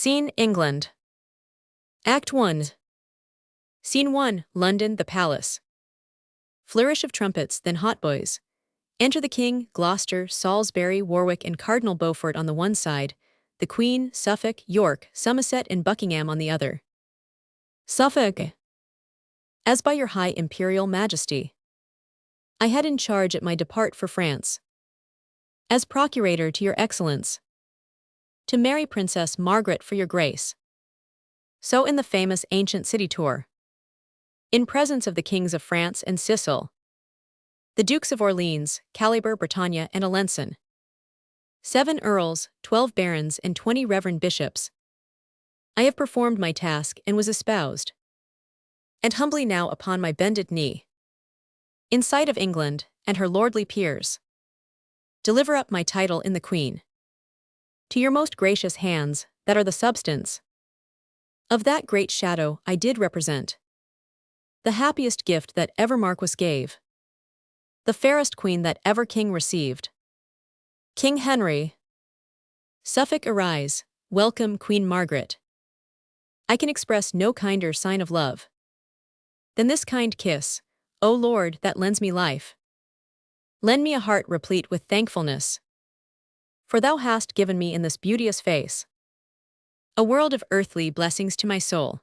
Scene, England. Act 1. Scene 1, London, the palace. Flourish of trumpets, then hautboys. Enter the king, Gloucester, Salisbury, Warwick, and Cardinal Beaufort on the one side, the Queen, Suffolk, York, Somerset, and Buckingham on the other. Suffolk. As by your high imperial majesty, I had in charge at my depart for France. As procurator to your excellence, to marry Princess Margaret for your grace. So in the famous ancient city tour, in presence of the kings of France and Sicily, the Dukes of Orleans, Calabar, Bretagne, and Alençon, 7 earls, 12 barons, and 20 reverend bishops, I have performed my task and was espoused, and humbly now upon my bended knee, in sight of England and her lordly peers, deliver up my title in the Queen, to your most gracious hands, that are the substance of that great shadow I did represent, the happiest gift that ever Marquis gave, the fairest queen that ever king received. King Henry. Suffolk, arise, welcome Queen Margaret. I can express no kinder sign of love than this kind kiss, O Lord, that lends me life. Lend me a heart replete with thankfulness, for thou hast given me in this beauteous face a world of earthly blessings to my soul.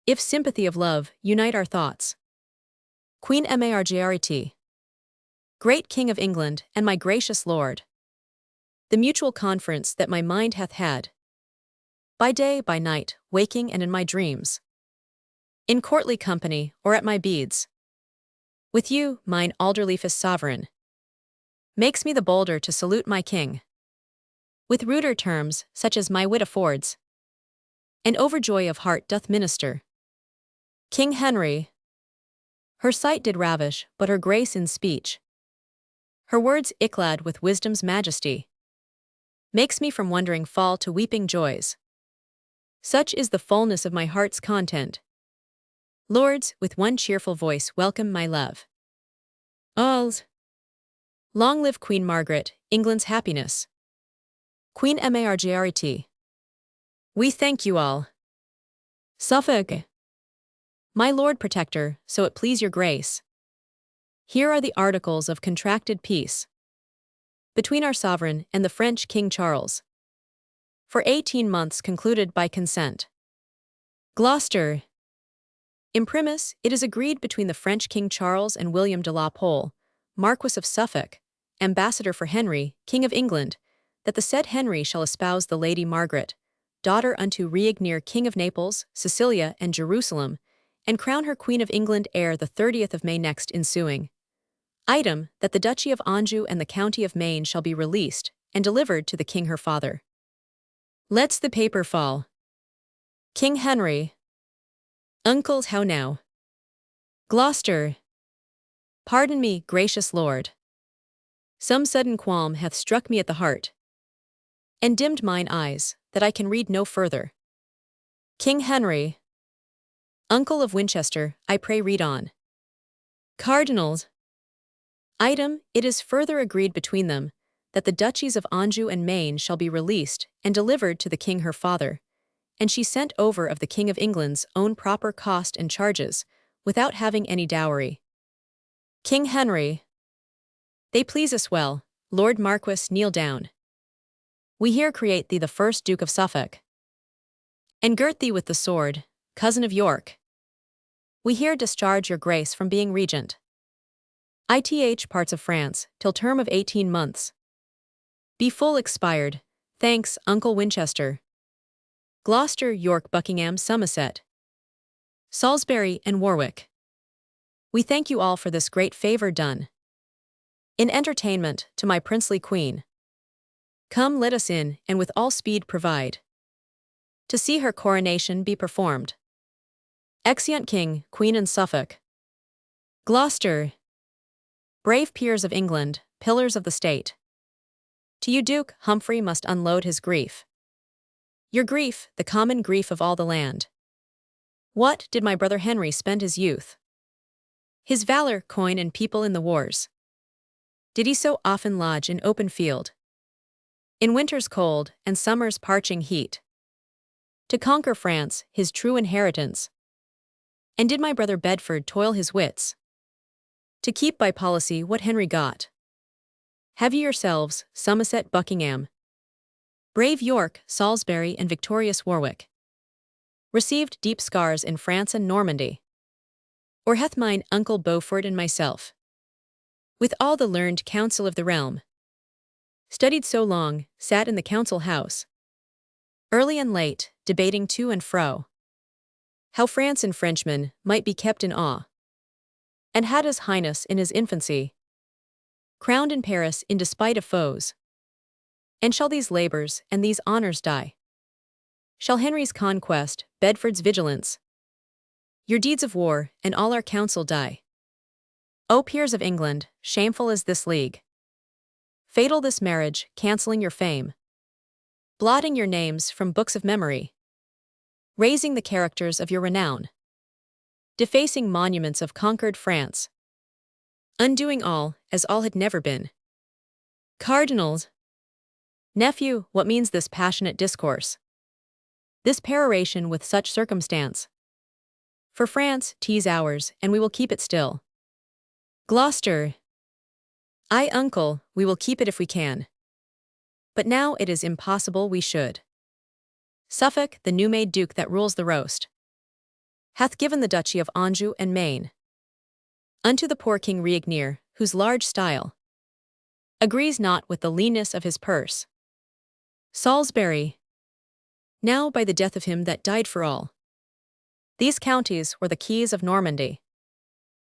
If sympathy of love unite our thoughts, Queen Margaret, great King of England and my gracious Lord, the mutual conference that my mind hath had, by day, by night, waking and in my dreams, in courtly company or at my beads, with you, mine alderliefest sovereign, makes me the bolder to salute my king, with ruder terms such as my wit affords, and overjoy of heart doth minister. King Henry. Her sight did ravish, but her grace in speech, her words iclad with wisdom's majesty, makes me from wondering fall to weeping joys. Such is the fullness of my heart's content. Lords, with one cheerful voice welcome my love. Alls. Long live Queen Margaret, England's happiness. Queen Margaret. We thank you all. Suffolk. My Lord Protector, so it please your grace. Here are the articles of contracted peace between our sovereign and the French King Charles, for 18 months concluded by consent. Gloucester. Imprimis, it is agreed between the French King Charles and William de la Pole, Marquis of Suffolk, ambassador for Henry, King of England, that the said Henry shall espouse the Lady Margaret, daughter unto Reignier King of Naples, Sicilia, and Jerusalem, and crown her Queen of England ere the 30th of May next ensuing. Item, that the Duchy of Anjou and the County of Maine shall be released and delivered to the King her father. Let's the paper fall. King Henry. Uncles, how now? Gloucester. Pardon me, gracious lord. Some sudden qualm hath struck me at the heart, and dimmed mine eyes, that I can read no further. King Henry. Uncle of Winchester, I pray read on. Cardinals. Item, it is further agreed between them, that the duchies of Anjou and Maine shall be released and delivered to the king her father, and she sent over of the King of England's own proper cost and charges, without having any dowry. King Henry. They please us well, Lord Marquis, kneel down. We here create thee the first Duke of Suffolk, and girt thee with the sword, cousin of York. We here discharge your grace from being regent. Ith parts of France, till term of 18 months. Be full expired, thanks, Uncle Winchester. Gloucester, York, Buckingham, Somerset, Salisbury, and Warwick. We thank you all for this great favour done. In entertainment, to my princely queen. Come let us in, and with all speed provide, to see her coronation be performed. Exeunt King, Queen and Suffolk. Gloucester. Brave peers of England, pillars of the state. To you Duke, Humphrey must unload his grief. Your grief, the common grief of all the land. What did my brother Henry spend his youth? His valor, coin, and people in the wars? Did he so often lodge in open field, in winter's cold and summer's parching heat? to conquer France, his true inheritance. And did my brother Bedford toil his wits, to keep by policy what Henry got? Have ye yourselves, Somerset, Buckingham, brave York, Salisbury, and victorious Warwick, received deep scars in France and Normandy? Or hath mine uncle Beaufort and myself, with all the learned counsel of the realm, studied so long, sat in the council house, early and late, debating to and fro, how France and Frenchmen might be kept in awe, and had his highness in his infancy crowned in Paris in despite of foes? And shall these labors and these honors die? Shall Henry's conquest, Bedford's vigilance, your deeds of war, and all our counsel die? O peers of England, shameful is this league, fatal this marriage, cancelling your fame, blotting your names from books of memory, raising the characters of your renown, defacing monuments of conquered France, undoing all, as all had never been. Cardinals, nephew, what means this passionate discourse, this peroration with such circumstance? For France, 'tis ours, and we will keep it still. Gloucester, aye, uncle, we will keep it if we can. But now it is impossible we should. Suffolk, the new-made duke that rules the roast, hath given the duchy of Anjou and Maine unto the poor King Reignier, whose large style agrees not with the leanness of his purse. Salisbury, now by the death of him that died for all, these counties were the keys of Normandy.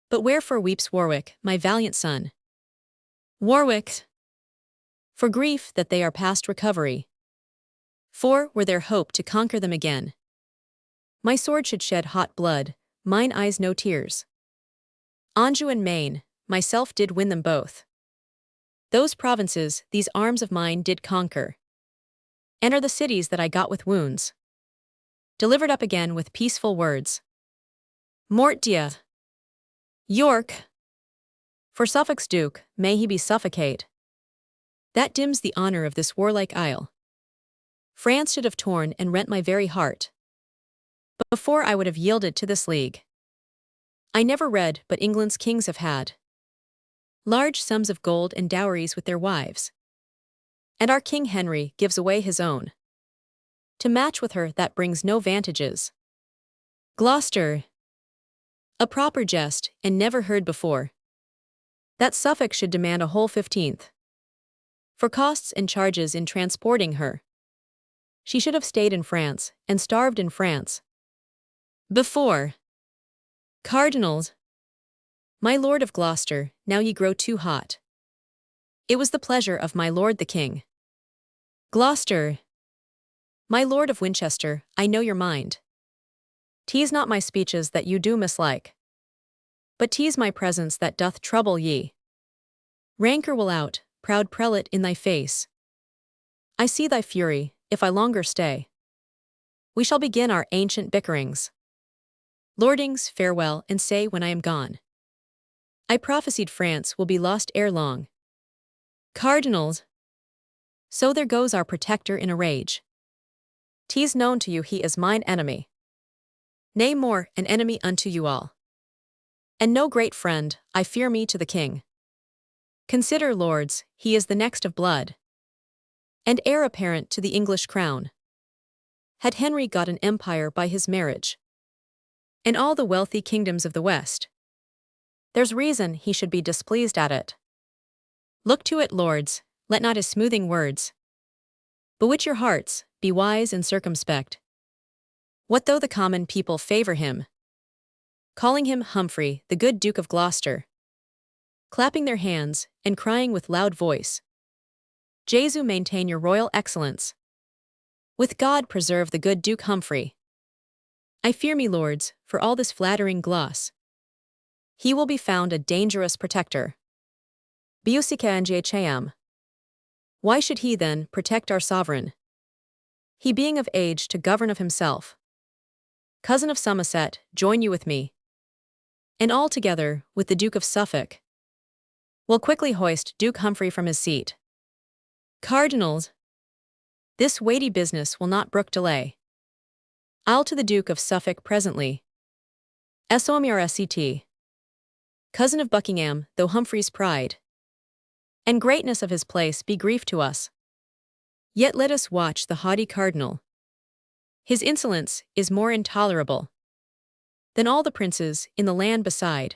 But wherefore weeps Warwick, my valiant son? Warwick, for grief that they are past recovery. For, were there hope to conquer them again, my sword should shed hot blood, mine eyes no tears. Anjou and Maine, myself did win them both. Those provinces these arms of mine did conquer, and are the cities that I got with wounds, delivered up again with peaceful words. Mort Dieu. York, for Suffolk's duke, may he be suffocate. That dims the honor of this warlike isle. France should have torn and rent my very heart, but before I would have yielded to this league. I never read but England's kings have had large sums of gold and dowries with their wives, and our King Henry gives away his own. To match with her that brings no vantages. Gloucester, a proper jest, and never heard before, that Suffolk should demand a whole 15th for costs and charges in transporting her. She should have stayed in France, and starved in France. Before. Cardinals, my lord of Gloucester, now ye grow too hot. It was the pleasure of my lord the king. Gloucester, my lord of Winchester, I know your mind. 'Tis not my speeches that you do mislike, but 'tis my presence that doth trouble ye. Rancour will out, proud prelate, in thy face. I see thy fury, if I longer stay. We shall begin our ancient bickerings. Lordings, farewell, and say when I am gone, I prophesied France will be lost ere long. Cardinals, so there goes our protector in a rage. 'Tis known to you he is mine enemy. Nay more, an enemy unto you all. And no great friend, I fear me, to the king. Consider, lords, he is the next of blood, and heir apparent to the English crown. Had Henry got an empire by his marriage, and all the wealthy kingdoms of the West, there's reason he should be displeased at it. Look to it, lords, let not his smoothing words bewitch your hearts, be wise and circumspect. What though the common people favor him, calling him Humphrey, the good Duke of Gloucester, clapping their hands, and crying with loud voice, Jesu maintain your royal excellence. With God preserve the good Duke Humphrey. I fear me, lords, for all this flattering gloss, he will be found a dangerous protector. Biusica angiaceam. Why should he, then, protect our sovereign? He being of age to govern of himself. Cousin of Somerset, join you with me, and all together, with the Duke of Suffolk, will quickly hoist Duke Humphrey from his seat. Cardinals, this weighty business will not brook delay. I'll to the Duke of Suffolk presently. Somrect. Cousin of Buckingham, though Humphrey's pride and greatness of his place be grief to us. Yet let us watch the haughty cardinal. His insolence is more intolerable than all the princes in the land beside.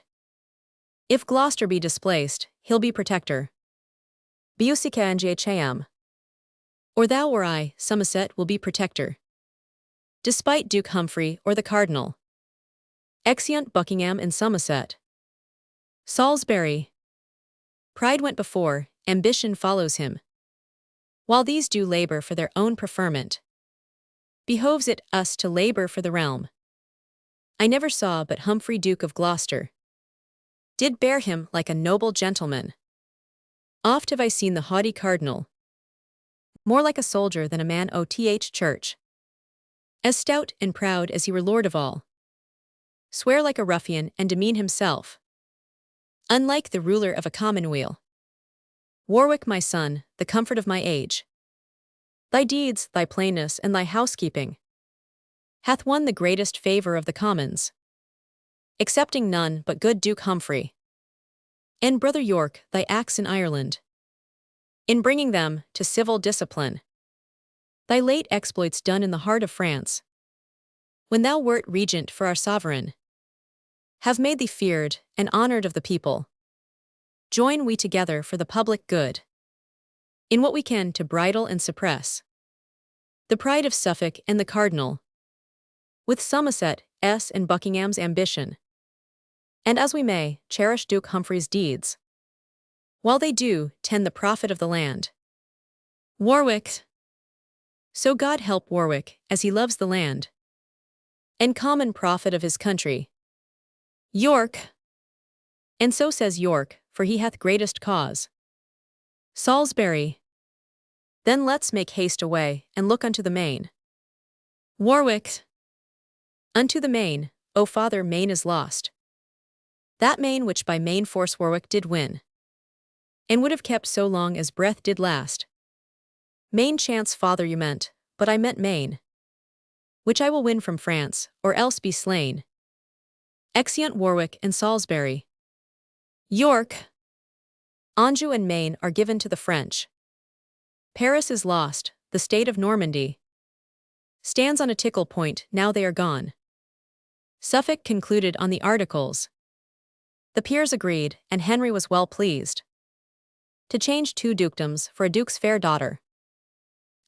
If Gloucester be displaced, he'll be protector. Busica Angecam. Or thou or I, Somerset, will be protector. Despite Duke Humphrey or the cardinal. Exeunt Buckingham and Somerset. Salisbury. Pride went before, ambition follows him. While these do labor for their own preferment, behoves it us to labor for the realm. I never saw but Humphrey Duke of Gloucester did bear him like a noble gentleman. Oft have I seen the haughty cardinal, more like a soldier than a man o.th church, as stout and proud as he were lord of all, swear like a ruffian and demean himself, unlike the ruler of a commonweal. Warwick, my son, the comfort of my age, thy deeds, thy plainness, and thy housekeeping hath won the greatest favour of the commons, excepting none but good Duke Humphrey, and brother York, thy acts in Ireland, in bringing them to civil discipline. Thy late exploits done in the heart of France, when thou wert regent for our sovereign, have made thee feared and honoured of the people. Join we together for the public good, in what we can to bridle and suppress the pride of Suffolk and the cardinal, with Somerset's and Buckingham's ambition. And as we may, cherish Duke Humphrey's deeds, while they do tend the profit of the land. Warwick. So God help Warwick, as he loves the land, and common profit of his country. York. And so says York, for he hath greatest cause. Salisbury. Then let's make haste away, and look unto the main. Warwick. Unto the main, O father, Maine is lost. That Maine which by main force Warwick did win, and would have kept so long as breath did last. Maine chance, father, you meant, but I meant Maine, which I will win from France, or else be slain. Exeunt Warwick and Salisbury. York. Anjou and Maine are given to the French. Paris is lost, the state of Normandy stands on a tickle point, now they are gone. Suffolk concluded on the articles. The peers agreed, and Henry was well pleased to change 2 dukedoms for a duke's fair daughter.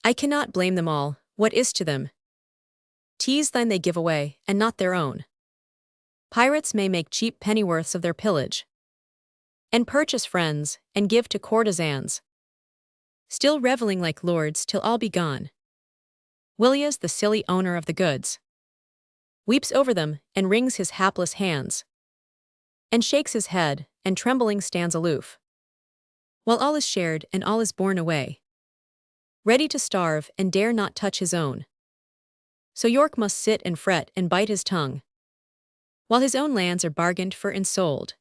I cannot blame them all, what is to them? 'Tis thine they give away, and not their own. Pirates may make cheap pennyworths of their pillage, and purchase friends, and give to courtesans, still revelling like lords till all be gone. Willias, the silly owner of the goods, weeps over them, and wrings his hapless hands, and shakes his head, and trembling stands aloof, while all is shared and all is borne away, ready to starve and dare not touch his own. So York must sit and fret and bite his tongue, while his own lands are bargained for and sold.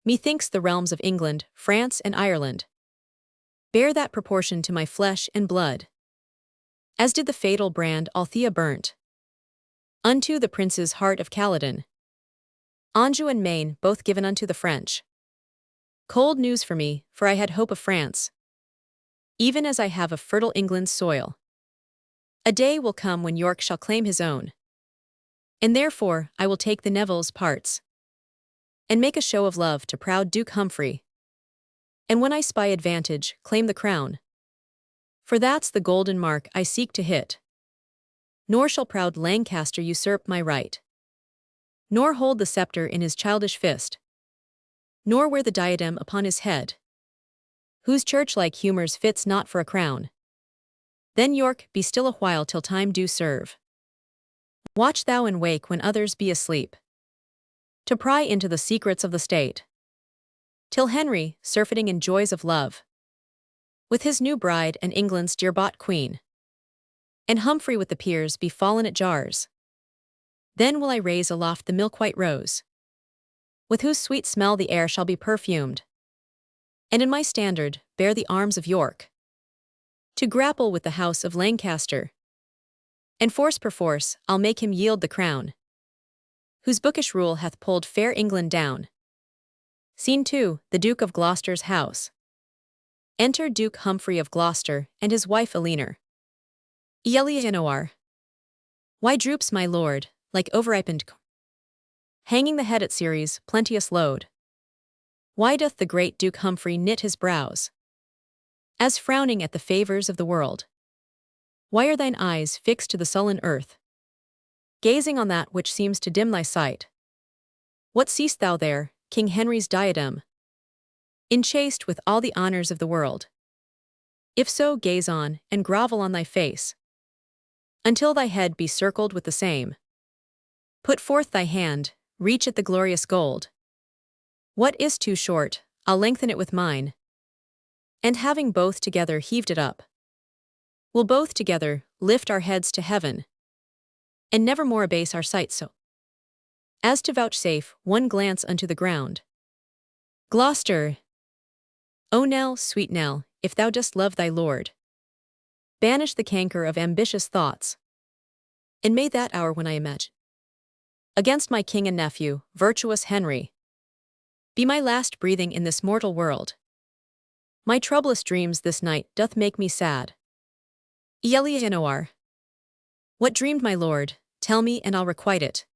Methinks the realms of England, France, and Ireland bear that proportion to my flesh and blood, as did the fatal brand Althea burnt unto the prince's heart of Caledon. Anjou and Maine both given unto the French. Cold news for me, for I had hope of France, even as I have of fertile England's soil. A day will come when York shall claim his own, and therefore I will take the Neville's parts, and make a show of love to proud Duke Humphrey, and when I spy advantage, claim the crown. For that's the golden mark I seek to hit. Nor shall proud Lancaster usurp my right, nor hold the scepter in his childish fist, nor wear the diadem upon his head, whose church-like humours fits not for a crown. Then York, be still a while till time do serve. Watch thou and wake when others be asleep, to pry into the secrets of the state, till Henry, surfeiting in joys of love, with his new bride and England's dear-bought queen, and Humphrey with the peers be fallen at jars. Then will I raise aloft the milk-white rose, with whose sweet smell the air shall be perfumed, and in my standard bear the arms of York, to grapple with the house of Lancaster. And force perforce, I'll make him yield the crown, whose bookish rule hath pulled fair England down. Scene 2, the Duke of Gloucester's house. Enter Duke Humphrey of Gloucester and his wife Eleanor. Elianor. Why droops my lord, like overripened corn, hanging the head at Ceres' plenteous load? Why doth the great Duke Humphrey knit his brows, as frowning at the favours of the world? Why are thine eyes fixed to the sullen earth, gazing on that which seems to dim thy sight? What seest thou there, King Henry's diadem, enchased with all the honours of the world? If so, gaze on, and grovel on thy face, until thy head be circled with the same. Put forth thy hand, reach at the glorious gold. What is too short, I'll lengthen it with mine. And having both together heaved it up, we'll both together lift our heads to heaven, and never more abase our sight so as to vouchsafe one glance unto the ground. Gloucester. O Nell, sweet Nell, if thou dost love thy lord, banish the canker of ambitious thoughts, and may that hour when I imagine against my king and nephew, virtuous Henry, be my last breathing in this mortal world. My troublous dreams this night doth make me sad. Elianor. What dreamed my lord? Tell me, and I'll requite it,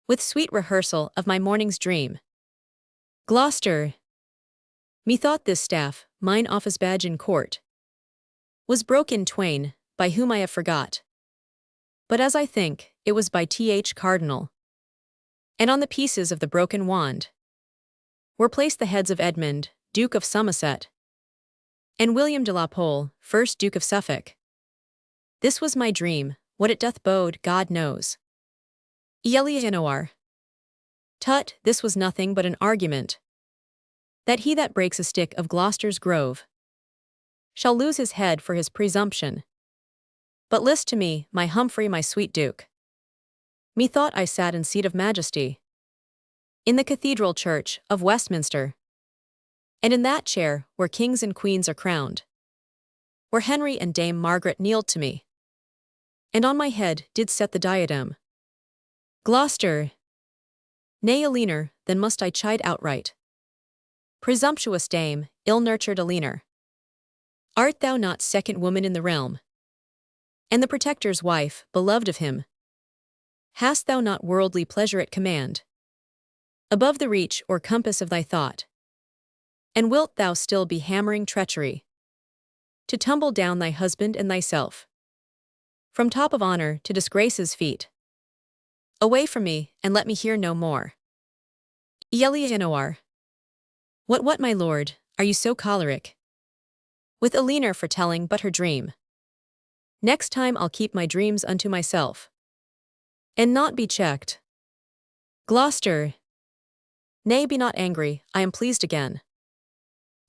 with sweet rehearsal of my morning's dream. Gloucester. Methought this staff, mine office badge in court, was broke in twain, by whom I have forgot. But as I think, it was by Th Cardinal. And on the pieces of the broken wand were placed the heads of Edmund, Duke of Somerset, and William de la Pole, 1st Duke of Suffolk. This was my dream, what it doth bode, God knows. Elianor. Tut, this was nothing but an argument, that he that breaks a stick of Gloucester's grove shall lose his head for his presumption. But list to me, my Humphrey, my sweet Duke. Methought I sat in seat of majesty in the Cathedral Church of Westminster, and in that chair where kings and queens are crowned, where Henry and Dame Margaret kneeled to me, and on my head did set the diadem. Gloucester. Nay, Eleanor, then must I chide outright. Presumptuous dame, ill-nurtured Eleanor, art thou not second woman in the realm, and the Protector's wife, beloved of him? Hast thou not worldly pleasure at command, above the reach or compass of thy thought? And wilt thou still be hammering treachery, to tumble down thy husband and thyself from top of honor to disgrace's feet? Away from me, and let me hear no more. Elianor. What, my lord, are you so choleric with Eleanor for telling but her dream? Next time I'll keep my dreams unto myself, and not be checked. Gloucester. Nay, be not angry, I am pleased again.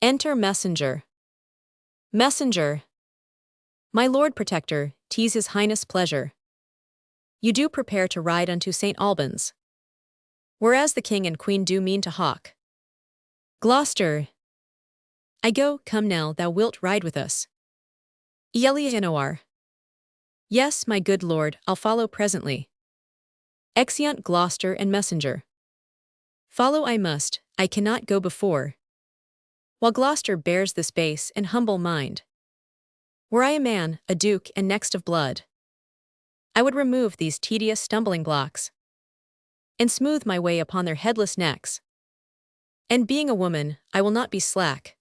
Enter messenger. Messenger. My Lord Protector, 'tis his highness' pleasure you do prepare to ride unto St. Albans, whereas the king and queen do mean to hawk. Gloucester. I go, come now, thou wilt ride with us. Elianor. Yes, my good lord, I'll follow presently. Exeunt Gloucester and messenger. Follow I must, I cannot go before, while Gloucester bears this base and humble mind. Were I a man, a duke, and next of blood, I would remove these tedious stumbling blocks, and smooth my way upon their headless necks. And being a woman, I will not be slack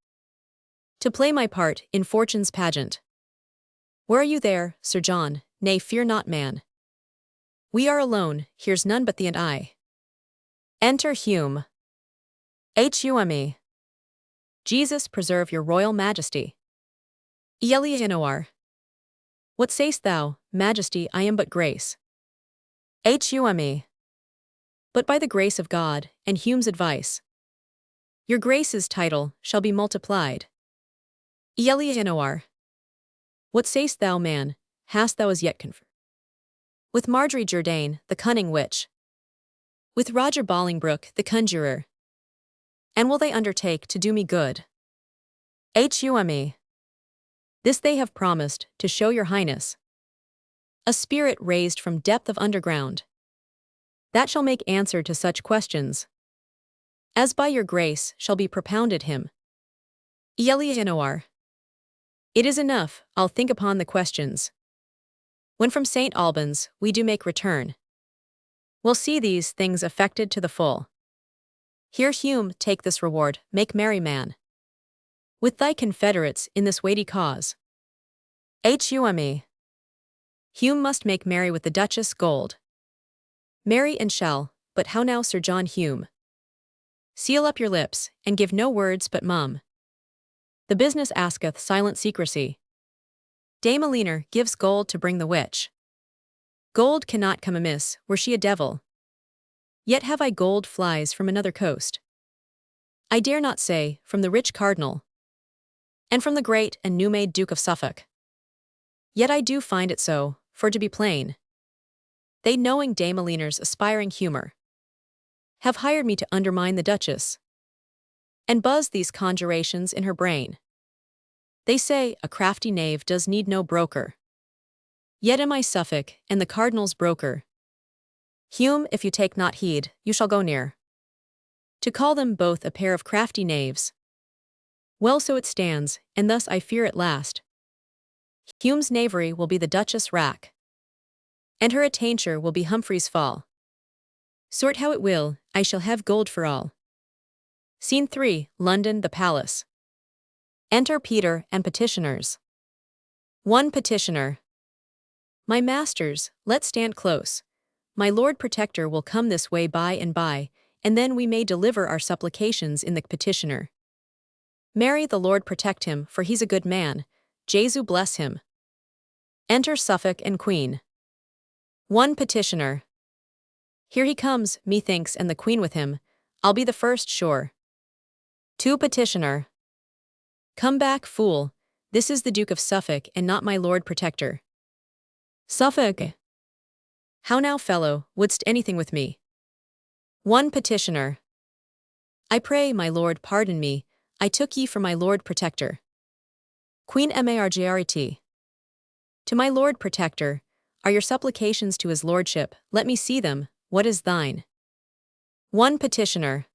to play my part in fortune's pageant. Where are you there, Sir John? Nay, fear not, man. We are alone, here's none but thee and I. Enter Hume. Hume. Jesus preserve your royal majesty. Elianor. What say'st thou, majesty? I am but grace. Hume. But by the grace of God, and Hume's advice, your grace's title shall be multiplied. Elianor. What say'st thou, man? Hast thou as yet conferred with Marjorie Jourdain, the cunning witch, with Roger Bolingbroke, the conjurer? And will they undertake to do me good? Hume. This they have promised, to show your highness a spirit raised from depth of underground, that shall make answer to such questions, as by your grace shall be propounded him. Elianoir. It is enough, I'll think upon the questions. When from St. Albans we do make return, we'll see these things effected to the full. Here Hume, take this reward, make merry man, with thy confederates in this weighty cause. Hume. Hume must make merry with the Duchess Gold. Marry and shall, but how now Sir John Hume? Seal up your lips, and give no words but mum. The business asketh silent secrecy. Dame Eleanor gives gold to bring the witch. Gold cannot come amiss, were she a devil. Yet have I gold flies from another coast. I dare not say, from the rich cardinal, and from the great and new-made Duke of Suffolk. Yet I do find it so, for to be plain, they, knowing Dame Eleanor's aspiring humour, have hired me to undermine the Duchess, and buzz these conjurations in her brain. They say, a crafty knave does need no broker. Yet am I Suffolk, and the Cardinal's broker. Hume, if you take not heed, you shall go near to call them both a pair of crafty knaves. Well, so it stands, and thus I fear at last Hume's knavery will be the Duchess' rack, and her attainture will be Humphrey's fall. Sort how it will, I shall have gold for all. Scene 3, London, the Palace. Enter Peter and petitioners. 1 Petitioner. My masters, let's stand close. My Lord Protector will come this way by, and then we may deliver our supplications in the petitioner. Mary the Lord protect him, for he's a good man. Jesu bless him. Enter Suffolk and Queen. 1 Petitioner. Here he comes, methinks, and the Queen with him. I'll be the first, sure. 2 Petitioner. Come back, fool. This is the Duke of Suffolk, and not my Lord Protector. Suffolk. How now, fellow, wouldst anything with me? 1 Petitioner. I pray, my lord, pardon me, I took ye for my Lord Protector. Queen Margaret. To my Lord Protector, are your supplications to his lordship, let me see them, what is thine? 1 Petitioner.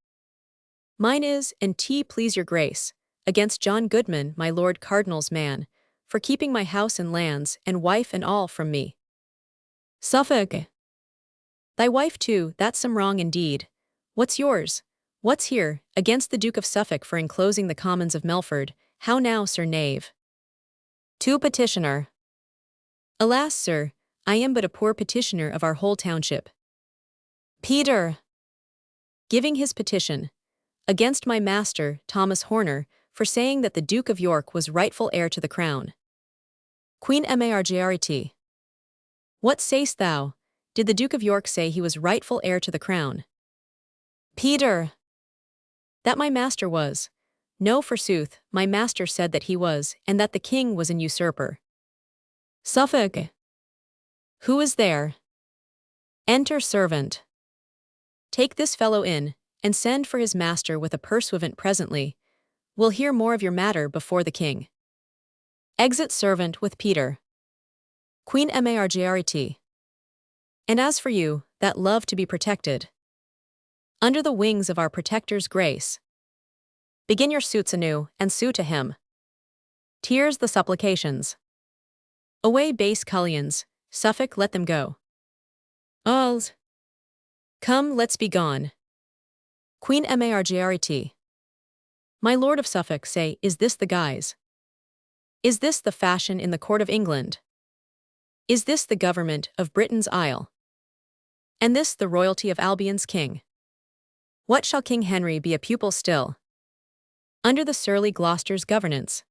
Mine is, and please your grace, against John Goodman, my Lord Cardinal's man, for keeping my house and lands, and wife and all from me. Suffolk. Thy wife too, that's some wrong indeed. What's yours? What's here, against the Duke of Suffolk for enclosing the commons of Melford? How now, sir knave? 2 Petitioner. Alas, sir, I am but a poor petitioner of our whole township. Peter. Giving his petition against my master, Thomas Horner, for saying that the Duke of York was rightful heir to the crown. Queen Margaret. What sayst thou? Did the Duke of York say he was rightful heir to the crown? Peter. That my master was. No, forsooth, my master said that he was, and that the king was an usurper. Suffolk. Who is there? Enter servant. Take this fellow in, and send for his master with a pursuivant presently. We'll hear more of your matter before the king. Exit servant with Peter. Queen Margaret. And as for you, that love to be protected, under the wings of our Protector's grace, begin your suits anew, and sue to him. Tears the supplications. Away base cullions, Suffolk, let them go. Alls. Come, let's be gone. Queen Margaret. My Lord of Suffolk, say, is this the guise? Is this the fashion in the court of England? Is this the government of Britain's isle? And this the royalty of Albion's king? What shall King Henry be a pupil still? Under the surly Gloucester's governance?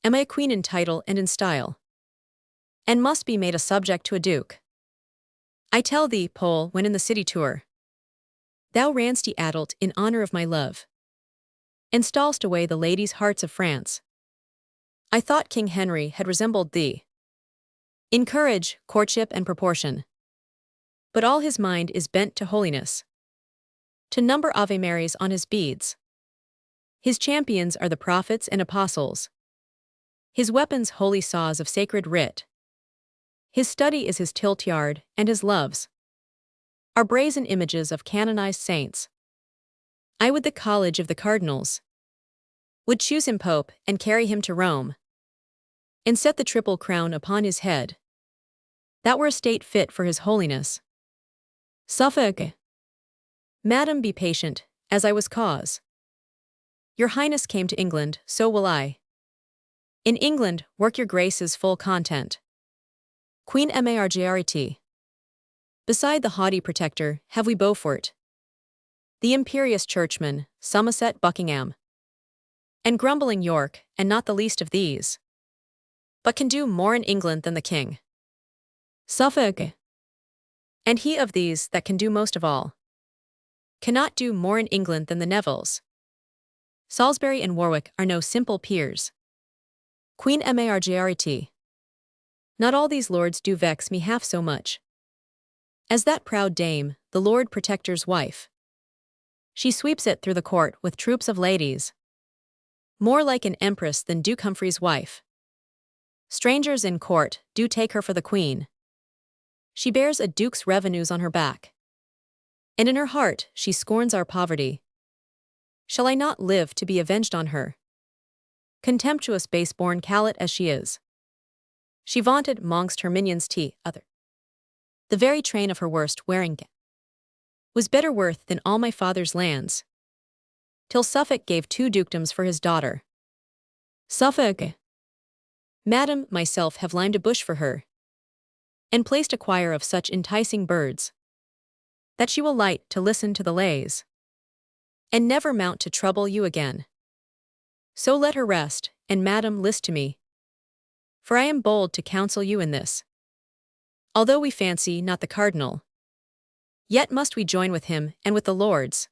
Am I a queen in title and in style? And must be made a subject to a duke? I tell thee, Pole, when in the city tour, thou ranst addled in honour of my love, and stall'st away the ladies' hearts of France. I thought King Henry had resembled thee in courage, courtship, and proportion. But all his mind is bent to holiness, to number Ave Marys on his beads. His champions are the prophets and apostles, his weapons holy saws of sacred writ. His study is his tilt yard, and his loves are brazen images of canonized saints. I would the college of the cardinals would choose him pope and carry him to Rome, and set the triple crown upon his head. That were a state fit for his holiness. Suffolk. Madam, be patient, as I was cause. Your highness came to England, so will I. In England, work your grace's full content. Queen Margaret. Beside the haughty protector, have we Beaufort, the imperious churchman, Somerset, Buckingham, and grumbling York, and not the least of these, but can do more in England than the king. Suffolk. And he of these that can do most of all cannot do more in England than the Nevilles. Salisbury and Warwick are no simple peers. Queen Margaret. Not all these lords do vex me half so much as that proud dame, the Lord Protector's wife. She sweeps it through the court with troops of ladies, more like an empress than Duke Humphrey's wife. Strangers in court do take her for the queen. She bears a duke's revenues on her back, and in her heart she scorns our poverty. Shall I not live to be avenged on her? Contemptuous base-born callet as she is, she vaunted mongst her minions other. The very train of her worst wearing was better worth than all my father's lands, till Suffolk gave 2 dukedoms for his daughter. Suffolk. Madam, myself have limed a bush for her, and placed a choir of such enticing birds, that she will light to listen to the lays, and never mount to trouble you again. So let her rest, and madam, list to me, for I am bold to counsel you in this. Although we fancy not the cardinal, yet must we join with him and with the lords,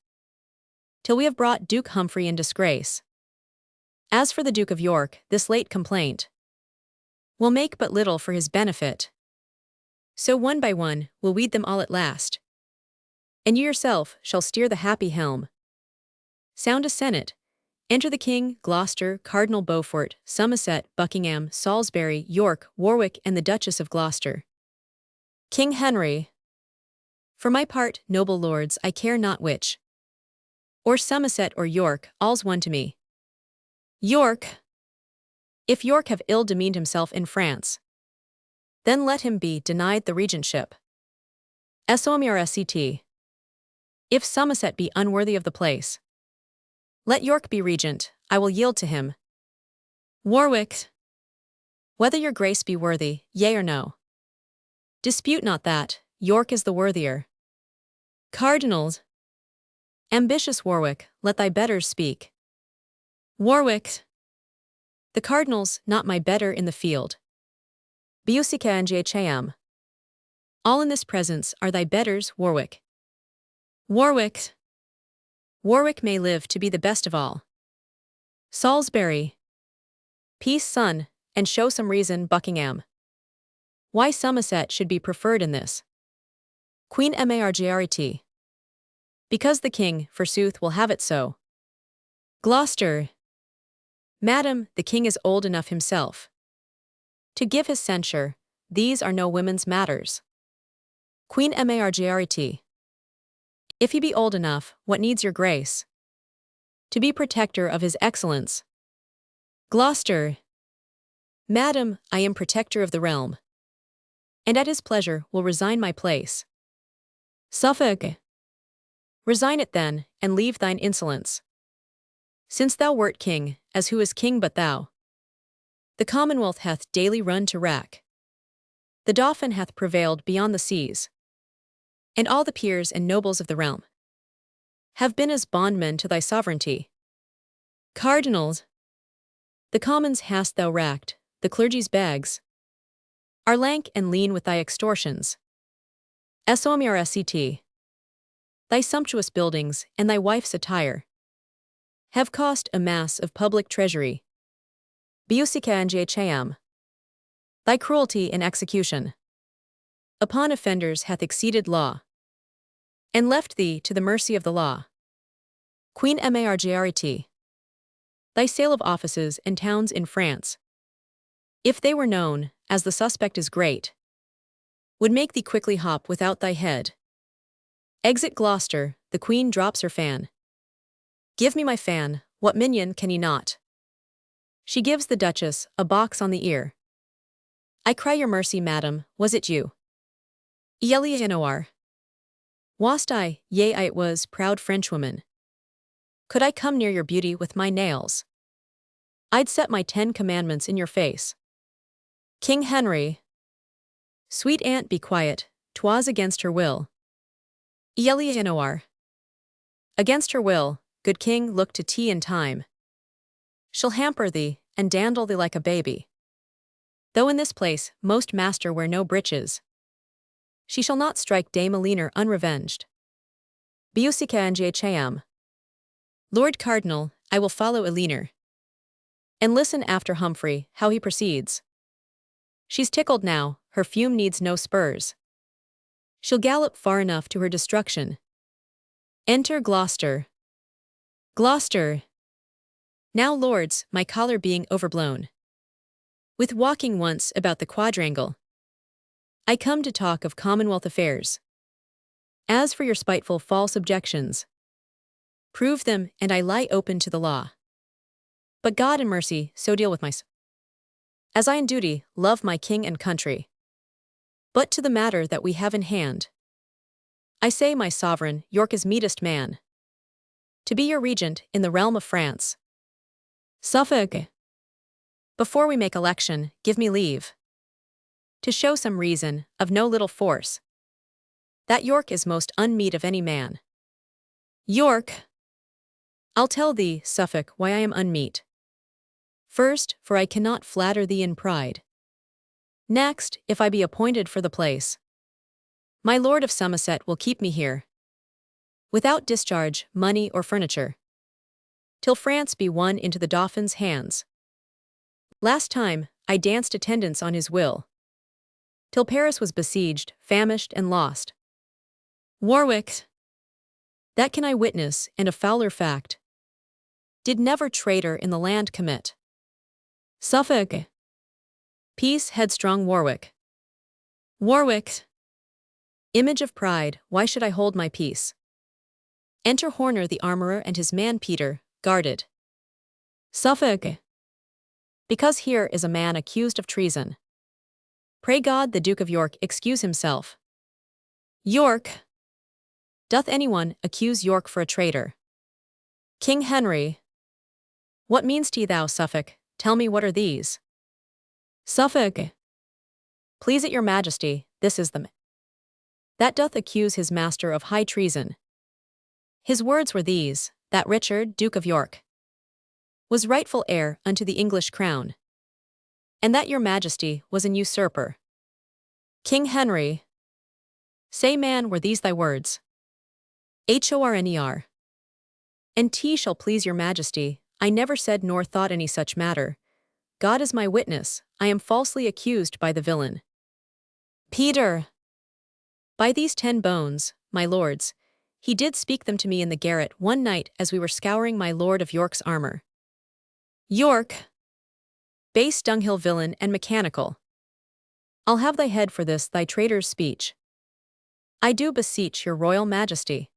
till we have brought Duke Humphrey in disgrace. As for the Duke of York, this late complaint will make but little for his benefit. So one by one we'll weed them all at last, and you yourself shall steer the happy helm. Sound a senate. Enter the King, Gloucester, Cardinal Beaufort, Somerset, Buckingham, Salisbury, York, Warwick, and the Duchess of Gloucester. King Henry. For my part, noble lords, I care not which, or Somerset or York, all's one to me. York. If York have ill demeaned himself in France, then let him be denied the regentship. Somerset. If Somerset be unworthy of the place, let York be regent, I will yield to him. Warwick. Whether your grace be worthy, yea or no, dispute not that, York is the worthier. Cardinals. Ambitious Warwick, let thy betters speak. Warwick. The cardinals, not my better in the field. Biusica and Jham. All in this presence are thy betters, Warwick. Warwick. Warwick may live to be the best of all. Salisbury. Peace, son, and show some reason, Buckingham, why Somerset should be preferred in this. Queen Margaret. Because the king, forsooth, will have it so. Gloucester. Madam, the king is old enough himself to give his censure. These are no women's matters. Queen Margaret. If he be old enough, what needs your grace to be protector of his excellence? Gloucester. Madam, I am protector of the realm, and at his pleasure will resign my place. Suffolk. Resign it then, and leave thine insolence. Since thou wert king, as who is king but thou? The Commonwealth hath daily run to wrack. The Dauphin hath prevailed beyond the seas, and all the peers and nobles of the realm have been as bondmen to thy sovereignty. Cardinals. The commons hast thou racked, the clergy's bags are lank and lean with thy extortions. Somerset. Thy sumptuous buildings and thy wife's attire have cost a mass of public treasury. Biusica and Jham. Thy cruelty in execution upon offenders hath exceeded law, and left thee to the mercy of the law. Queen Margaret. Thy sale of offices and towns in France, if they were known, as the suspect is great, would make thee quickly hop without thy head. Exit Gloucester, the queen drops her fan. Give me my fan, what minion can ye not? She gives the duchess a box on the ear. I cry your mercy, madam, was it you? Elianoir. Wast I, yea I it was, proud Frenchwoman. Could I come near your beauty with my nails? I'd set my 10 commandments in your face. King Henry. Sweet aunt, be quiet, 'twas against her will. Elianoir. Against her will, good king, look to tea and time. She'll hamper thee, and dandle thee like a baby. Though in this place most master wear no breeches, she shall not strike Dame Eleanor unrevenged. Biusica Angiacham. Lord Cardinal, I will follow Eleanor. And listen after Humphrey, how he proceeds. She's tickled now, her fume needs no spurs. She'll gallop far enough to her destruction. Enter Gloucester. Gloucester. Now, lords, my collar being overblown with walking once about the quadrangle, I come to talk of Commonwealth affairs. As for your spiteful false objections, prove them, and I lie open to the law. But God in mercy so deal with my as I in duty love my king and country. But to the matter that we have in hand, I say, my sovereign, York is meetest man to be your regent in the realm of France. Suffolk. Before we make election, give me leave to show some reason, of no little force, that York is most unmeet of any man. York. I'll tell thee, Suffolk, why I am unmeet. First, for I cannot flatter thee in pride. Next, if I be appointed for the place, my lord of Somerset will keep me here, without discharge, money, or furniture, till France be won into the Dauphin's hands. Last time, I danced attendance on his will, till Paris was besieged, famished, and lost. Warwick. That can I witness, and a fouler fact did never traitor in the land commit. Suffolk. Peace, headstrong Warwick. Warwick. Image of pride, why should I hold my peace? Enter Horner the armourer and his man Peter, guarded. Suffolk. Because here is a man accused of treason. Pray God the Duke of York excuse himself. York. Doth anyone accuse York for a traitor? King Henry. What mean'st thou, Suffolk? Tell me what are these? Suffolk. Please it your majesty, this is the that doth accuse his master of high treason. His words were these, that Richard, Duke of York, was rightful heir unto the English crown, and that your majesty was an usurper. King Henry. Say, man, were these thy words? Horner. And T shall please your majesty, I never said nor thought any such matter. God is my witness, I am falsely accused by the villain. Peter. By these 10 bones, my lords, he did speak them to me in the garret one night as we were scouring my lord of York's armor. York. Base dunghill villain and mechanical. I'll have thy head for this thy traitor's speech. I do beseech your royal majesty,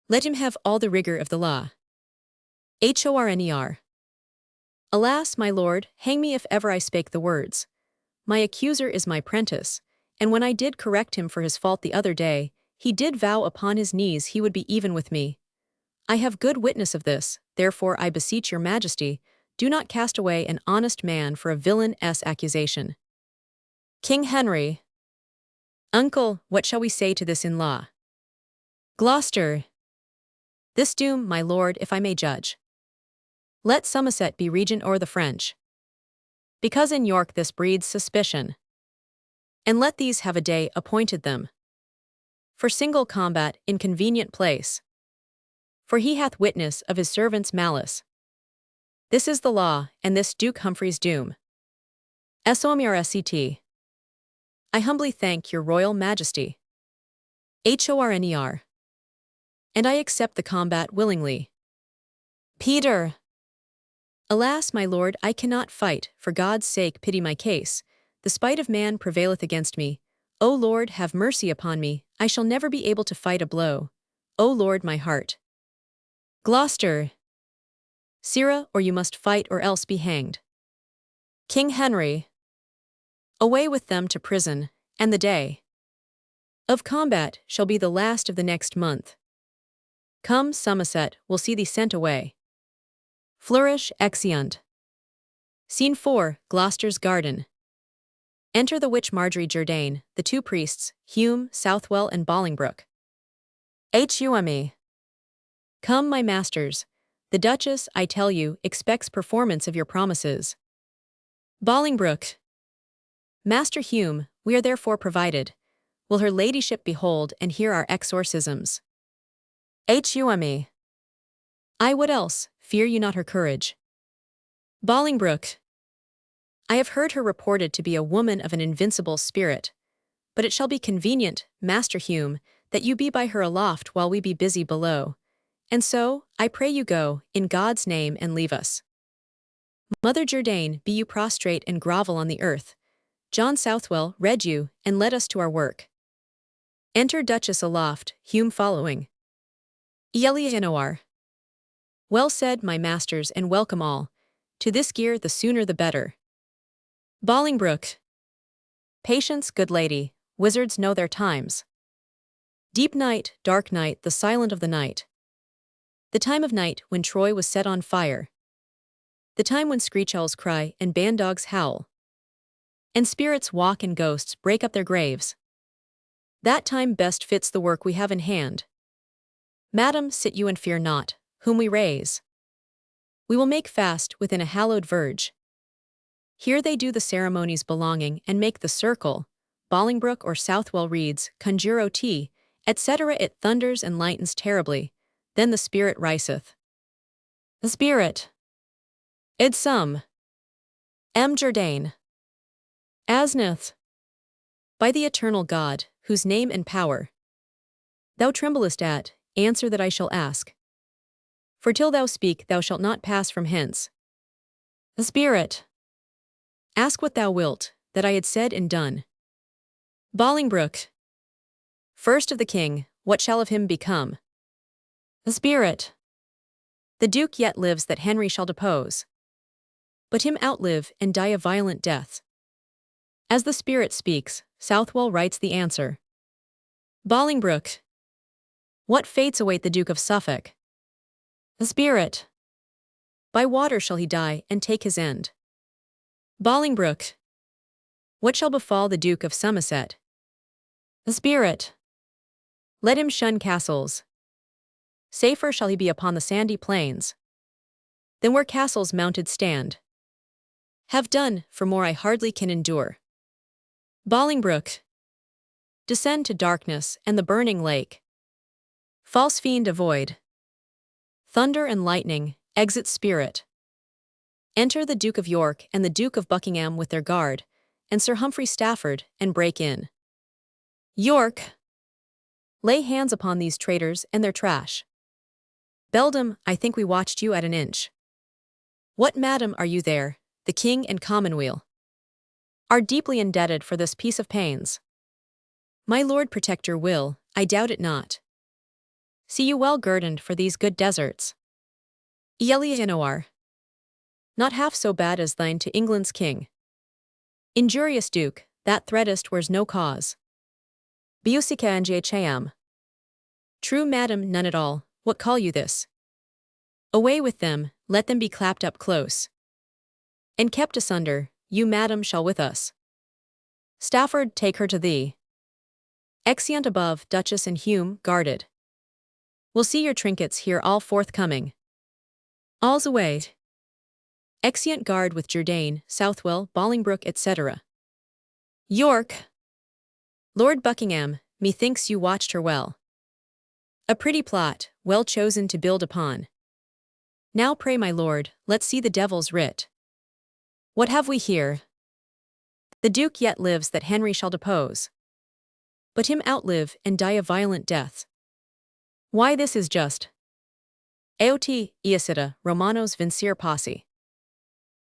let him have all the rigor of the law. Horner. Alas, my lord, hang me if ever I spake the words. My accuser is my prentice, and when I did correct him for his fault the other day, he did vow upon his knees he would be even with me. I have good witness of this, therefore I beseech your majesty, do not cast away an honest man for a villain's accusation. King Henry. Uncle, what shall we say to this in law? Gloucester. This doom, my lord, if I may judge. Let Somerset be regent o'er the French, because in York this breeds suspicion. And let these have a day appointed them for single combat in convenient place. For he hath witness of his servant's malice. This is the law, and this Duke Humphrey's doom. Somerset. I humbly thank your royal majesty. Horner. And I accept the combat willingly. Peter. Alas, my lord, I cannot fight, for God's sake pity my case. The spite of man prevaileth against me. O Lord, have mercy upon me, I shall never be able to fight a blow. O Lord, my heart. Gloucester. Sirrah, or you must fight or else be hanged. King Henry. Away with them to prison, and the day of combat shall be the last of the next month. Come, Somerset, we'll see thee sent away. Flourish, exeunt. Scene 4, Gloucester's garden. Enter the witch Marjorie Jourdain, the two priests, Hume, Southwell and Bolingbroke. Hume. Come, my masters. The Duchess, I tell you, expects performance of your promises. Bolingbroke. Master Hume, we are therefore provided. Will her ladyship behold and hear our exorcisms? Hume. I would else, fear you not her courage. Bolingbroke. I have heard her reported to be a woman of an invincible spirit. But it shall be convenient, Master Hume, that you be by her aloft while we be busy below. And so, I pray you go, in God's name, and leave us. Mother Jourdain, be you prostrate and grovel on the earth. John Southwell, read you, and let us to our work. Enter Duchess aloft, Hume following. Elianoir. Well said, my masters, and welcome all. To this gear the sooner the better. Bolingbroke. Patience, good lady, wizards know their times. Deep night, dark night, the silent of the night. The time of night when Troy was set on fire. The time when screech owls cry and bandogs howl. And spirits walk and ghosts break up their graves. That time best fits the work we have in hand. Madam, sit you and fear not, whom we raise. We will make fast within a hallowed verge. Here they do the ceremonies belonging and make the circle. Bolingbroke or Southwell reads, Conjuro T, etc. It thunders and lightens terribly. Then the spirit riseth. The spirit. Id sum. M. Jourdain. Asneth. By the eternal God, whose name and power thou tremblest at, answer that I shall ask. For till thou speak thou shalt not pass from hence. The spirit. Ask what thou wilt, that I had said and done. Bolingbroke. First of the king, what shall of him become? The spirit. The duke yet lives that Henry shall depose. But him outlive and die a violent death. As the spirit speaks, Southwell writes the answer. Bolingbroke. What fates await the Duke of Suffolk? The spirit. By water shall he die and take his end. Bolingbroke. What shall befall the Duke of Somerset? The spirit. Let him shun castles. Safer shall he be upon the sandy plains than where castles mounted stand. Have done, for more I hardly can endure. Bolingbroke. Descend to darkness and the burning lake. False fiend avoid. Thunder and lightning, exit spirit. Enter the Duke of York and the Duke of Buckingham with their guard, and Sir Humphrey Stafford, and break in. York. Lay hands upon these traitors and their trash. Beldam, I think we watched you at an inch. What, madam, are you there? The king and commonweal are deeply indebted for this piece of pains. My Lord Protector will, I doubt it not, see you well guerdoned for these good deserts. Elianoir. Not half so bad as thine to England's king. Injurious duke, that threatest where's no cause. Biusica Angiacham. True, madam, none at all. What call you this? Away with them, let them be clapped up close and kept asunder. You, madam, shall with us. Stafford, take her to thee. Exeunt above, Duchess and Hume, guarded. We'll see your trinkets here all forthcoming. All's away. Exeunt guard with Jourdain, Southwell, Bolingbroke, etc. York. Lord Buckingham, methinks you watched her well. A pretty plot, well chosen to build upon. Now pray, my lord, let's see the devil's writ. What have we here? The Duke yet lives that Henry shall depose. But him outlive and die a violent death. Why, this is just. Eoti, Eacita, Romanos vincere posse.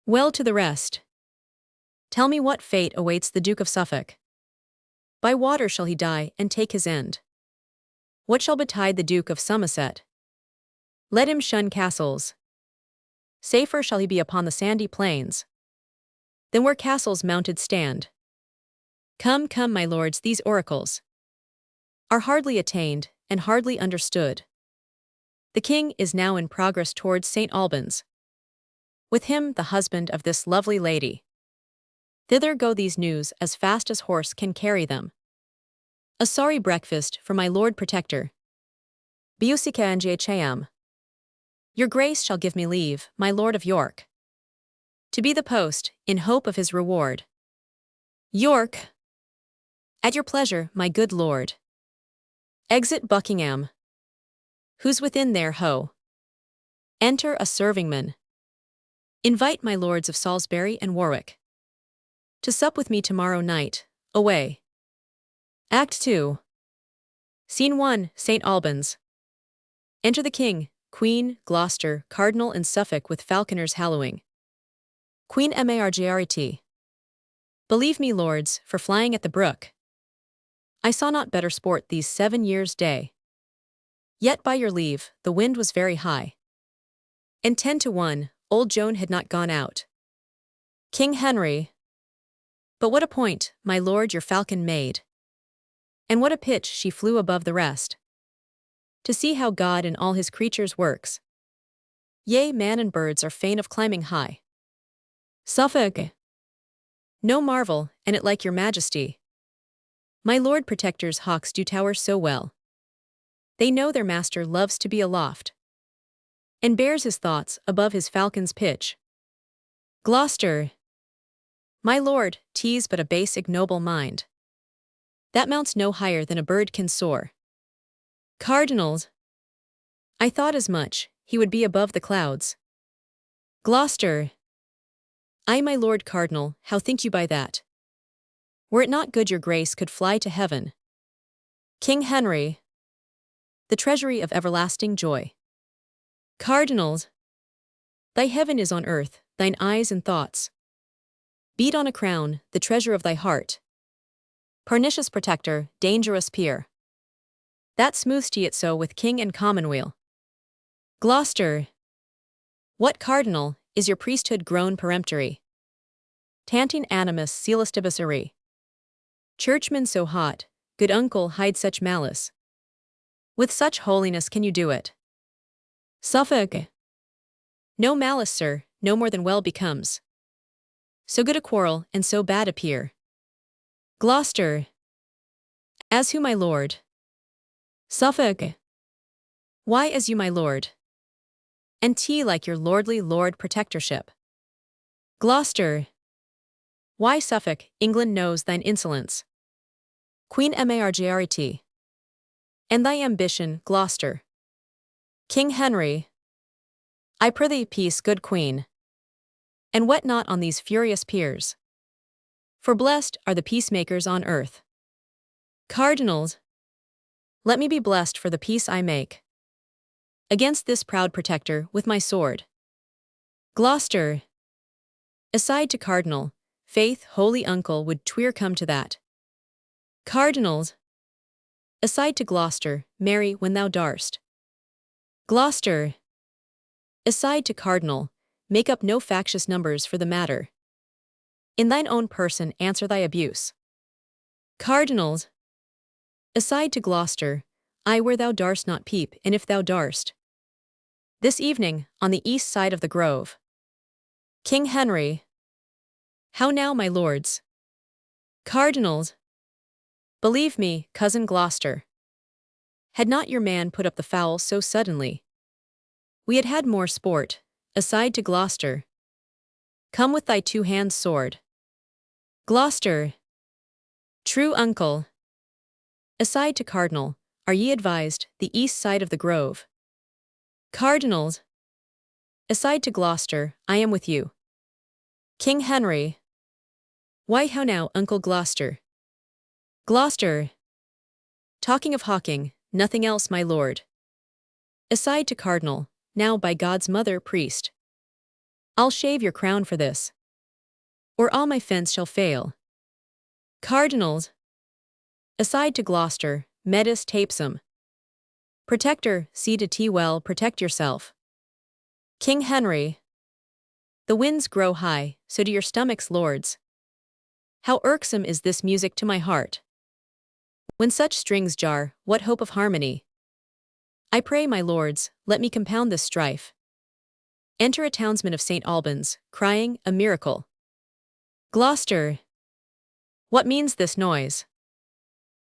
Well, to the rest. Tell me what fate awaits the Duke of Suffolk. By water shall he die and take his end. What shall betide the Duke of Somerset? Let him shun castles. Safer shall he be upon the sandy plains than where castles mounted stand. Come, come, my lords, these oracles are hardly attained and hardly understood. The king is now in progress towards St. Albans. With him the husband of this lovely lady. Thither go these news as fast as horse can carry them. A sorry breakfast for my Lord Protector. Biusica Njham. Your grace shall give me leave, my Lord of York, to be the post, in hope of his reward. York. At your pleasure, my good lord. Exit Buckingham. Who's within there, ho? Enter a servingman. Invite my lords of Salisbury and Warwick to sup with me tomorrow night. Away. Act 2. Scene 1, St. Albans. Enter the king, Queen, Gloucester, Cardinal and Suffolk with falconers hallowing. Queen Margaret. Believe me, lords, for flying at the brook, I saw not better sport these 7 years' day. Yet by your leave, the wind was very high. And 10 to 1, old Joan had not gone out. King Henry. But what a point, my lord, your falcon made. And what a pitch she flew above the rest. To see how God in all his creatures works. Yea, man and birds are fain of climbing high. Suffolk. No marvel, and it like your majesty. My lord protector's hawks do tower so well. They know their master loves to be aloft, and bears his thoughts above his falcon's pitch. Gloucester. My lord, 'tis but a base ignoble mind that mounts no higher than a bird can soar. Cardinals. I thought as much, he would be above the clouds. Gloucester. I, my lord cardinal, how think you by that? Were it not good your grace could fly to heaven. King Henry. The treasury of everlasting joy. Cardinals. Thy heaven is on earth, thine eyes and thoughts beat on a crown, the treasure of thy heart. Pernicious protector, dangerous peer. That smooths ye it so with king and commonweal. Gloucester. What cardinal, is your priesthood grown peremptory? Tanting animus celestibusari. Churchman so hot, good uncle hide such malice. With such holiness can you do it? Suffolk. No malice, sir, no more than well becomes. So good a quarrel, and so bad a peer. Gloucester. As who, my lord? Suffolk. Why, as you, my lord? And tea like your lordly lord protectorship. Gloucester. Why, Suffolk, England knows thine insolence. Queen Margaret. And thy ambition, Gloucester. King Henry. I prithee peace, good queen. And wet not on these furious peers. For blessed are the peacemakers on earth. Cardinals. Let me be blessed for the peace I make against this proud protector with my sword. Gloucester. Aside to cardinal, faith, holy uncle would tweer come to that. Cardinals. Aside to Gloucester, marry when thou darst. Gloucester. Aside to cardinal, make up no factious numbers for the matter. In thine own person answer thy abuse. Cardinals. Aside to Gloucester, I where thou darst not peep, and if thou darst. This evening, on the east side of the grove. King Henry. How now, my lords? Cardinals. Believe me, cousin Gloucester. Had not your man put up the fowl so suddenly, we had had more sport. Aside to Gloucester. Come with thy 2-hand sword. Gloucester. True uncle. Aside to cardinal, are ye advised, the east side of the grove. Cardinals. Aside to Gloucester, I am with you. King Henry. Why, how now, Uncle Gloucester? Gloucester. Talking of hawking, nothing else, my lord. Aside to cardinal, now by God's mother priest. I'll shave your crown for this, or all my fence shall fail. Cardinals. Aside to Gloucester, Medis tapsum. Protector, see to tea well, protect yourself. King Henry. The winds grow high, so do your stomachs, lords. How irksome is this music to my heart. When such strings jar, what hope of harmony? I pray, my lords, let me compound this strife. Enter a townsman of St. Albans, crying, a miracle. Gloucester. What means this noise?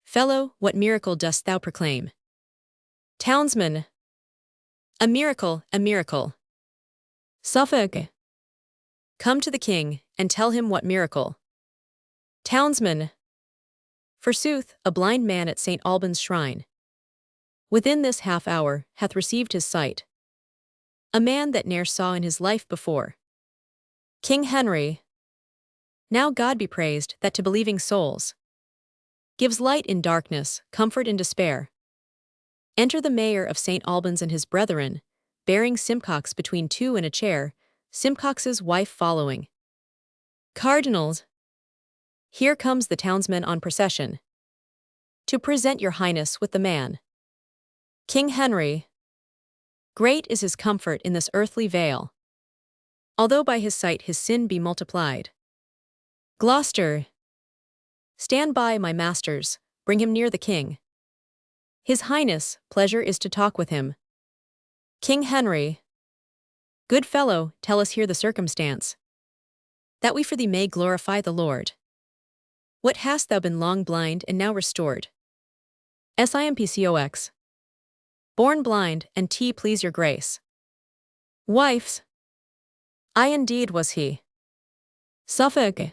Fellow, what miracle dost thou proclaim? Townsman. A miracle, a miracle. Suffolk. Come to the king, and tell him what miracle. Townsman. Forsooth, a blind man at St. Albans shrine, within this half hour, hath received his sight. A man that ne'er saw in his life before. King Henry. Now God be praised, that to believing souls gives light in darkness, comfort in despair. Enter the mayor of St. Albans and his brethren, bearing Simcox between two in a chair, Simcox's wife following. Cardinals. Here comes the townsman on procession, to present your highness with the man. King Henry. Great is his comfort in this earthly vale, although by his sight his sin be multiplied. Gloucester. Stand by, my masters, bring him near the king. His highness, pleasure is to talk with him. King Henry. Good fellow, tell us here the circumstance, that we for thee may glorify the Lord. What hast thou been long blind and now restored? Simpcox. Born blind, and please your grace. Wife's. I indeed was he. Suffolk.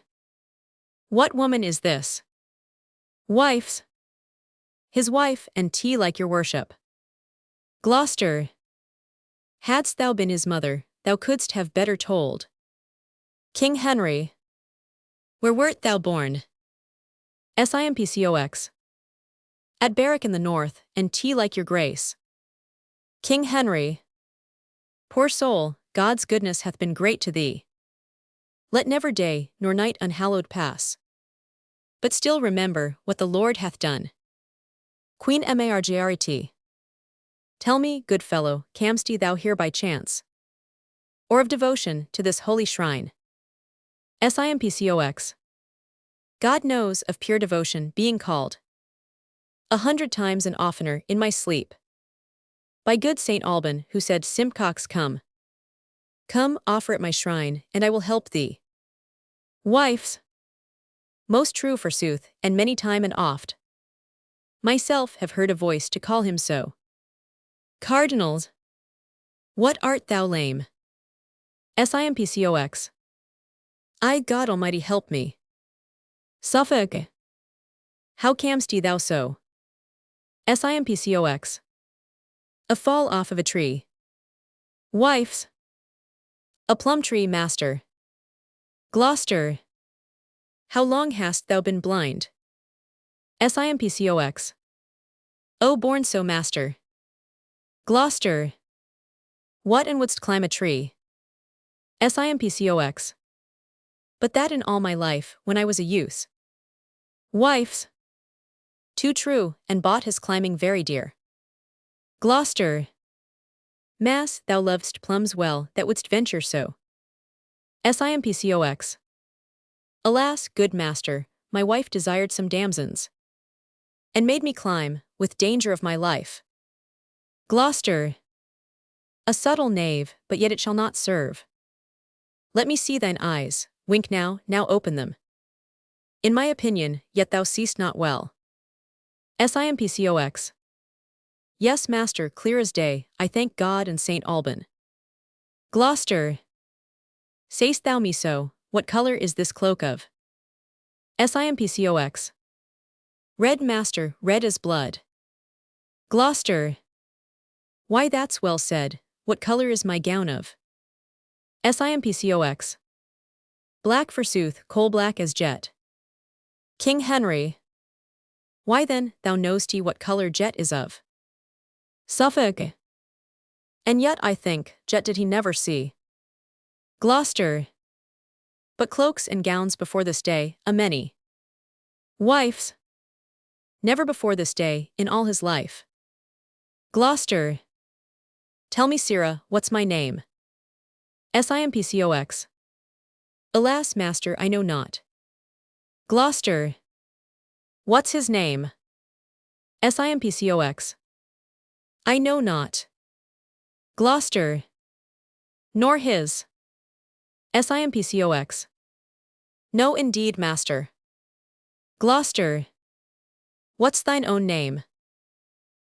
What woman is this? Wife's. His wife, and like your worship. Gloucester. Hadst thou been his mother, thou couldst have better told. King Henry. Where wert thou born? Simpcox. At Berwick in the north, and like your grace. King Henry. Poor soul, God's goodness hath been great to thee. Let never day nor night unhallowed pass, but still remember what the Lord hath done. Queen Margaret. Tell me, good fellow, cam'st thou here by chance, or of devotion to this holy shrine? Simpcox. God knows of pure devotion being called 100 times and oftener in my sleep. By good St. Alban, who said, Simcox, come. Come, offer at my shrine, and I will help thee. Wife's. Most true forsooth, and many time and oft. Myself have heard a voice to call him so. Cardinals. What art thou lame? Simpcox. I, God Almighty, help me. Suffolk. How cam'st thou so? Simpcox. A fall off of a tree. Wife's. A plum tree, master. Gloucester. How long hast thou been blind? Simpcox. O born so, master. Gloucester. What, and wouldst climb a tree? Simpcox. But that in all my life, when I was a youth. Wife's. Too true, and bought his climbing very dear. Gloucester. Mass, thou lovest plums well, that wouldst venture so. Simpcox. Alas, good master, my wife desired some damsons, and made me climb, with danger of my life. Gloucester. A subtle knave, but yet it shall not serve. Let me see thine eyes, wink now open them. In my opinion, yet thou seest not well. Simpcox. Yes, master, clear as day, I thank God and St. Alban. Gloucester. Say'st thou me so, what color is this cloak of? Simpcox. Red, master, red as blood. Gloucester. Why, that's well said, what color is my gown of? Simpcox. Black forsooth, coal black as jet. King Henry. Why then, thou know'st what color jet is of. Suffolk. And yet, I think, jet did he never see. Gloucester. But cloaks and gowns before this day, a many. Wife's. never before this day, in all his life. Gloucester. Tell me, Sirrah, what's my name? Simpcox. Alas, master, I know not. Gloucester. What's his name? Simpcox. I know not. Gloucester. Nor his. Simpcox. No indeed, master. Gloucester. What's thine own name?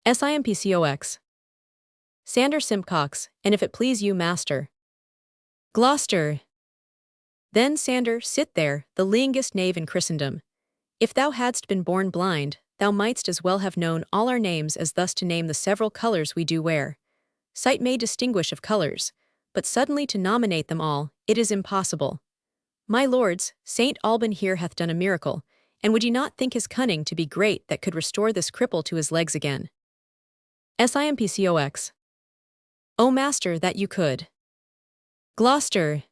Simpcox. Sander Simpcox, and if it please you, master. Gloucester. Then, Sander, sit there, the leangest knave in Christendom. If thou hadst been born blind, thou mightst as well have known all our names as thus to name the several colours we do wear. Sight may distinguish of colours, but suddenly to nominate them all, it is impossible. My lords, St. Alban here hath done a miracle, and would ye not think his cunning to be great that could restore this cripple to his legs again? Simpcox. O master, that you could. Gloucester.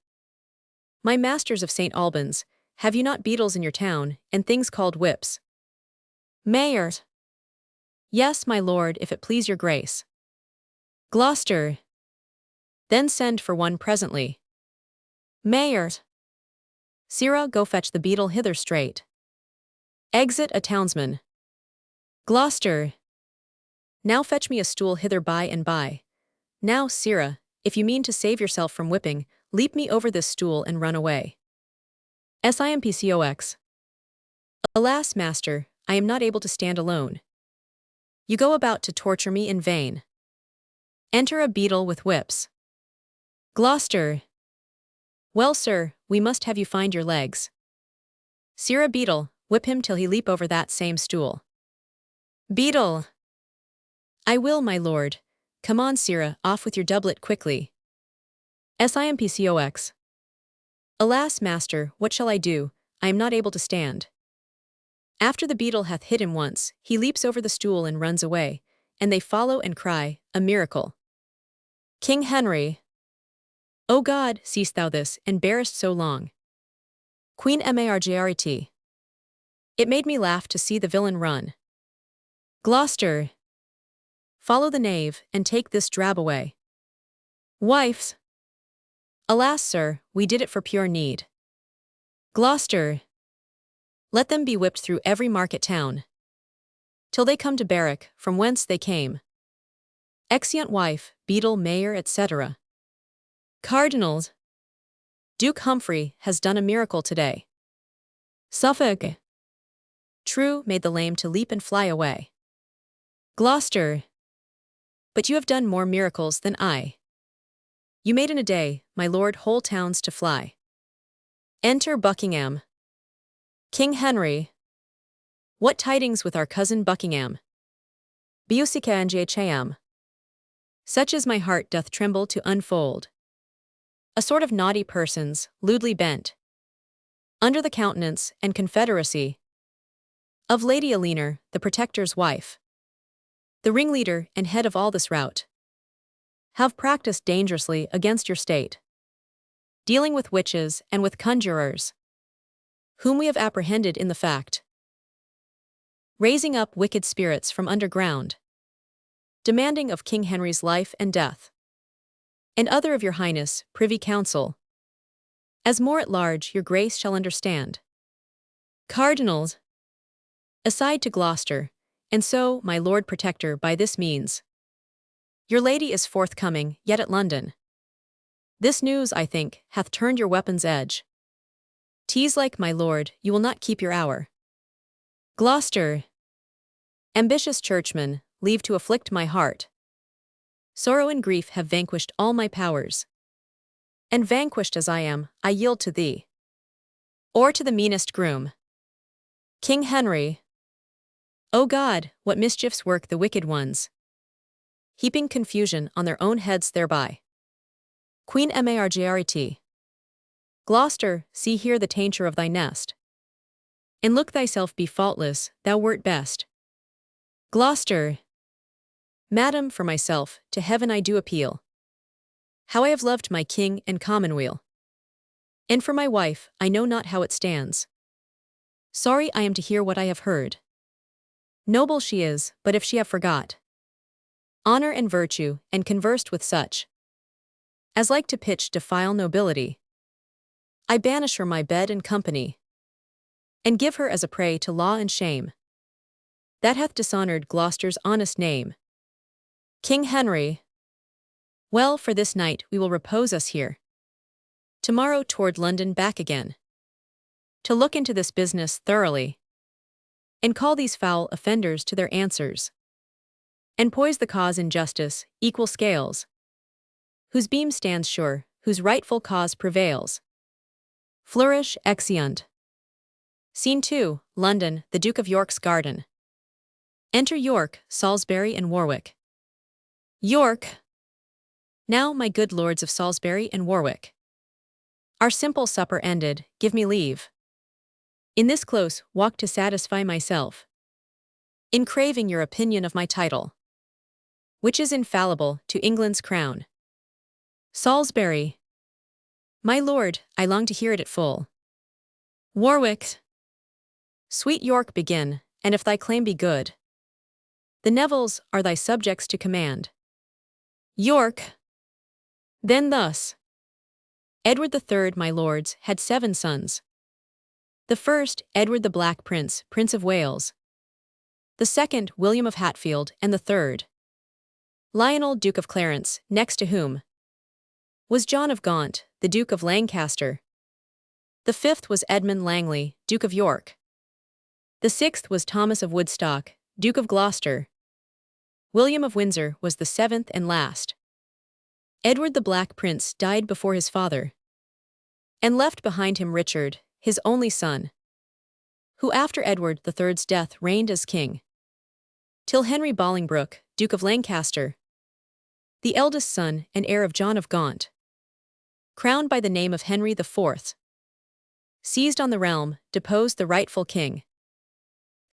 My masters of St. Albans, have you not beetles in your town, and things called whips? Mayor. Yes, my lord, if it please your grace. Gloucester. Then send for one presently. Mayor. Sirrah, go fetch the beetle hither straight. Exit a townsman. Gloucester. Now fetch me a stool hither by and by. Now, Sirrah, if you mean to save yourself from whipping, leap me over this stool and run away. Simpcox. Alas, master, I am not able to stand alone. You go about to torture me in vain. Enter a beetle with whips. Gloucester. Well, sir, we must have you find your legs. Sirrah Beetle, whip him till he leap over that same stool. Beetle. I will, my lord. Come on, Sirrah, off with your doublet quickly. Simpcox. Alas, master, what shall I do? I am not able to stand. After the beetle hath hit him once, he leaps over the stool and runs away, and they follow and cry, a miracle. King Henry. O God, seest thou this, and bearest so long? Queen Margaret. It made me laugh to see the villain run. Gloucester. Follow the knave, and take this drab away. Wifes. Alas, sir, we did it for pure need. Gloucester. Let them be whipped through every market town, till they come to Berwick, from whence they came. Exeunt wife, beetle, mayor, etc. Cardinals. Duke Humphrey has done a miracle today. Suffolk. True, made the lame to leap and fly away. Gloucester. But you have done more miracles than I. You made in a day, my lord, whole towns to fly. Enter Buckingham. King Henry. What tidings with our cousin Buckingham? Beausica and such as my heart doth tremble to unfold. A sort of naughty persons, lewdly bent, under the countenance and confederacy of Lady Eleanor, the Protector's wife, the ringleader and head of all this rout, have practiced dangerously against your state, dealing with witches and with conjurers, whom we have apprehended in the fact, raising up wicked spirits from underground, demanding of King Henry's life and death, and other of your highness, privy council, as more at large your grace shall understand. Cardinals. Aside to Gloucester, and so, my lord protector, by this means. Your lady is forthcoming, yet at London. This news, I think, hath turned your weapon's edge. 'Tis like, my lord, you will not keep your hour. Gloucester. Ambitious churchman, leave to afflict my heart. Sorrow and grief have vanquished all my powers. And vanquished as I am, I yield to thee. Or to the meanest groom. King Henry. O God, what mischiefs work the wicked ones, heaping confusion on their own heads thereby. Queen Margaret. Gloucester, see here the tainture of thy nest. And look thyself be faultless, thou wert best. Gloucester. Madam, for myself, to heaven I do appeal. How I have loved my king and commonweal. And for my wife, I know not how it stands. Sorry I am to hear what I have heard. Noble she is, but if she have forgot honor and virtue, and conversed with such as like to pitch defile nobility, I banish her my bed and company, and give her as a prey to law and shame, that hath dishonored Gloucester's honest name. King Henry. Well, for this night we will repose us here. Tomorrow toward London back again, to look into this business thoroughly, and call these foul offenders to their answers, and poise the cause in justice, equal scales, whose beam stands sure, whose rightful cause prevails. Flourish, exeunt. Scene 2, London, the Duke of York's garden. Enter York, Salisbury, and Warwick. York. Now, my good lords of Salisbury and Warwick, our simple supper ended, give me leave in this close walk to satisfy myself in craving your opinion of my title, which is infallible to England's crown. Salisbury. My lord, I long to hear it at full. Warwick. Sweet York, begin, and if thy claim be good, the Nevilles are thy subjects to command. York. Then thus. Edward III, my lords, had 7 sons. The first, Edward the Black Prince, Prince of Wales. The second, William of Hatfield, and the third, Lionel, Duke of Clarence, next to whom was John of Gaunt, the Duke of Lancaster. The fifth was Edmund Langley, Duke of York. The sixth was Thomas of Woodstock, Duke of Gloucester. William of Windsor was the 7th and last. Edward the Black Prince died before his father, and left behind him Richard, his only son, who after Edward III's death reigned as king, till Henry Bolingbroke, Duke of Lancaster, the eldest son and heir of John of Gaunt, crowned by the name of Henry IV, seized on the realm, deposed the rightful king,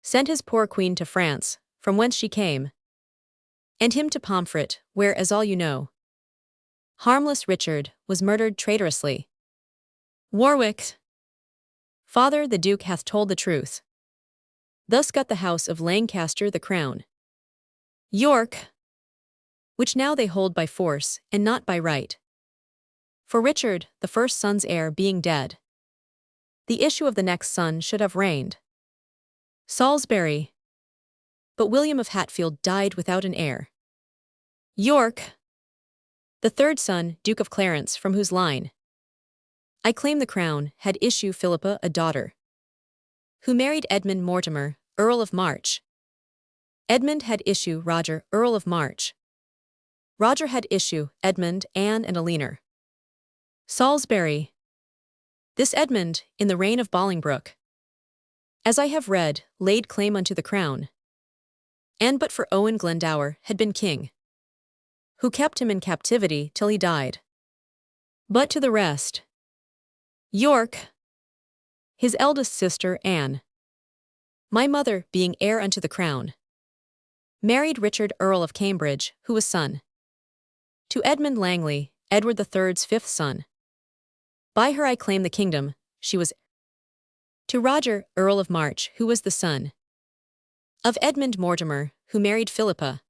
sent his poor queen to France, from whence she came, and him to Pomfret, where, as all you know, harmless Richard was murdered traitorously. Warwick. Father, the Duke hath told the truth. Thus got the house of Lancaster the crown. York. Which now they hold by force, and not by right. For Richard, the first son's heir, being dead, the issue of the next son should have reigned. Salisbury. But William of Hatfield died without an heir. York. The third son, Duke of Clarence, from whose line I claim the crown, had issue Philippa a daughter, who married Edmund Mortimer, Earl of March. Edmund had issue Roger, Earl of March. Roger had issue Edmund, Anne, and Eleanor. Salisbury. This Edmund, in the reign of Bolingbroke, as I have read, laid claim unto the crown, and but for Owen Glendower had been king, who kept him in captivity till he died. But to the rest, York. His eldest sister, Anne, my mother, being heir unto the crown, married Richard, Earl of Cambridge, who was son to Edmund Langley, Edward III's 5th son. By her I claim the kingdom, she was to Roger, Earl of March, who was the son of Edmund Mortimer, who married Philippa,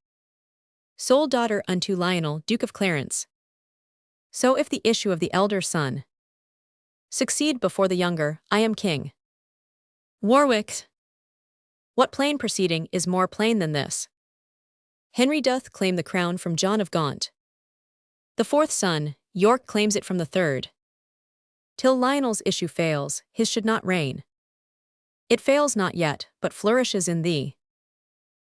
sole daughter unto Lionel, Duke of Clarence. So if the issue of the elder son succeed before the younger, I am king. Warwick. What plain proceeding is more plain than this? Henry doth claim the crown from John of Gaunt. The 4th son, York, claims it from the 3rd. Till Lionel's issue fails, his should not reign. It fails not yet, but flourishes in thee,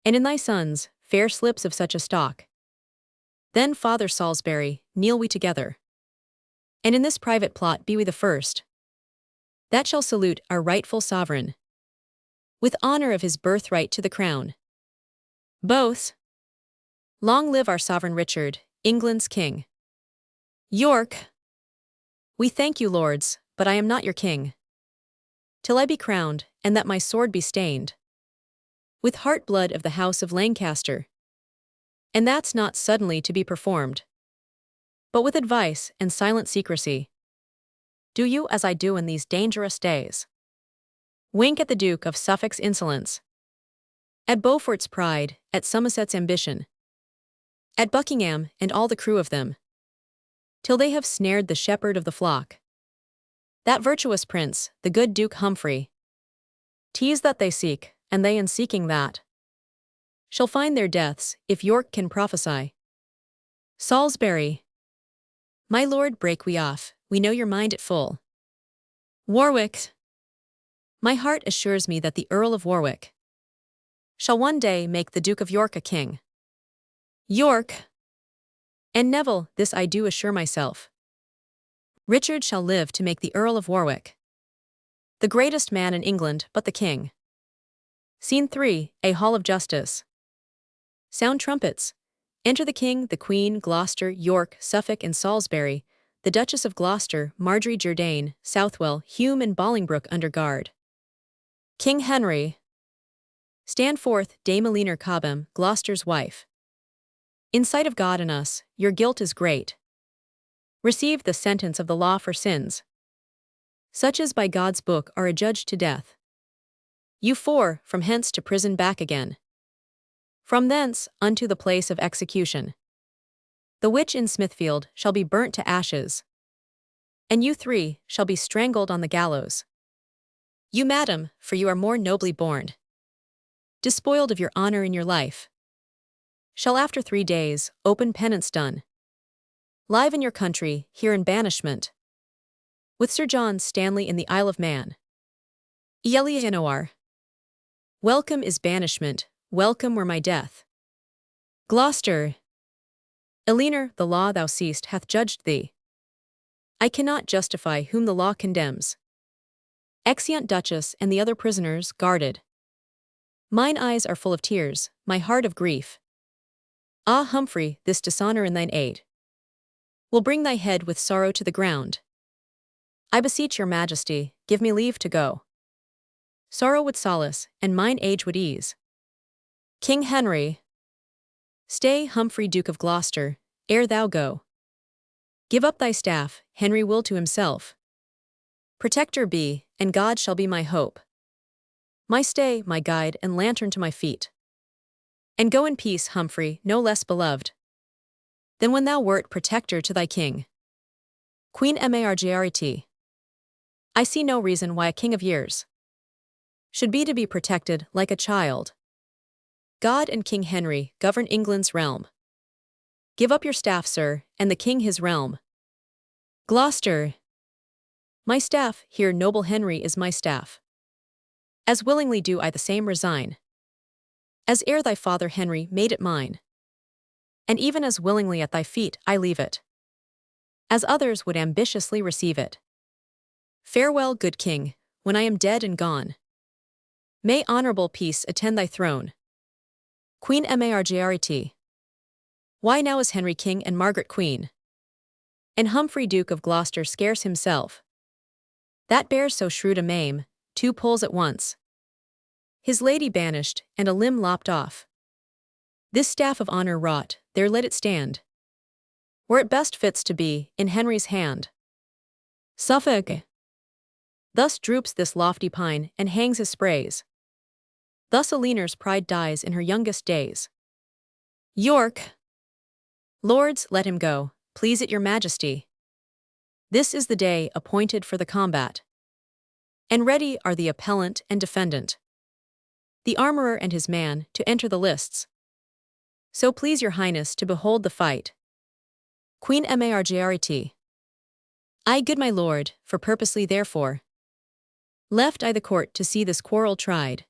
and in thy sons, fair slips of such a stock. Then, Father Salisbury, kneel we together, and in this private plot be we the first that shall salute our rightful sovereign, with honor of his birthright to the crown. Both. Long live our sovereign Richard, England's king. York. We thank you, lords, but I am not your king, till I be crowned, and that my sword be stained with heart blood of the house of Lancaster. And that's not suddenly to be performed, but with advice and silent secrecy. Do you as I do in these dangerous days. Wink at the Duke of Suffolk's insolence. At Beaufort's pride, at Somerset's ambition, at Buckingham and all the crew of them, till they have snared the shepherd of the flock. That virtuous prince, the good Duke Humphrey, 'tis that they seek, and they in seeking that, shall find their deaths, if York can prophesy. Salisbury. My lord, break we off, we know your mind at full. Warwick. My heart assures me that the Earl of Warwick shall one day make the Duke of York a king. York. And Neville, this I do assure myself. Richard shall live to make the Earl of Warwick the greatest man in England but the king. Scene 3, a Hall of Justice. Sound trumpets. Enter the king, the queen, Gloucester, York, Suffolk and Salisbury, the Duchess of Gloucester, Marjorie Jourdain, Southwell, Hume and Bolingbroke under guard. King Henry. Stand forth, Dame Eleanor Cobham, Gloucester's wife. In sight of God and us, your guilt is great. Receive the sentence of the law for sins, such as by God's book are adjudged to death. You four, from hence to prison back again. From thence unto the place of execution. The witch in Smithfield shall be burnt to ashes. And you three shall be strangled on the gallows. You, madam, for you are more nobly born, despoiled of your honor in your life, shall after 3 days, open penance done, live in your country, here in banishment, with Sir John Stanley in the Isle of Man. Eleanor. Welcome is banishment, welcome were my death. Gloucester. Eleanor, the law thou seest hath judged thee. I cannot justify whom the law condemns. Exeunt Duchess and the other prisoners guarded. Mine eyes are full of tears, my heart of grief. Ah, Humphrey, this dishonor in thine aid will bring thy head with sorrow to the ground. I beseech your majesty, give me leave to go. Sorrow would solace, and mine age would ease. King Henry. Stay, Humphrey, Duke of Gloucester, ere thou go. Give up thy staff, Henry will to himself protector be, and God shall be my hope, my stay, my guide, and lantern to my feet. And go in peace, Humphrey, no less beloved than when thou wert protector to thy king. Queen Margaret. I see no reason why a king of years should be to be protected like a child. God and King Henry govern England's realm. Give up your staff, sir, and the king his realm. Gloucester. My staff, here noble Henry is my staff. As willingly do I the same resign, as ere thy father Henry made it mine. And even as willingly at thy feet I leave it, as others would ambitiously receive it. Farewell, good king, when I am dead and gone. May honorable peace attend thy throne. Queen Margaret. Why now is Henry king and Margaret queen, and Humphrey Duke of Gloucester scarce himself? That bears so shrewd a maim, 2 pulls at once. His lady banished, and a limb lopped off. This staff of honor wrought, there let it stand, where it best fits to be, in Henry's hand. Suffolk. Thus droops this lofty pine, and hangs his sprays. Thus Eleanor's pride dies in her youngest days. York. Lords, let him go, please it your majesty. This is the day appointed for the combat. And ready are the appellant and defendant, the armorer and his man, to enter the lists. So please your highness to behold the fight. Queen Margaret. I, good my lord, for purposely therefore left I the court to see this quarrel tried.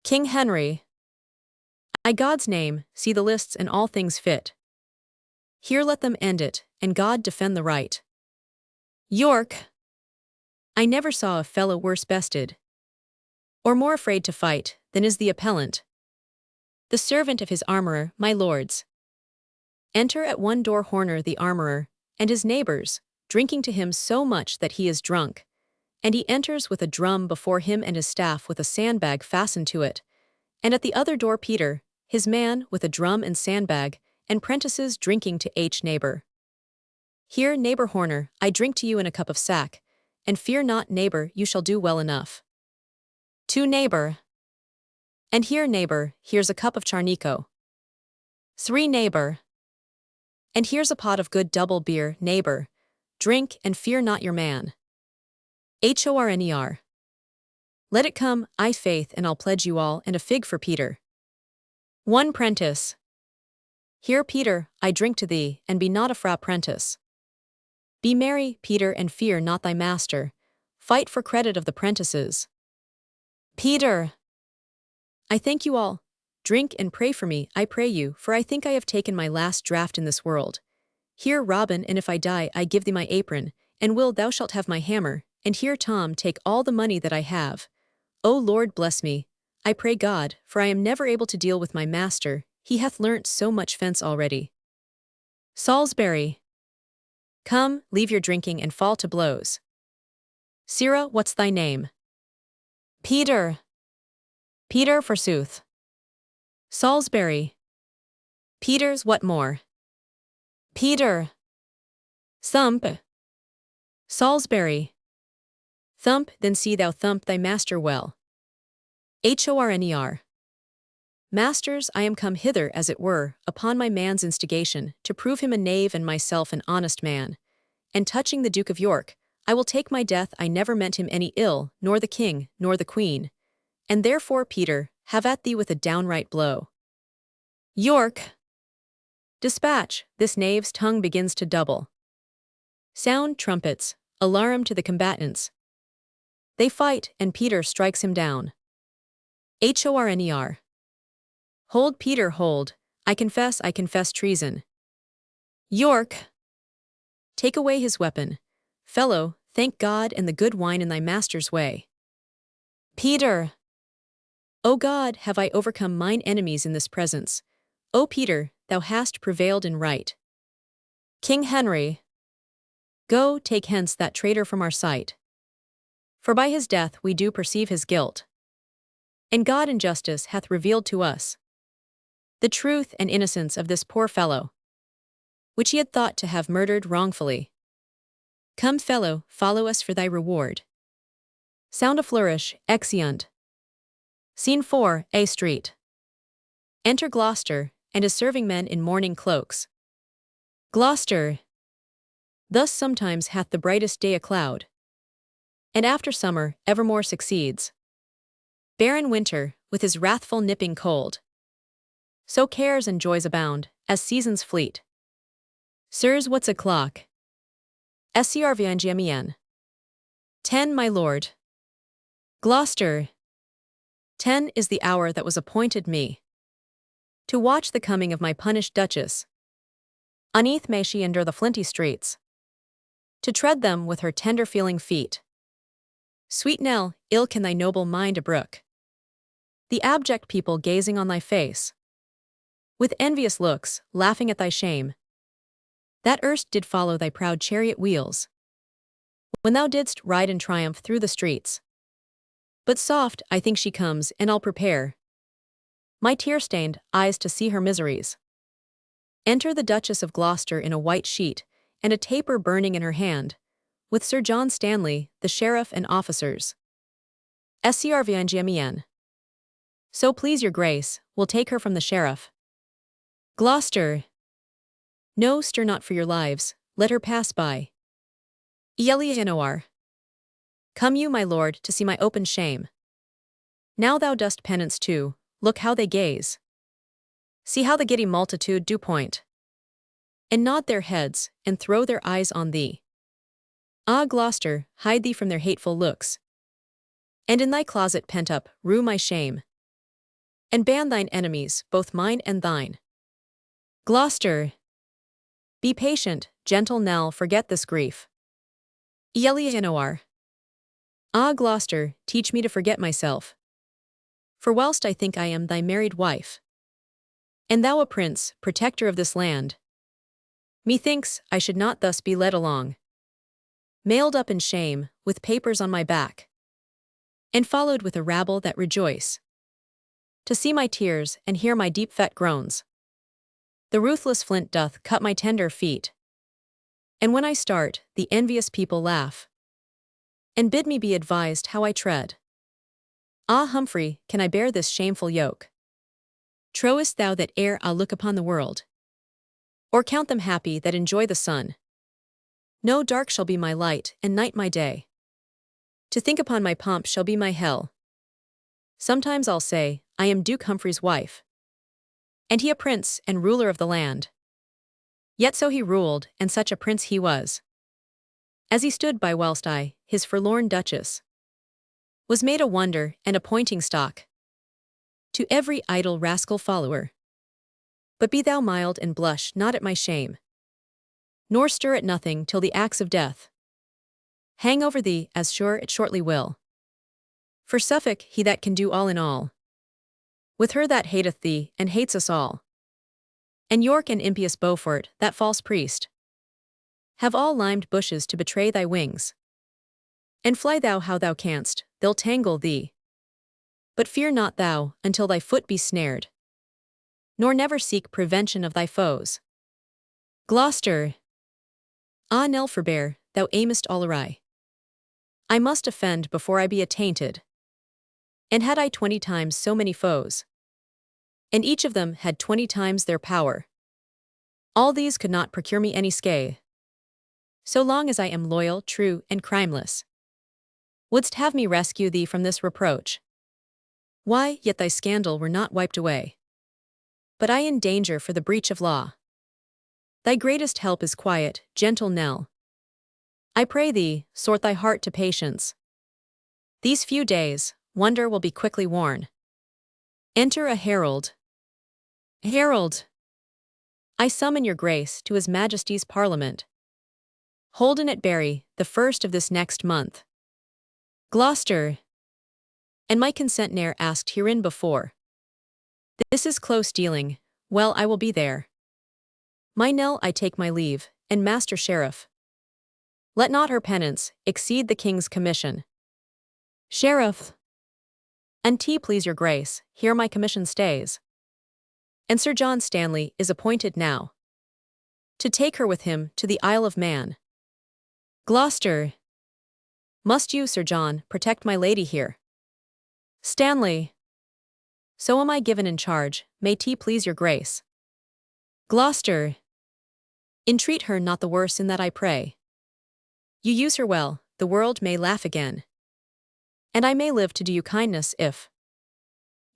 King Henry. I, God's name, see the lists and all things fit. Here let them end it, and God defend the right. York. I never saw a fellow worse bested, or more afraid to fight, than is the appellant, the servant of his armorer, my lords. Enter at one door Horner the armorer, and his neighbors, drinking to him so much that he is drunk, and he enters with a drum before him and his staff with a sandbag fastened to it, and at the other door Peter, his man, with a drum and sandbag, and prentices drinking to each neighbor. Here, neighbor Horner, I drink to you in a cup of sack, and fear not, neighbor, you shall do well enough. To neighbor. And here, neighbor, here's a cup of charnico. 3 neighbor. And here's a pot of good double beer, neighbor. Drink and fear not your man. Horner. Let it come, I faith, and I'll pledge you all, and a fig for Peter. 1 prentice. Here, Peter, I drink to thee, and be not a fra prentice. Be merry, Peter, and fear not thy master. Fight for credit of the prentices. Peter. I thank you all. Drink and pray for me, I pray you, for I think I have taken my last draught in this world. Here, Robin, and if I die, I give thee my apron, and Will, thou shalt have my hammer, and here, Tom, take all the money that I have. O Lord, bless me, I pray God, for I am never able to deal with my master, he hath learnt so much fence already. Salisbury. Come, leave your drinking and fall to blows. Sirrah, what's thy name? Peter. Peter, forsooth. Salisbury. Peters, what more? Peter. Thump. Salisbury. Thump, then see thou thump thy master well. Horner. Masters, I am come hither, as it were, upon my man's instigation, to prove him a knave and myself an honest man. And touching the Duke of York, I will take my death, I never meant him any ill, nor the king, nor the queen. And therefore, Peter, have at thee with a downright blow. York. Dispatch, this knave's tongue begins to double. Sound trumpets, alarum to the combatants. They fight, and Peter strikes him down. Horner. Hold, Peter, hold, I confess treason. York. Take away his weapon. Fellow, thank God and the good wine in thy master's way. Peter. O God, have I overcome mine enemies in this presence. O Peter, thou hast prevailed in right. King Henry. Go, take hence that traitor from our sight. For by his death we do perceive his guilt. And God in justice hath revealed to us the truth and innocence of this poor fellow, which he had thought to have murdered wrongfully. Come, fellow, follow us for thy reward. Sound a flourish, exeunt. Scene 4, A Street. Enter Gloucester, and his serving men in mourning cloaks. Gloucester. Thus sometimes hath the brightest day a cloud, and after summer evermore succeeds barren winter, with his wrathful nipping cold. So cares and joys abound, as seasons fleet. Sirs, what's o'clock? Scrvngmen. 10, my lord. Gloucester. 10 is the hour that was appointed me to watch the coming of my punished duchess. Uneath may she endure the flinty streets, to tread them with her tender-feeling feet. Sweet Nell, ill can thy noble mind abrook the abject people gazing on thy face, with envious looks, laughing at thy shame, that erst did follow thy proud chariot wheels, when thou didst ride in triumph through the streets. But soft, I think she comes, and I'll prepare my tear-stained eyes to see her miseries. Enter the Duchess of Gloucester in a white sheet, and a taper burning in her hand, with Sir John Stanley, the sheriff and officers. Scrvngmen. So please your grace, we'll take her from the sheriff. Gloucester. No, stir not for your lives, let her pass by. Horner. Come you, my lord, to see my open shame. Now thou dost penance too, look how they gaze. See how the giddy multitude do point, and nod their heads, and throw their eyes on thee. Ah, Gloucester, hide thee from their hateful looks, and in thy closet pent up, rue my shame, and ban thine enemies, both mine and thine. Gloucester. Be patient, gentle Nell, forget this grief. Horner. Ah, Gloucester, teach me to forget myself. For whilst I think I am thy married wife, and thou a prince, protector of this land, methinks I should not thus be led along, mailed up in shame, with papers on my back, and followed with a rabble that rejoice to see my tears and hear my deep-fet groans. The ruthless flint doth cut my tender feet, and when I start, the envious people laugh, and bid me be advised how I tread. Ah, Humphrey, can I bear this shameful yoke? Trowest thou that ere I look upon the world, or count them happy that enjoy the sun? No, dark shall be my light, and night my day. To think upon my pomp shall be my hell. Sometimes I'll say, I am Duke Humphrey's wife, and he a prince and ruler of the land. Yet so he ruled, and such a prince he was, as he stood by whilst I, his forlorn duchess, was made a wonder and a pointing stock to every idle rascal follower. But be thou mild and blush not at my shame, nor stir at nothing till the axe of death hang over thee, as sure it shortly will. For Suffolk he that can do all in all, with her that hateth thee and hates us all, and York and impious Beaufort, that false priest, have all limed bushes to betray thy wings. And fly thou how thou canst, they'll tangle thee. But fear not thou, until thy foot be snared, nor never seek prevention of thy foes. Gloucester. Ah, Nell, forbear, thou aimest all awry. I must offend before I be attainted. And had I 20 times so many foes, and each of them had 20 times their power, all these could not procure me any scathe. So long as I am loyal, true, and crimeless, wouldst have me rescue thee from this reproach? Why, yet thy scandal were not wiped away. But I in danger for the breach of law. Thy greatest help is quiet, gentle Nell. I pray thee, sort thy heart to patience. These few days, wonder will be quickly worn. Enter a herald. Herald! I summon your grace to his majesty's parliament, holden at Bury, the 1st of this next month. Gloucester. And my consent ne'er asked herein before. This is close dealing. Well, I will be there. My Nell, I take my leave, and Master Sheriff, let not her penance exceed the king's commission. Sheriff. An't please your grace, here my commission stays. And Sir John Stanley is appointed now to take her with him to the Isle of Man. Gloucester. Must you, Sir John, protect my lady here? Stanley. So am I given in charge, may 't please your grace. Gloucester. Entreat her not the worse in that I pray. You use her well, the world may laugh again. And I may live to do you kindness if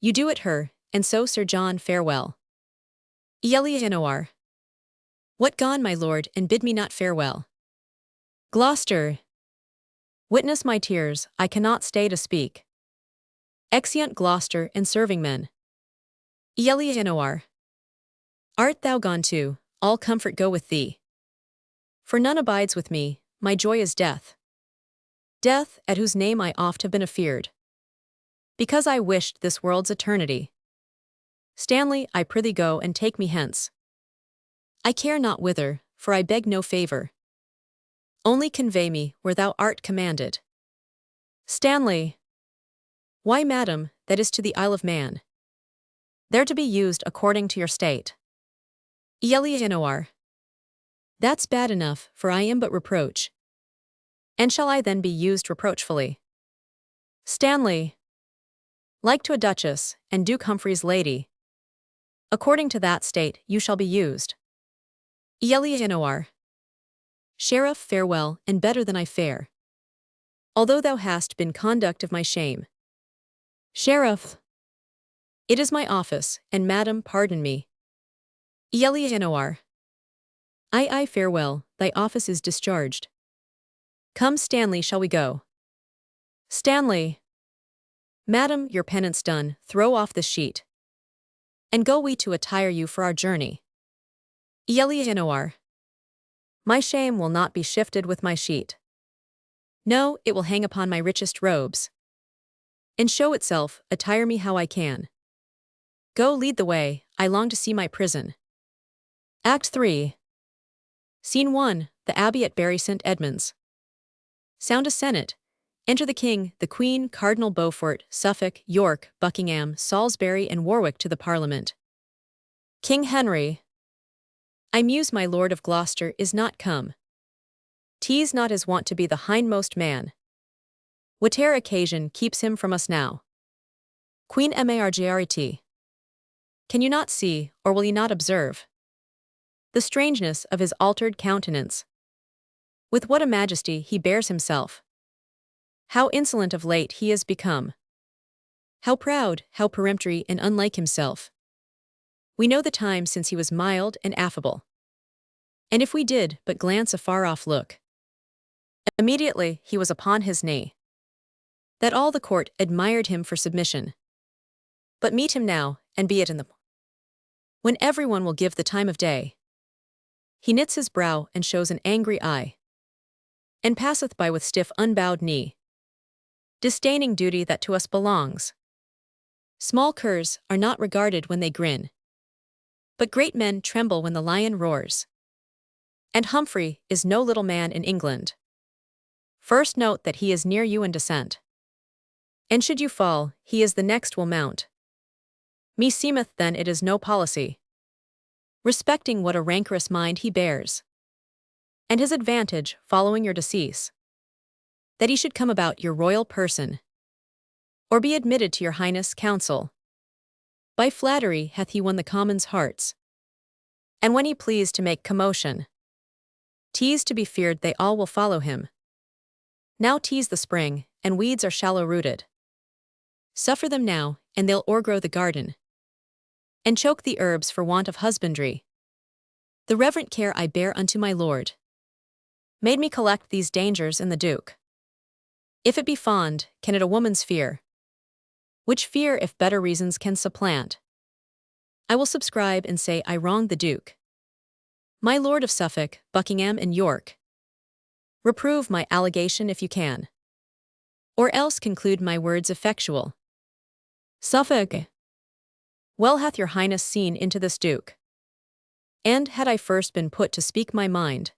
you do it her, and so Sir John farewell. Elianoir. What gone, my lord, and bid me not farewell? Gloucester. Witness my tears, I cannot stay to speak. Exeunt Gloucester and serving men. Elianoir. Art thou gone too? All comfort go with thee. For none abides with me, my joy is death. Death, at whose name I oft have been afeard, because I wished this world's eternity. Stanley, I prithee go and take me hence. I care not whither, for I beg no favour. Only convey me where thou art commanded. Stanley. Why, madam, that is to the Isle of Man, there to be used according to your state. Elianoir. That's bad enough, for I am but reproach. And shall I then be used reproachfully? Stanley. Like to a duchess, and Duke Humphrey's lady. According to that state you shall be used. Elianoir. Sheriff, farewell, and better than I fare, although thou hast been conduct of my shame. Sheriff. It is my office, and madam, pardon me. Elianoir. I farewell, thy office is discharged. Come, Stanley, shall we go? Stanley. Madam, your penance done, throw off this sheet, and go we to attire you for our journey. Elianoir. My shame will not be shifted with my sheet. No, it will hang upon my richest robes, and show itself, attire me how I can. Go, lead the way, I long to see my prison. Act 3. Scene 1, the Abbey at Bury St. Edmunds. Sound a senate. Enter the King, the Queen, Cardinal Beaufort, Suffolk, York, Buckingham, Salisbury, and Warwick to the Parliament. King Henry. I muse my Lord of Gloucester is not come. 'Tis not his wont to be the hindmost man. Whate'er occasion keeps him from us now. Queen Margaret. Can you not see, or will you not observe, the strangeness of his altered countenance? With what a majesty he bears himself! How insolent of late he is become! How proud, how peremptory and unlike himself! We know the time since he was mild and affable. And if we did but glance a far-off look, immediately he was upon his knee. That all the court admired him for submission. But meet him now, and be it in the when everyone will give the time of day. He knits his brow and shows an angry eye, and passeth by with stiff unbowed knee, disdaining duty that to us belongs. Small curs are not regarded when they grin, but great men tremble when the lion roars. And Humphrey is no little man in England. First note that he is near you in descent, and should you fall, he is the next will mount. Meseemeth then it is no policy, respecting what a rancorous mind he bears, and his advantage following your decease, that he should come about your royal person, or be admitted to your highness' council. By flattery hath he won the commons' hearts, and when he pleased to make commotion, teased to be feared they all will follow him. Now tease the spring, and weeds are shallow-rooted. Suffer them now, and they'll o'ergrow the garden, and choke the herbs for want of husbandry. The reverent care I bear unto my lord made me collect these dangers in the duke. If it be fond, can it a woman's fear? Which fear if better reasons can supplant? I will subscribe and say I wronged the duke. My lord of Suffolk, Buckingham and York, reprove my allegation if you can, or else conclude my words effectual. Suffolk. Well hath your highness seen into this duke. And had I first been put to speak my mind,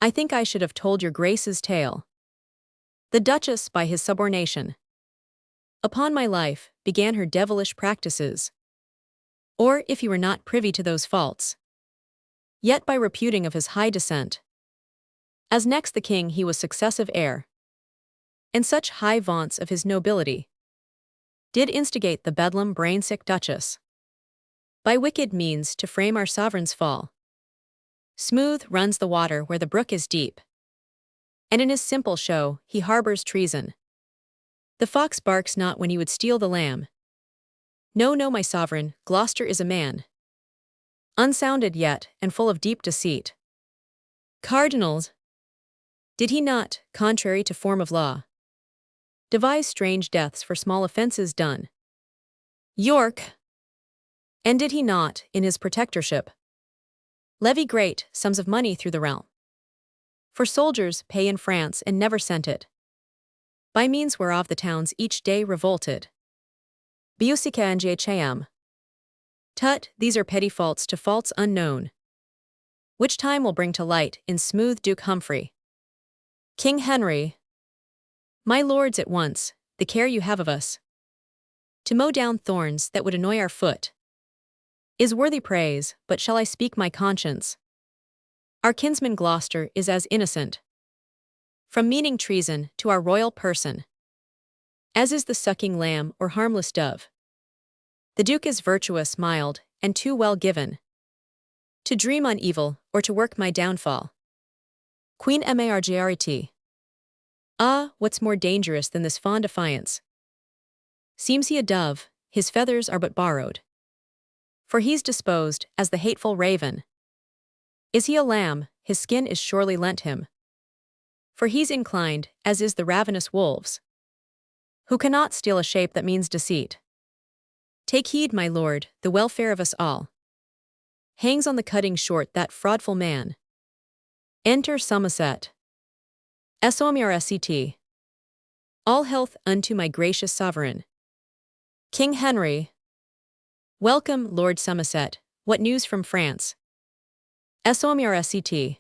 I think I should have told your grace's tale. The duchess by his subornation, upon my life, began her devilish practices. Or if you were not privy to those faults, yet by reputing of his high descent, as next the king he was successive heir, and such high vaunts of his nobility, did instigate the bedlam brain-sick duchess, by wicked means to frame our sovereign's fall. Smooth runs the water where the brook is deep, and in his simple show he harbors treason. The fox barks not when he would steal the lamb. No, no, my sovereign, Gloucester is a man, unsounded yet, and full of deep deceit. Cardinals, did he not, contrary to form of law, devise strange deaths for small offences done? York, and did he not, in his protectorship, levy great sums of money through the realm for soldiers pay in France and never sent it, by means whereof the towns each day revolted? Busica and Jhm. Tut, these are petty faults to faults unknown, which time will bring to light in smooth Duke Humphrey. King Henry. My lords, at once, the care you have of us, to mow down thorns that would annoy our foot, is worthy praise, but shall I speak my conscience? Our kinsman Gloucester is as innocent from meaning treason to our royal person as is the sucking lamb or harmless dove. The duke is virtuous, mild, and too well given to dream on evil or to work my downfall. Queen Margaret. Ah, what's more dangerous than this fond affiance? Seems he a dove, his feathers are but borrowed, for he's disposed as the hateful raven. Is he a lamb, his skin is surely lent him, for he's inclined as is the ravenous wolves, who cannot steal a shape that means deceit. Take heed, my lord, the welfare of us all hangs on the cutting short that fraudful man. Enter Somerset. Somerset. All health unto my gracious sovereign, King Henry. Welcome, Lord Somerset, what news from France? Somerset.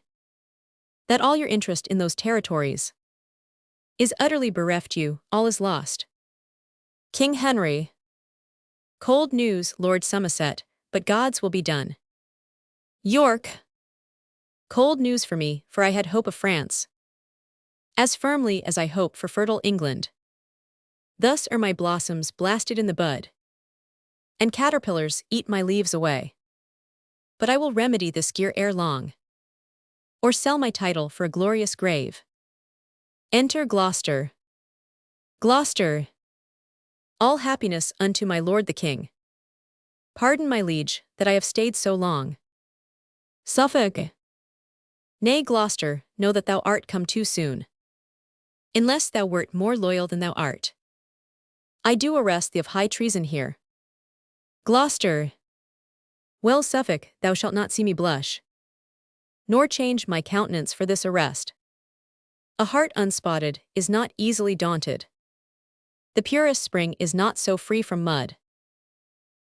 That all your interest in those territories is utterly bereft you, all is lost. King Henry. Cold news, Lord Somerset, but God's will be done. York. Cold news for me, for I had hope of France, as firmly as I hope for fertile England. Thus are my blossoms blasted in the bud, and caterpillars eat my leaves away. But I will remedy this gear ere long, or sell my title for a glorious grave. Enter Gloucester. Gloucester. All happiness unto my lord the king. Pardon, my liege, that I have stayed so long. Suffolk. Nay, Gloucester, know that thou art come too soon. Unless thou wert more loyal than thou art. I do arrest thee of high treason here. Gloucester. Well, Suffolk, thou shalt not see me blush, nor change my countenance for this arrest. A heart unspotted is not easily daunted. The purest spring is not so free from mud,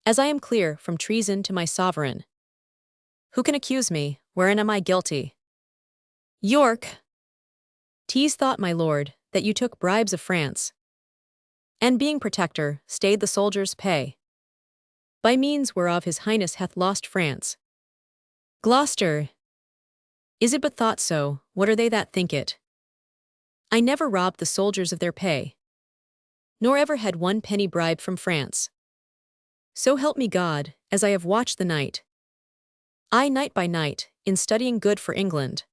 as I am clear from treason to my sovereign. Who can accuse me, wherein am I guilty? York. 'Tis thought, my lord, that you took bribes of France, and being protector, stayed the soldiers' pay, by means whereof his highness hath lost France. Gloucester. Is it but thought so? What are they that think it? I never robbed the soldiers of their pay, nor ever had one penny bribe from France. So help me God, as I have watched the night, I night by night, in studying good for England,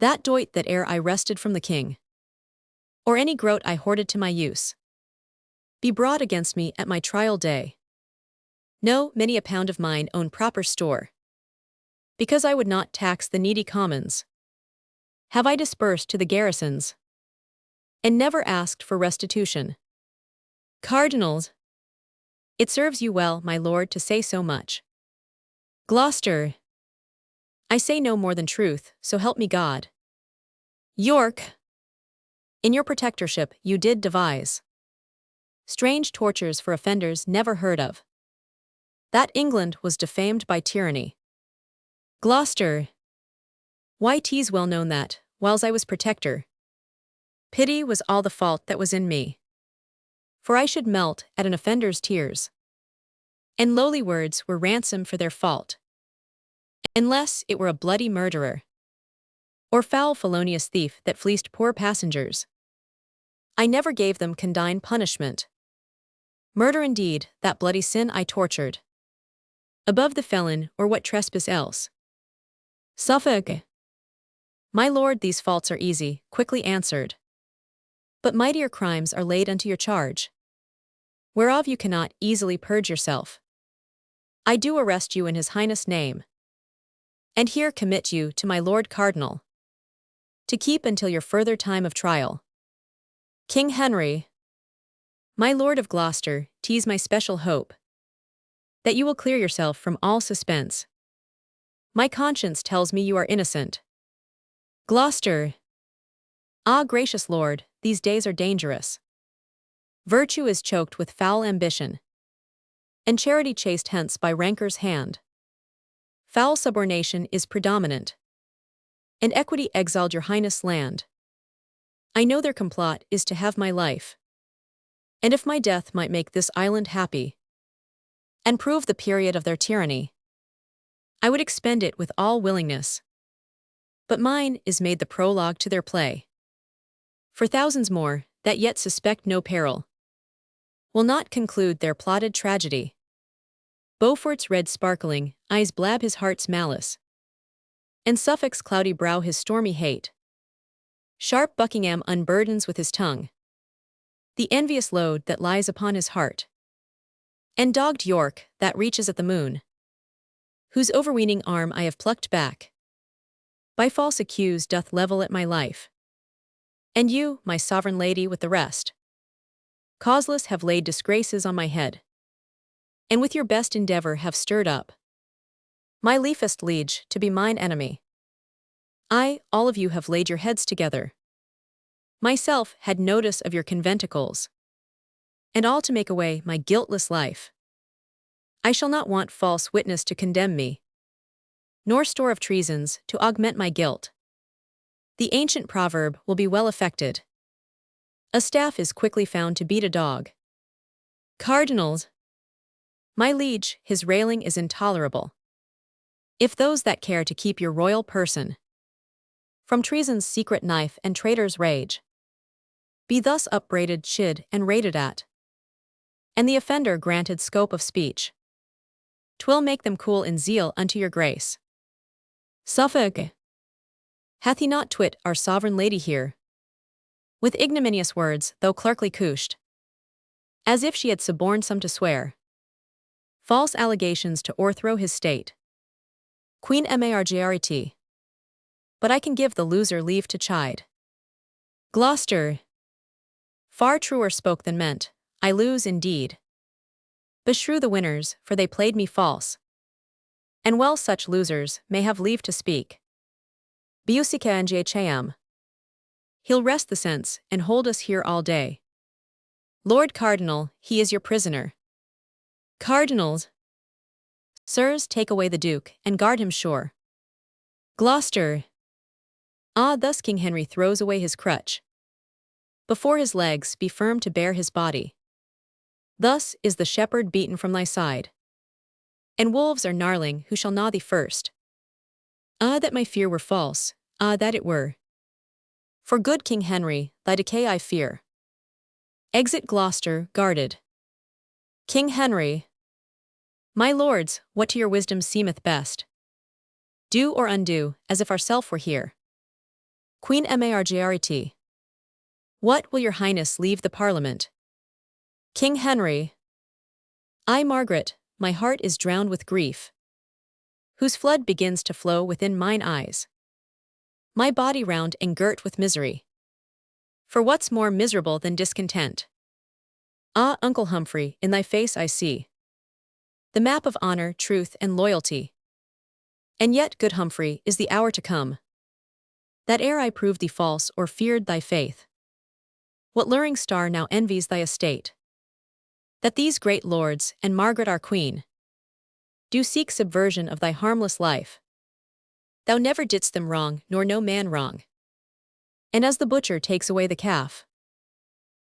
that doit that ere I wrested from the king, or any groat I hoarded to my use, be brought against me at my trial day. No, many a pound of mine own proper store, because I would not tax the needy commons, have I dispersed to the garrisons, and never asked for restitution. Cardinals. It serves you well, my lord, to say so much. Gloucester. I say no more than truth, so help me God. York. In your protectorship you did devise strange tortures for offenders never heard of. That England was defamed by tyranny. Gloucester. Why, 'tis well known that, whiles I was protector, pity was all the fault that was in me. For I should melt at an offender's tears, and lowly words were ransom for their fault, unless it were a bloody murderer, or foul felonious thief that fleeced poor passengers. I never gave them condign punishment. Murder indeed, that bloody sin I tortured, above the felon or what trespass else. Suffolk. My lord, these faults are easy, quickly answered, but mightier crimes are laid unto your charge, whereof you cannot easily purge yourself. I do arrest you in his highness' name, and here commit you to my lord cardinal, to keep until your further time of trial. King Henry. My lord of Gloucester, 'tis my special hope that you will clear yourself from all suspense. My conscience tells me you are innocent. Gloucester. Ah, gracious lord, these days are dangerous. Virtue is choked with foul ambition, and charity chased hence by rancor's hand. Foul subornation is predominant, and equity exiled your highness' land. I know their complot is to have my life, and if my death might make this island happy, and prove the period of their tyranny, I would expend it with all willingness. But mine is made the prologue to their play. For thousands more, that yet suspect no peril, will not conclude their plotted tragedy. Beaufort's red sparkling eyes blab his heart's malice, and Suffolk's cloudy brow his stormy hate. Sharp Buckingham unburdens with his tongue the envious load that lies upon his heart, and dogged York that reaches at the moon, whose overweening arm I have plucked back, by false accuse doth level at my life. And you, my sovereign lady, with the rest, causeless have laid disgraces on my head, and with your best endeavor have stirred up my liefest liege to be mine enemy. I, all of you have laid your heads together. Myself had notice of your conventicles, and all to make away my guiltless life. I shall not want false witness to condemn me, nor store of treasons to augment my guilt. The ancient proverb will be well affected. A staff is quickly found to beat a dog. Cardinals. My liege, his railing is intolerable. If those that care to keep your royal person from treason's secret knife and traitor's rage be thus upbraided, chid, and rated at, and the offender granted scope of speech. 'Twill make them cool in zeal unto your grace. Suffolk. Hath he not twit our sovereign lady here with ignominious words, though clerkly couched, as if she had suborned some to swear false allegations to o'erthrow his state? Queen Margaret. But I can give the loser leave to chide. Gloucester. Far truer spoke than meant, I lose indeed. Beshrew the winners, for they played me false. And well such losers may have leave to speak. Biusica and jham. He'll rest the sense, and hold us here all day. Lord Cardinal, he is your prisoner. Cardinals. Sirs, take away the Duke, and guard him sure. Gloucester. Ah, thus King Henry throws away his crutch. Before his legs be firm to bear his body. Thus is the shepherd beaten from thy side. And wolves are gnarling who shall gnaw thee first. Ah, that my fear were false, ah, that it were. For good King Henry, thy decay I fear. Exit Gloucester, guarded. King Henry. My lords, what to your wisdom seemeth best? Do or undo, as if ourself were here. Queen Margaret. What will your highness leave the parliament? King Henry. I, Margaret, my heart is drowned with grief, whose flood begins to flow within mine eyes. My body round and girt with misery. For what's more miserable than discontent? Ah, Uncle Humphrey, in thy face I see the map of honor, truth, and loyalty. And yet, good Humphrey, is the hour to come, that ere I proved thee false or feared thy faith. What luring star now envies thy estate? That these great lords, and Margaret our queen, do seek subversion of thy harmless life. Thou never didst them wrong, nor no man wrong. And as the butcher takes away the calf,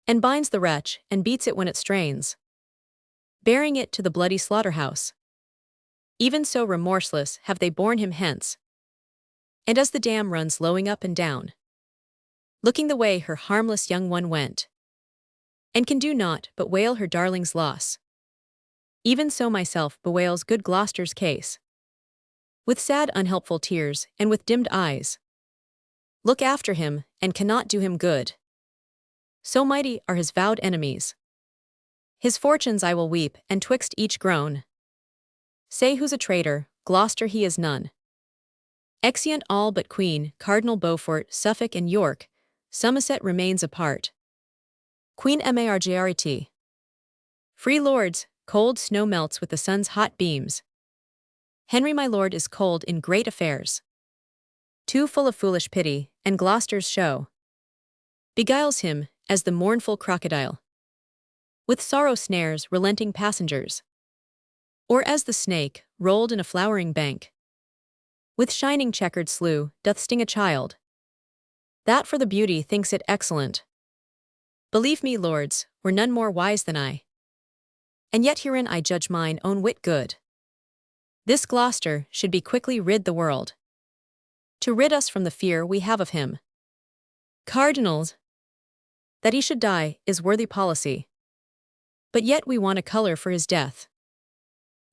and binds the wretch, and beats it when it strains, bearing it to the bloody slaughterhouse, even so remorseless have they borne him hence. And as the dam runs lowing up and down, looking the way her harmless young one went, and can do naught but wail her darling's loss, even so myself bewails good Gloucester's case. With sad unhelpful tears, and with dimmed eyes, look after him, and cannot do him good. So mighty are his vowed enemies. His fortunes I will weep, and twixt each groan say who's a traitor, Gloucester he is none. Exeunt all but Queen, Cardinal Beaufort, Suffolk and York, Somerset remains apart. Queen Margaret. Free lords, cold snow melts with the sun's hot beams. Henry my lord is cold in great affairs, too full of foolish pity, and Gloucester's show beguiles him, as the mournful crocodile with sorrow snares relenting passengers, or as the snake, rolled in a flowering bank, with shining checkered slough, doth sting a child, that for the beauty thinks it excellent. Believe me, lords, were none more wise than I, and yet herein I judge mine own wit good. This Gloucester should be quickly rid the world, to rid us from the fear we have of him. Cardinals. That he should die is worthy policy, but yet we want a colour for his death.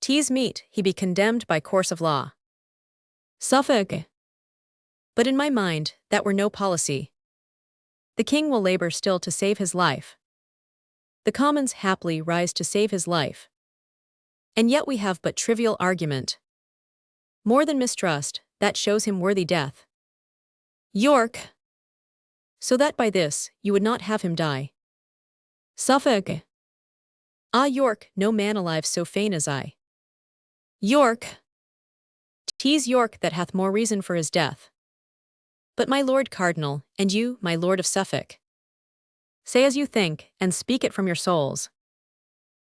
'Tis meet he be condemned by course of law. Suffolk. But in my mind, that were no policy. The king will labour still to save his life. The commons haply rise to save his life. And yet we have but trivial argument. More than mistrust, that shows him worthy death. York. So that by this, you would not have him die. Suffolk. Ah, York, no man alive so fain as I. York. 'Tis York that hath more reason for his death. But my lord Cardinal, and you, my lord of Suffolk, say as you think, and speak it from your souls.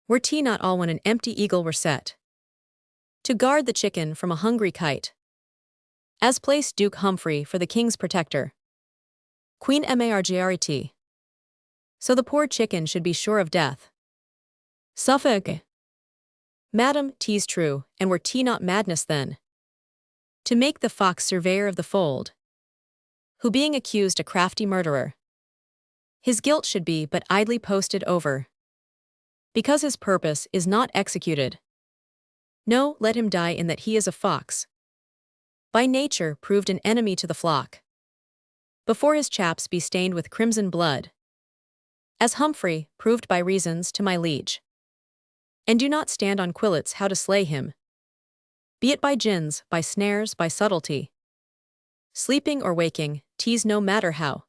Were tea not all when an empty eagle were set to guard the chicken from a hungry kite, as placed Duke Humphrey for the king's protector, Queen Margaret, so the poor chicken should be sure of death. Suffolk. Madam, 'tis true, and were tea not madness then, to make the fox surveyor of the fold, who being accused a crafty murderer, His guilt should be but idly posted over, because his purpose is not executed. No, let him die in that he is a fox, by nature proved an enemy to the flock, before his chaps be stained with crimson blood, as Humphrey proved by reasons to my liege. And do not stand on quillets how to slay him, be it by gins, by snares, by subtlety. Sleeping or waking, tease no matter how.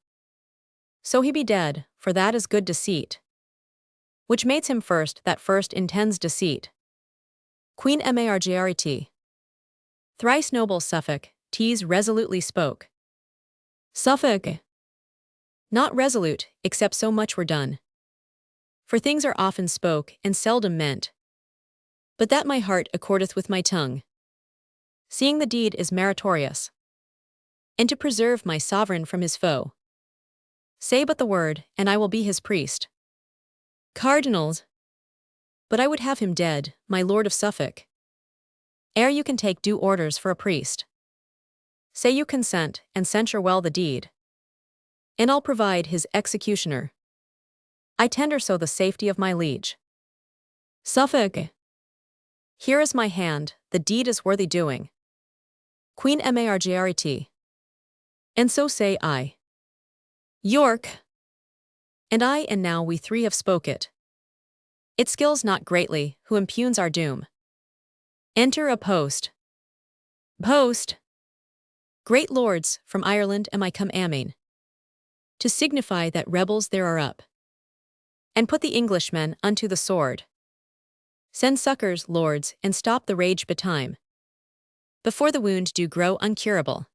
So he be dead, for that is good deceit, which mates him first that first intends deceit. Queen Margaret. Thrice noble Suffolk, tease resolutely spoke. Suffolk. Not resolute, except so much were done. For things are often spoke, and seldom meant. But that my heart accordeth with my tongue, seeing the deed is meritorious, and to preserve my sovereign from his foe. Say but the word, and I will be his priest. Cardinals. But I would have him dead, my lord of Suffolk, ere you can take due orders for a priest. Say you consent, and censure well the deed, and I'll provide his executioner. I tender so the safety of my liege. Suffolk. Here is my hand, the deed is worthy doing. Queen Margaret. And so say I. York. And I, and now we three have spoke it. It skills not greatly who impugns our doom. Enter a post. Post. Great lords, from Ireland am I come amain, to signify that rebels there are up, and put the Englishmen unto the sword. Send succours, lords, and stop the rage betime, before the wound do grow uncurable.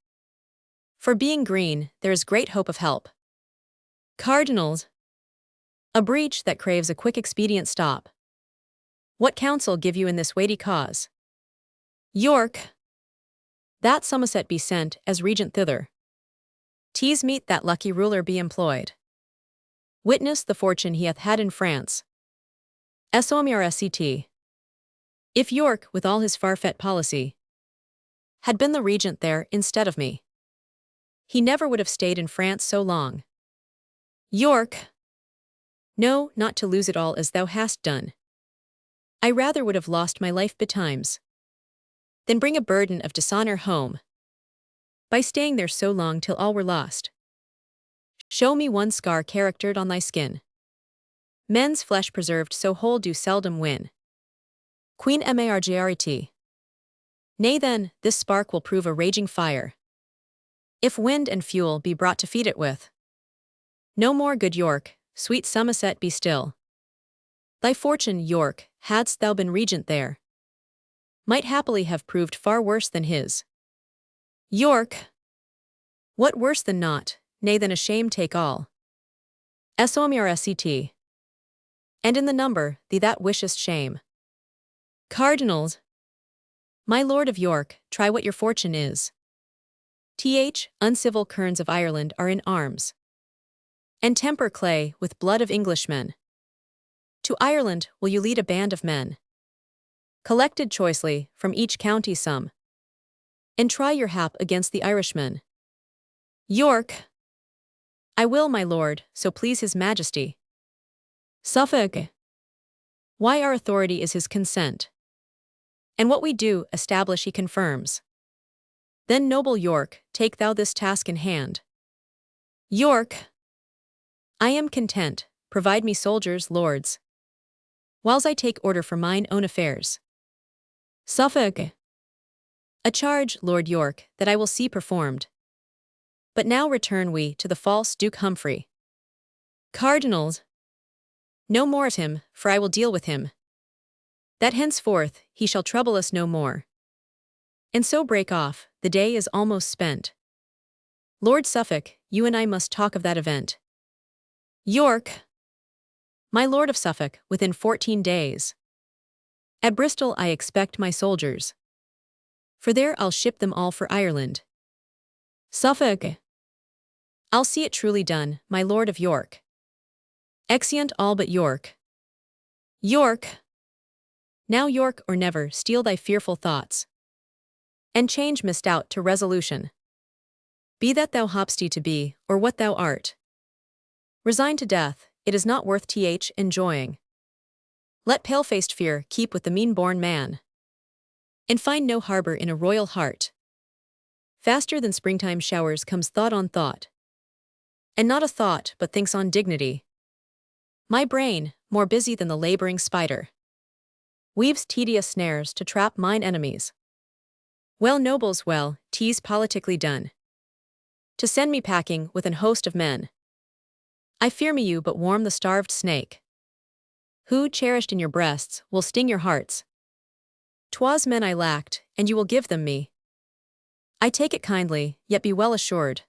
For being green, there is great hope of help. Cardinals. A breach that craves a quick expedient stop. What counsel give you in this weighty cause? York. That Somerset be sent as regent thither. Tease meet that lucky ruler be employed. Witness the fortune he hath had in France. Somerset. If York, with all his far-fet policy, had been the regent there instead of me, he never would have stayed in France so long. York. No, not to lose it all as thou hast done. I rather would have lost my life betimes, than bring a burden of dishonor home, by staying there so long till all were lost. Show me one scar charactered on thy skin. Men's flesh preserved so whole do seldom win. Queen Margaret. Nay then, this spark will prove a raging fire, if wind and fuel be brought to feed it with. No more, good York, sweet Somerset, be still. Thy fortune, York, hadst thou been regent there, might happily have proved far worse than his. York. What worse than naught, nay than a shame take all. Somerset. And in the number, thee that wishest shame. Cardinals. My lord of York, try what your fortune is. Uncivil kerns of Ireland are in arms, and temper clay with blood of Englishmen. To Ireland will you lead a band of men, collected choicely from each county some, and try your hap against the Irishmen. York. I will, my lord, so please his majesty. Suffolk. Why our authority is his consent, and what we do establish he confirms. Then, noble York, take thou this task in hand. York. I am content, provide me soldiers, lords, whiles I take order for mine own affairs. Suffolk. A charge, Lord York, that I will see performed. But now return we to the false Duke Humphrey. Cardinals. No more of him, for I will deal with him, that henceforth he shall trouble us no more. And so break off, the day is almost spent. Lord Suffolk, you and I must talk of that event. York. My lord of Suffolk, within 14 days. At Bristol I expect my soldiers, for there I'll ship them all for Ireland. Suffolk. I'll see it truly done, my lord of York. Exeunt all but York. York. Now York or never, steal thy fearful thoughts, and change misdoubt to resolution. Be that thou hop'st to be, or what thou art. Resigned to death, it is not worth enjoying. Let pale-faced fear keep with the mean-born man, and find no harbor in a royal heart. Faster than springtime showers comes thought on thought, and not a thought but thinks on dignity. My brain, more busy than the laboring spider, weaves tedious snares to trap mine enemies. Well, nobles, well, 'tis politically done, to send me packing with an host of men. I fear me you but warm the starved snake, who, cherished in your breasts, will sting your hearts. 'Twas men I lacked, and you will give them me. I take it kindly, yet be well assured,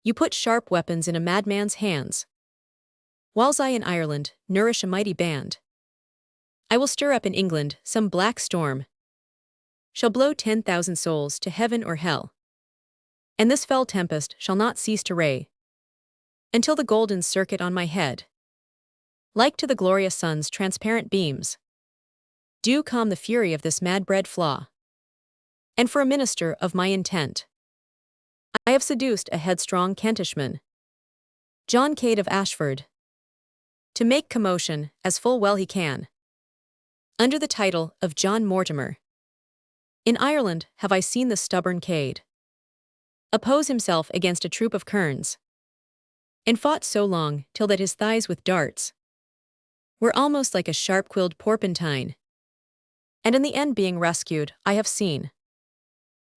you put sharp weapons in a madman's hands. Whiles I in Ireland nourish a mighty band, I will stir up in England some black storm, shall blow 10,000 souls to heaven or hell, and this fell tempest shall not cease to ray, until the golden circuit on my head, like to the glorious sun's transparent beams, do calm the fury of this mad-bred flaw. And for a minister of my intent, I have seduced a headstrong Kentishman, John Cade of Ashford, to make commotion, as full well he can, under the title of John Mortimer. In Ireland have I seen the stubborn Cade oppose himself against a troop of kerns, and fought so long till that his thighs with darts were almost like a sharp-quilled porpentine, and in the end being rescued, I have seen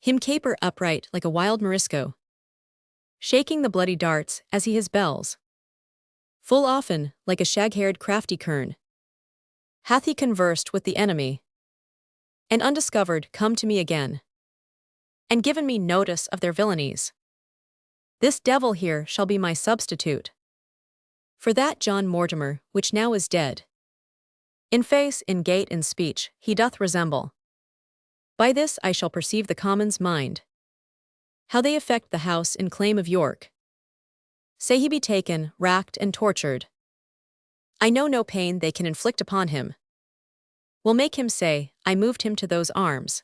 him caper upright like a wild Morisco, shaking the bloody darts as he his bells. Full often, like a shag-haired crafty kern, hath he conversed with the enemy, and undiscovered come to me again, and given me notice of their villainies. This devil here shall be my substitute for that John Mortimer which now is dead. In face, in gait, in speech, he doth resemble. By this I shall perceive the commons' mind, how they affect the house in claim of York. Say he be taken, racked, and tortured, I know no pain they can inflict upon him will make him say, I moved him to those arms.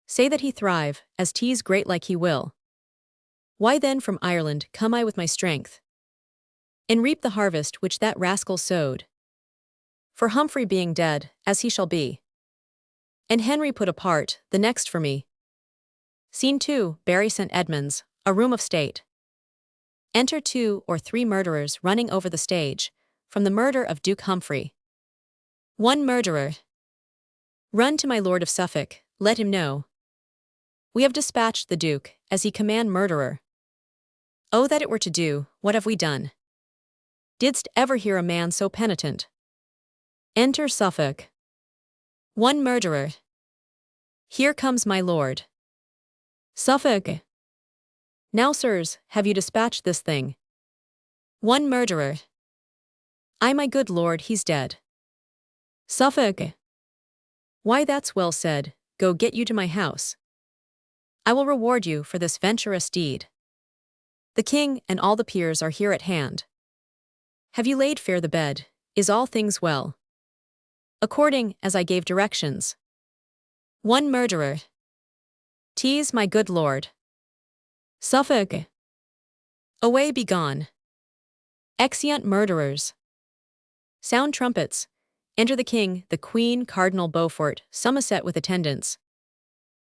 Say that he thrive, as 'tis great like he will. Why then from Ireland come I with my strength, and reap the harvest which that rascal sowed? For Humphrey being dead, as he shall be, and Henry put apart, the next for me. Scene 2, Bury St. Edmunds, a room of state. Enter 2 or 3 murderers running over the stage, from the murder of Duke Humphrey. 1 murderer. Run to my Lord of Suffolk, let him know we have dispatched the Duke, as he command murderer. Oh, that it were to do, what have we done? Didst ever hear a man so penitent? Enter Suffolk. 1 murderer. Here comes my lord. Suffolk. Now, sirs, have you dispatched this thing? 1 murderer. Ay, my good lord, he's dead. Suffolk. Why, that's well said, go get you to my house. I will reward you for this venturous deed. The king and all the peers are here at hand. Have you laid fair the bed? Is all things well? According as I gave directions. 1 murderer. 'Tis my good lord. Suffolk. Away be gone. Exeunt murderers. Sound trumpets. Enter the king, the queen, Cardinal Beaufort, Somerset with attendants.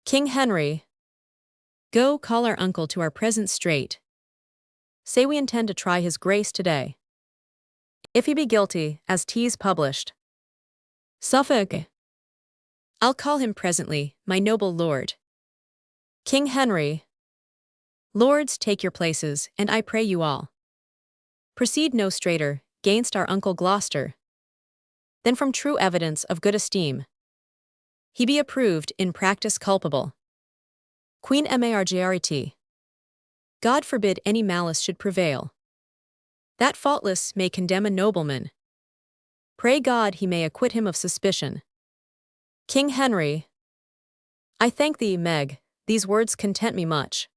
King Henry. Go call our uncle to our presence straight. Say we intend to try his grace today. If he be guilty, as 'tis published. Suffolk. I'll call him presently, my noble lord. King Henry. Lords, take your places, and I pray you all, proceed no straighter, gainst our uncle Gloucester, than from true evidence of good esteem. He be approved, in practice culpable. Queen Margaret. God forbid any malice should prevail, that faultless may condemn a nobleman. Pray God he may acquit him of suspicion. King Henry. I thank thee, Meg, these words content me much.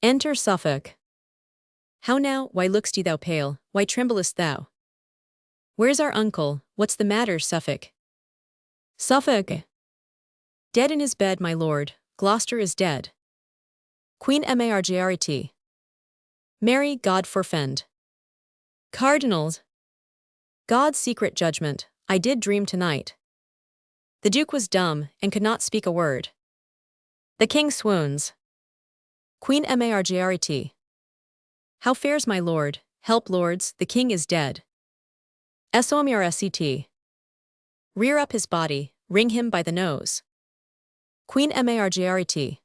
Enter Suffolk. How now, why look'st thou pale, why tremblest thou? Where's our uncle, what's the matter, Suffolk? Suffolk. Dead in his bed, my lord, Gloucester is dead. Queen Margaret. Mary, God forfend. Cardinals. God's secret judgment, I did dream tonight. The Duke was dumb and could not speak a word. The King swoons. Queen Margaret. How fares my lord? Help, lords, the King is dead. Somrset. Rear up his body, wring him by the nose. Queen Margaret.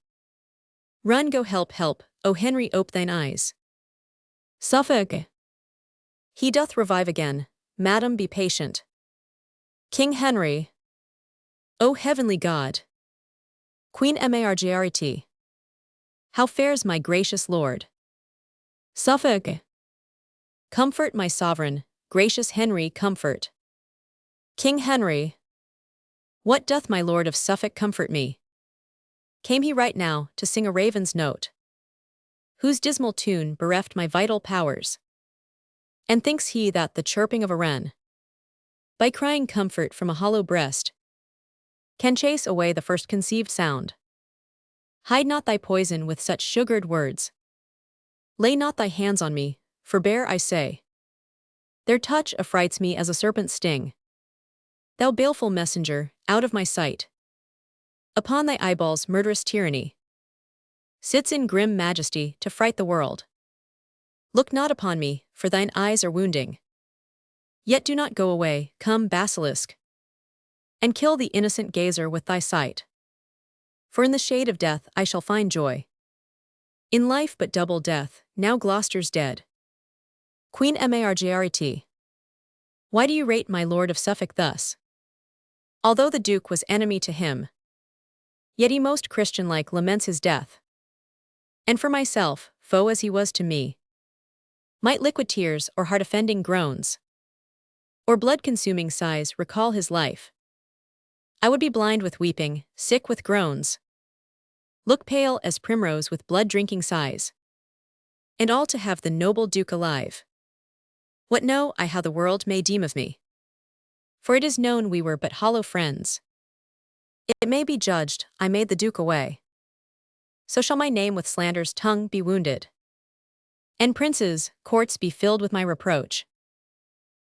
Run, go, help, help, O Henry, ope thine eyes. Suffolk. He doth revive again, madam, be patient. King Henry. O heavenly God. Queen Margaret. How fares my gracious lord? Suffolk. Comfort, my sovereign, gracious Henry, comfort. King Henry. What doth my lord of Suffolk comfort me? Came he right now to sing a raven's note, whose dismal tune bereft my vital powers? And thinks he that the chirping of a wren, by crying comfort from a hollow breast, can chase away the first conceived sound? Hide not thy poison with such sugared words. Lay not thy hands on me, forbear, I say. Their touch affrights me as a serpent's sting. Thou baleful messenger, out of my sight. Upon thy eyeballs murderous tyranny sits in grim majesty to fright the world. Look not upon me, for thine eyes are wounding. Yet do not go away, come, basilisk, and kill the innocent gazer with thy sight. For in the shade of death I shall find joy. In life but double death, now Gloucester's dead. Queen Margaret. Why do you rate my lord of Suffolk thus? Although the Duke was enemy to him, yet he most Christian-like laments his death. And for myself, foe as he was to me, might liquid tears or heart-offending groans, or blood-consuming sighs recall his life, I would be blind with weeping, sick with groans, look pale as primrose with blood-drinking sighs, and all to have the noble Duke alive. What know I how the world may deem of me? For it is known we were but hollow friends. It may be judged, I made the Duke away. So shall my name with slander's tongue be wounded, and princes' courts be filled with my reproach.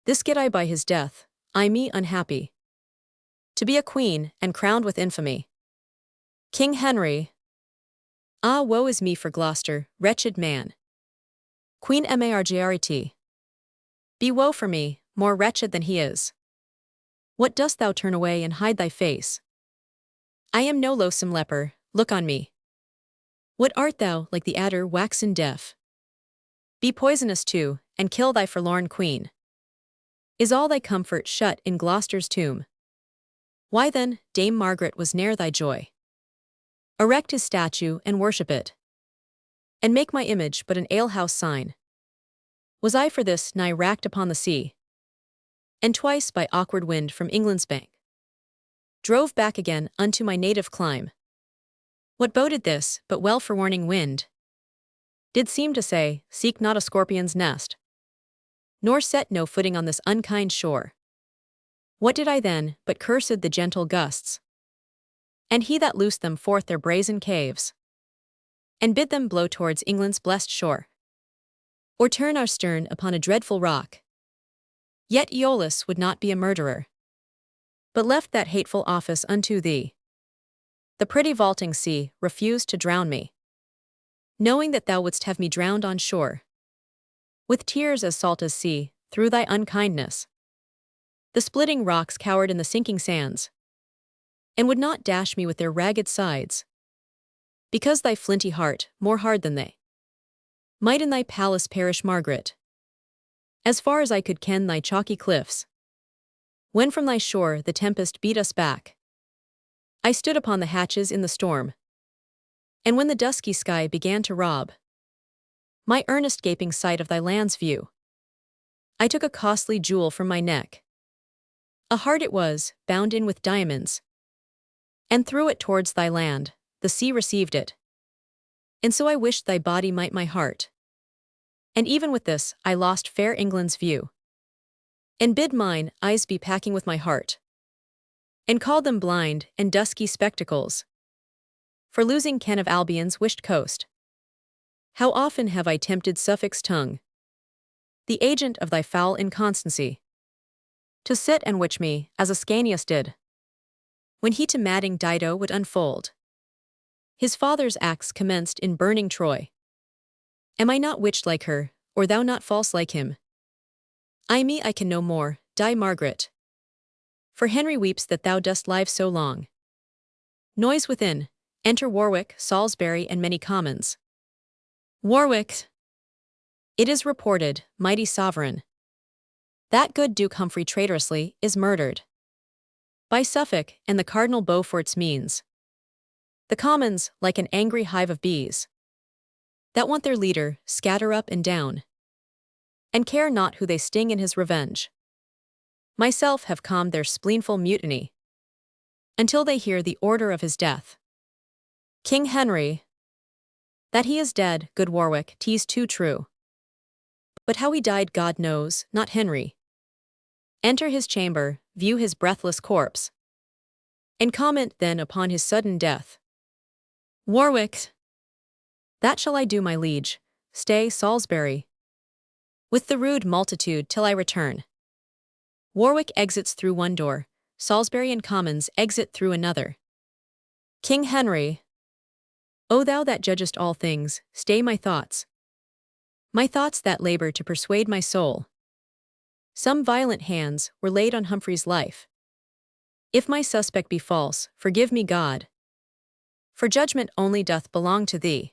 This get I by his death, I me unhappy, to be a queen and crowned with infamy. King Henry. Ah, woe is me for Gloucester, wretched man. Queen Margaret. Be woe for me, more wretched than he is. What dost thou turn away and hide thy face? I am no loathsome leper, look on me. What art thou, like the adder waxen deaf? Be poisonous too, and kill thy forlorn queen. Is all thy comfort shut in Gloucester's tomb? Why then, Dame Margaret was ne'er thy joy. Erect his statue and worship it, and make my image but an alehouse sign. Was I for this nigh racked upon the sea, and twice by awkward wind from England's bank drove back again unto my native clime? What boded this, but well forewarning wind? Did seem to say, seek not a scorpion's nest, nor set no footing on this unkind shore. What did I then, but cursed the gentle gusts, and he that loosed them forth their brazen caves, and bid them blow towards England's blessed shore, or turn our stern upon a dreadful rock? Yet Aeolus would not be a murderer, but left that hateful office unto thee. The pretty vaulting sea refused to drown me, knowing that thou wouldst have me drowned on shore, with tears as salt as sea, through thy unkindness. The splitting rocks cowered in the sinking sands, and would not dash me with their ragged sides, because thy flinty heart, more hard than they, might in thy palace perish, Margaret. As far as I could ken thy chalky cliffs, when from thy shore the tempest beat us back, I stood upon the hatches in the storm, and when the dusky sky began to rob my earnest gaping sight of thy land's view, I took a costly jewel from my neck, a heart it was, bound in with diamonds, and threw it towards thy land. The sea received it, and so I wished thy body might my heart. And even with this I lost fair England's view, and bid mine eyes be packing with my heart, and called them blind and dusky spectacles, for losing ken of Albion's wished coast. How often have I tempted Suffolk's tongue, the agent of thy foul inconstancy, to sit and witch me, as Ascanius did, when he to madding Dido would unfold his father's acts commenced in burning Troy. Am I not witched like her, or thou not false like him? I can no more, die Margaret. For Henry weeps that thou dost live so long. Noise within, enter Warwick, Salisbury, and many commons. Warwick. It is reported, mighty sovereign, that good Duke Humphrey traitorously is murdered by Suffolk and the Cardinal Beaufort's means. The commons, like an angry hive of bees, that want their leader, scatter up and down, and care not who they sting in his revenge. Myself have calmed their spleenful mutiny, until they hear the order of his death. King Henry. That he is dead, good Warwick, 'tis too true. But how he died God knows, not Henry. Enter his chamber, view his breathless corpse, and comment then upon his sudden death. Warwick. That shall I do, my liege. Stay, Salisbury, with the rude multitude till I return. Warwick exits through one door, Salisbury and commons exit through another. King Henry. O thou that judgest all things, stay my thoughts that labor to persuade my soul. Some violent hands were laid on Humphrey's life. If my suspect be false, forgive me, God, for judgment only doth belong to thee.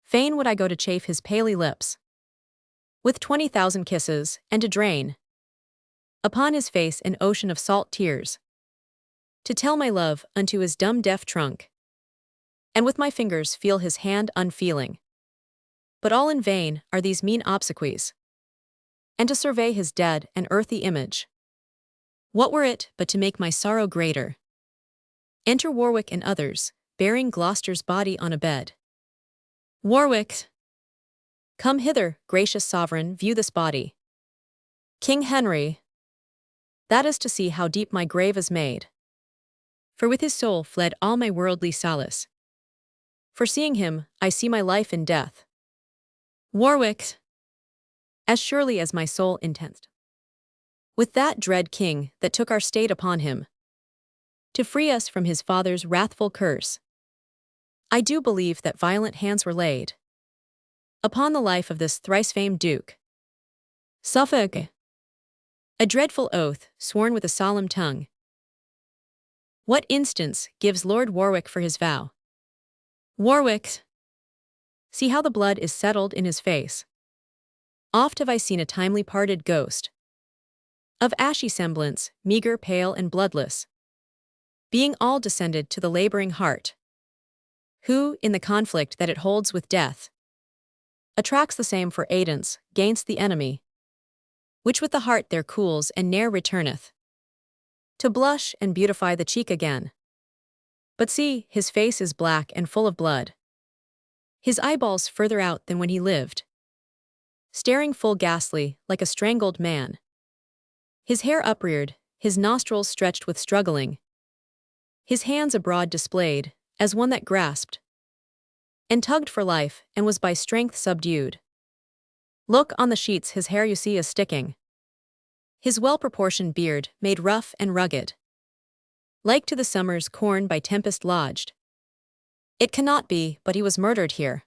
Fain would I go to chafe his paly lips with 20,000 kisses, and to drain upon his face an ocean of salt tears, to tell my love unto his dumb deaf trunk, and with my fingers feel his hand unfeeling. But all in vain are these mean obsequies, and to survey his dead and earthy image. What were it but to make my sorrow greater? Enter Warwick and others, bearing Gloucester's body on a bed. Warwick. Come hither, gracious sovereign, view this body. King Henry. That is to see how deep my grave is made. For with his soul fled all my worldly solace. For seeing him, I see my life in death. Warwick. As surely as my soul intends. With that dread king that took our state upon him, to free us from his father's wrathful curse, I do believe that violent hands were laid upon the life of this thrice-famed Duke. Suffolk. A dreadful oath, sworn with a solemn tongue. What instance gives Lord Warwick for his vow? Warwick. See how the blood is settled in his face. Oft have I seen a timely parted ghost, of ashy semblance, meager, pale, and bloodless, being all descended to the laboring heart, who, in the conflict that it holds with death, attracts the same for aidance, gainst the enemy, which with the heart there cools and ne'er returneth, to blush and beautify the cheek again. But see, his face is black and full of blood, his eyeballs further out than when he lived, staring full ghastly, like a strangled man, his hair upreared, his nostrils stretched with struggling, his hands abroad displayed, as one that grasped and tugged for life, and was by strength subdued. Look on the sheets his hair you see is sticking, his well-proportioned beard made rough and rugged, like to the summer's corn by tempest lodged. It cannot be, but he was murdered here.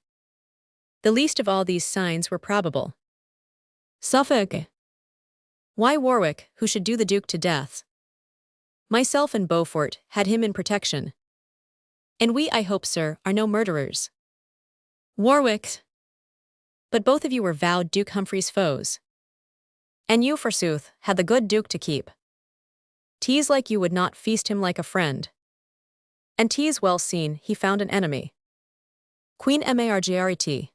The least of all these signs were probable. Suffolk. Why Warwick, who should do the Duke to death? Myself and Beaufort had him in protection. And we, I hope, sir, are no murderers. Warwick. But both of you were vowed Duke Humphrey's foes. And you, forsooth, had the good Duke to keep. 'Tis like you would not feast him like a friend. And 'tis well seen he found an enemy. Queen Margaret.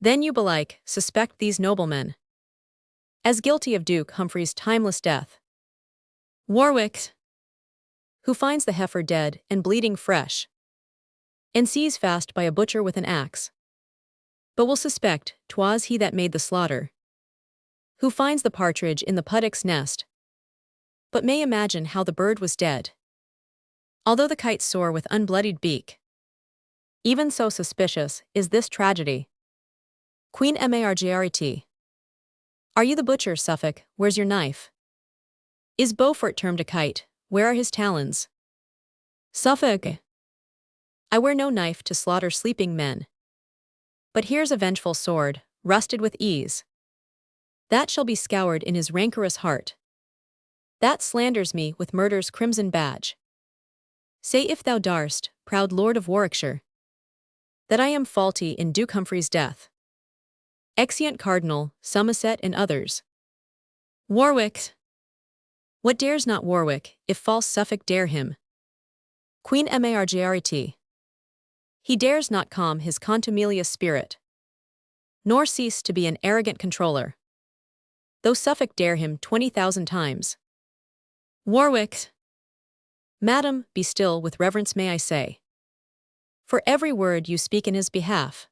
Then you belike suspect these noblemen as guilty of Duke Humphrey's timeless death. Warwick. Who finds the heifer dead and bleeding fresh, and sees fast by a butcher with an axe, but will suspect 'twas he that made the slaughter. Who finds the partridge in the puddock's nest, but may imagine how the bird was dead, although the kite soar with unbloodied beak. Even so suspicious is this tragedy. Queen Margaret. Are you the butcher, Suffolk? Where's your knife? Is Beaufort termed a kite? Where are his talons? Suffolk. I wear no knife to slaughter sleeping men. But here's a vengeful sword, rusted with ease. That shall be scoured in his rancorous heart. That slanders me with murder's crimson badge. Say if thou darst, proud lord of Warwickshire, that I am faulty in Duke Humphrey's death. Exeunt Cardinal, Somerset and others. Warwick. What dares not Warwick, if false Suffolk dare him? Queen Margaret. He dares not calm his contumelious spirit, nor cease to be an arrogant controller, though Suffolk dare him 20,000 times. Warwick. Madam, be still with reverence may I say. For every word you speak in his behalf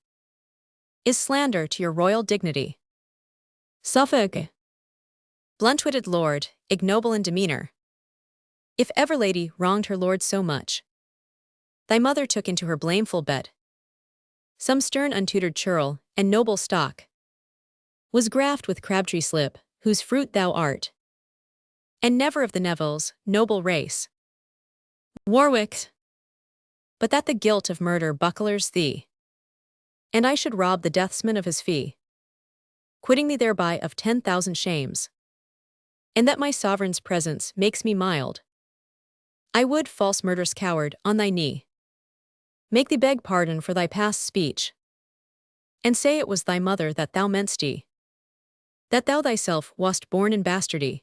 is slander to your royal dignity. Suffolk. Blunt-witted lord, ignoble in demeanor. If ever lady wronged her lord so much, thy mother took into her blameful bed some stern untutored churl, and noble stock was graft with crabtree slip, whose fruit thou art, and never of the Nevilles, noble race. Warwick. But that the guilt of murder bucklers thee, and I should rob the deathsman of his fee, quitting thee thereby of 10,000 shames, and that my sovereign's presence makes me mild, I would, false murderous coward, on thy knee, make thee beg pardon for thy past speech, and say it was thy mother that thou meant'st, that thou thyself wast born in bastardy,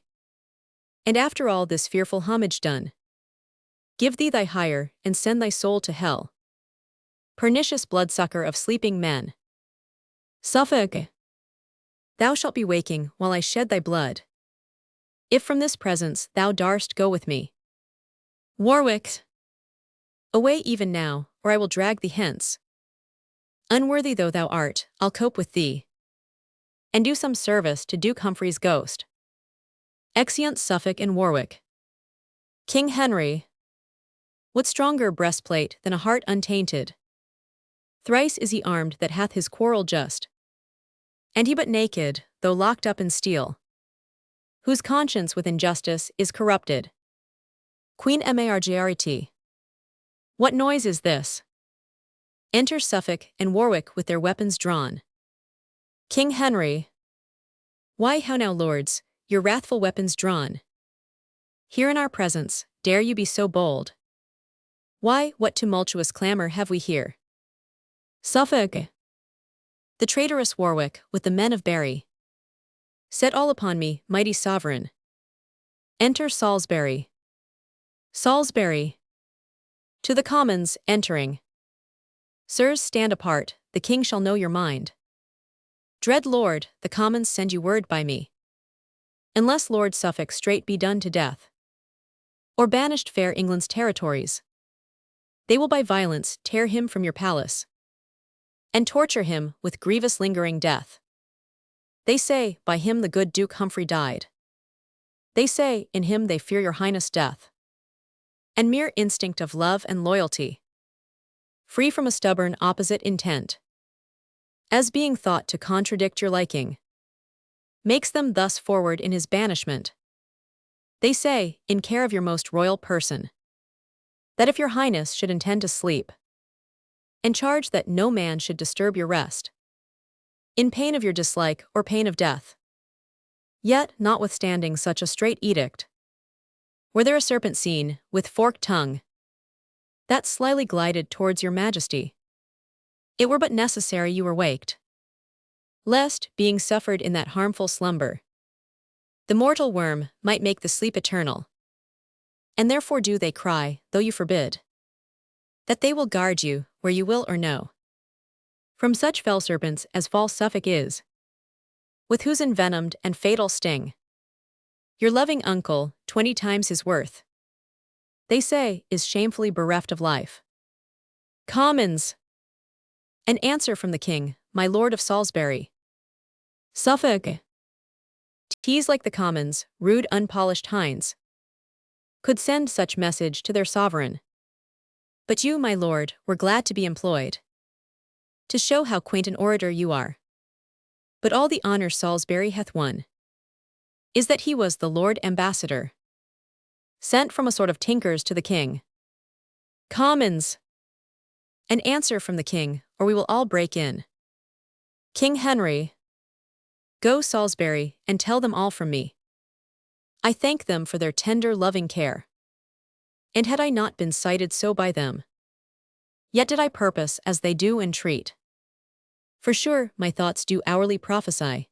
and after all this fearful homage done, give thee thy hire, and send thy soul to hell. Pernicious bloodsucker of sleeping men. Suffolk. Thou shalt be waking while I shed thy blood, if from this presence thou darst go with me. Warwick. Away even now, or I will drag thee hence. Unworthy though thou art, I'll cope with thee, and do some service to Duke Humphrey's ghost. Exeunt Suffolk and Warwick. King Henry. What stronger breastplate than a heart untainted? Thrice is he armed that hath his quarrel just, and he but naked, though locked up in steel, whose conscience with injustice is corrupted. Queen Margaret. What noise is this? Enter Suffolk and Warwick with their weapons drawn. King Henry. Why, how now, lords, your wrathful weapons drawn? Here in our presence, dare you be so bold? Why, what tumultuous clamor have we here? Suffolk. The traitorous Warwick, with the men of Berry, set all upon me, mighty sovereign. Enter Salisbury. Salisbury. To the Commons, entering. Sirs, stand apart, the king shall know your mind. Dread lord, the Commons send you word by me. Unless Lord Suffolk straight be done to death, or banished fair England's territories, they will by violence tear him from your palace, and torture him with grievous lingering death. They say, by him the good Duke Humphrey died. They say, in him they fear your highness' death, and mere instinct of love and loyalty, free from a stubborn opposite intent, as being thought to contradict your liking, makes them thus forward in his banishment. They say, in care of your most royal person, that if your highness should intend to sleep, and charge that no man should disturb your rest, in pain of your dislike or pain of death. Yet, notwithstanding such a strait edict, were there a serpent seen, with forked tongue, that slyly glided towards your majesty, it were but necessary you were waked, lest, being suffered in that harmful slumber, the mortal worm might make the sleep eternal. And therefore do they cry, though you forbid, that they will guard you, where you will or no, from such fell serpents as false Suffolk is, with whose envenomed and fatal sting your loving uncle, 20 times his worth, they say, is shamefully bereft of life. Commons. An answer from the king, my lord of Salisbury. Suffolk. Tease like the Commons, rude unpolished hinds, could send such message to their sovereign. But you, my lord, were glad to be employed, to show how quaint an orator you are. But all the honour Salisbury hath won is that he was the Lord Ambassador, sent from a sort of tinkers to the king. Commons. An answer from the king, or we will all break in. King Henry. Go, Salisbury, and tell them all from me. I thank them for their tender loving care. And had I not been cited so by them, yet did I purpose as they do entreat. For sure my thoughts do hourly prophesy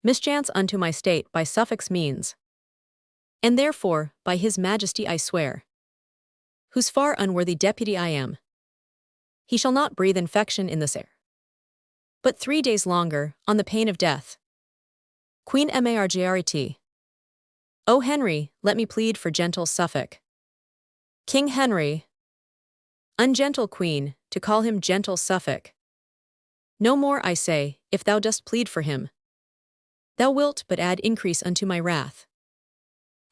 mischance unto my state by Suffolk's means. And therefore, by his majesty I swear, whose far unworthy deputy I am, he shall not breathe infection in this air. But 3 days longer, on the pain of death. Queen Margaret. O Henry, let me plead for gentle Suffolk. King Henry. Ungentle Queen, to call him gentle Suffolk. No more, I say, if thou dost plead for him. Thou wilt but add increase unto my wrath.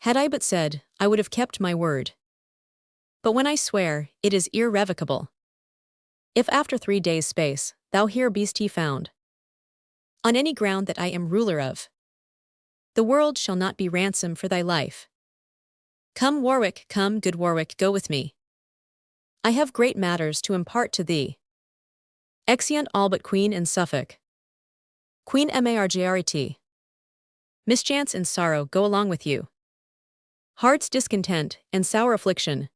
Had I but said, I would have kept my word. But when I swear, it is irrevocable. If after 3 days' space, thou here be'st found, on any ground that I am ruler of, the world shall not be ransom for thy life. Come, Warwick, come, good Warwick, go with me. I have great matters to impart to thee. Exeunt all but Queen and Suffolk. Queen Margaret. Mischance and sorrow go along with you. Heart's discontent and sour affliction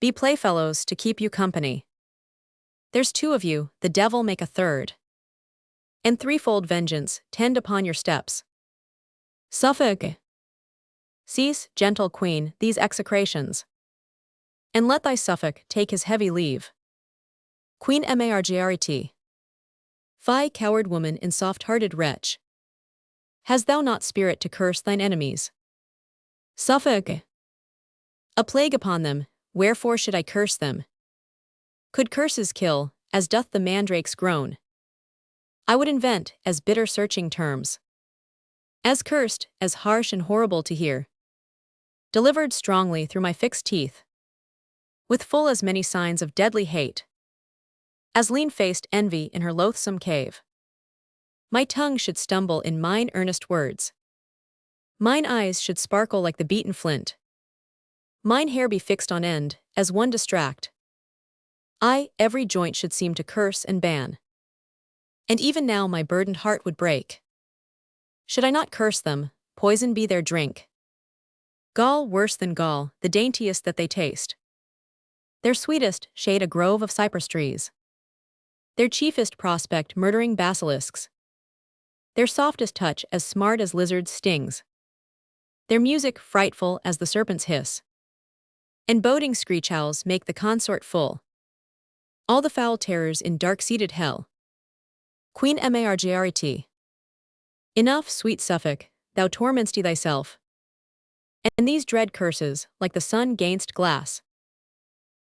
be playfellows to keep you company. There's 2 of you, the devil make a third. And threefold vengeance tend upon your steps. Suffolk. Cease, gentle queen, these execrations, and let thy Suffolk take his heavy leave. Queen Margaret. Fie, coward woman and soft-hearted wretch. Hast thou not spirit to curse thine enemies? Suffolk. A plague upon them, wherefore should I curse them? Could curses kill, as doth the mandrake's groan, I would invent as bitter searching terms. As cursed, as harsh and horrible to hear, delivered strongly through my fixed teeth, with full as many signs of deadly hate, as lean-faced envy in her loathsome cave. My tongue should stumble in mine earnest words. Mine eyes should sparkle like the beaten flint. Mine hair be fixed on end, as one distract. Every joint should seem to curse and ban. And even now my burdened heart would break. Should I not curse them, poison be their drink. Gall worse than gall, the daintiest that they taste. Their sweetest shade a grove of cypress trees. Their chiefest prospect murdering basilisks. Their softest touch as smart as lizards' stings. Their music frightful as the serpent's hiss. And boding screech owls make the consort full. All the foul terrors in dark-seated hell. Queen Margaret. Enough, sweet Suffolk, thou torment'st thyself. And these dread curses, like the sun gainst glass,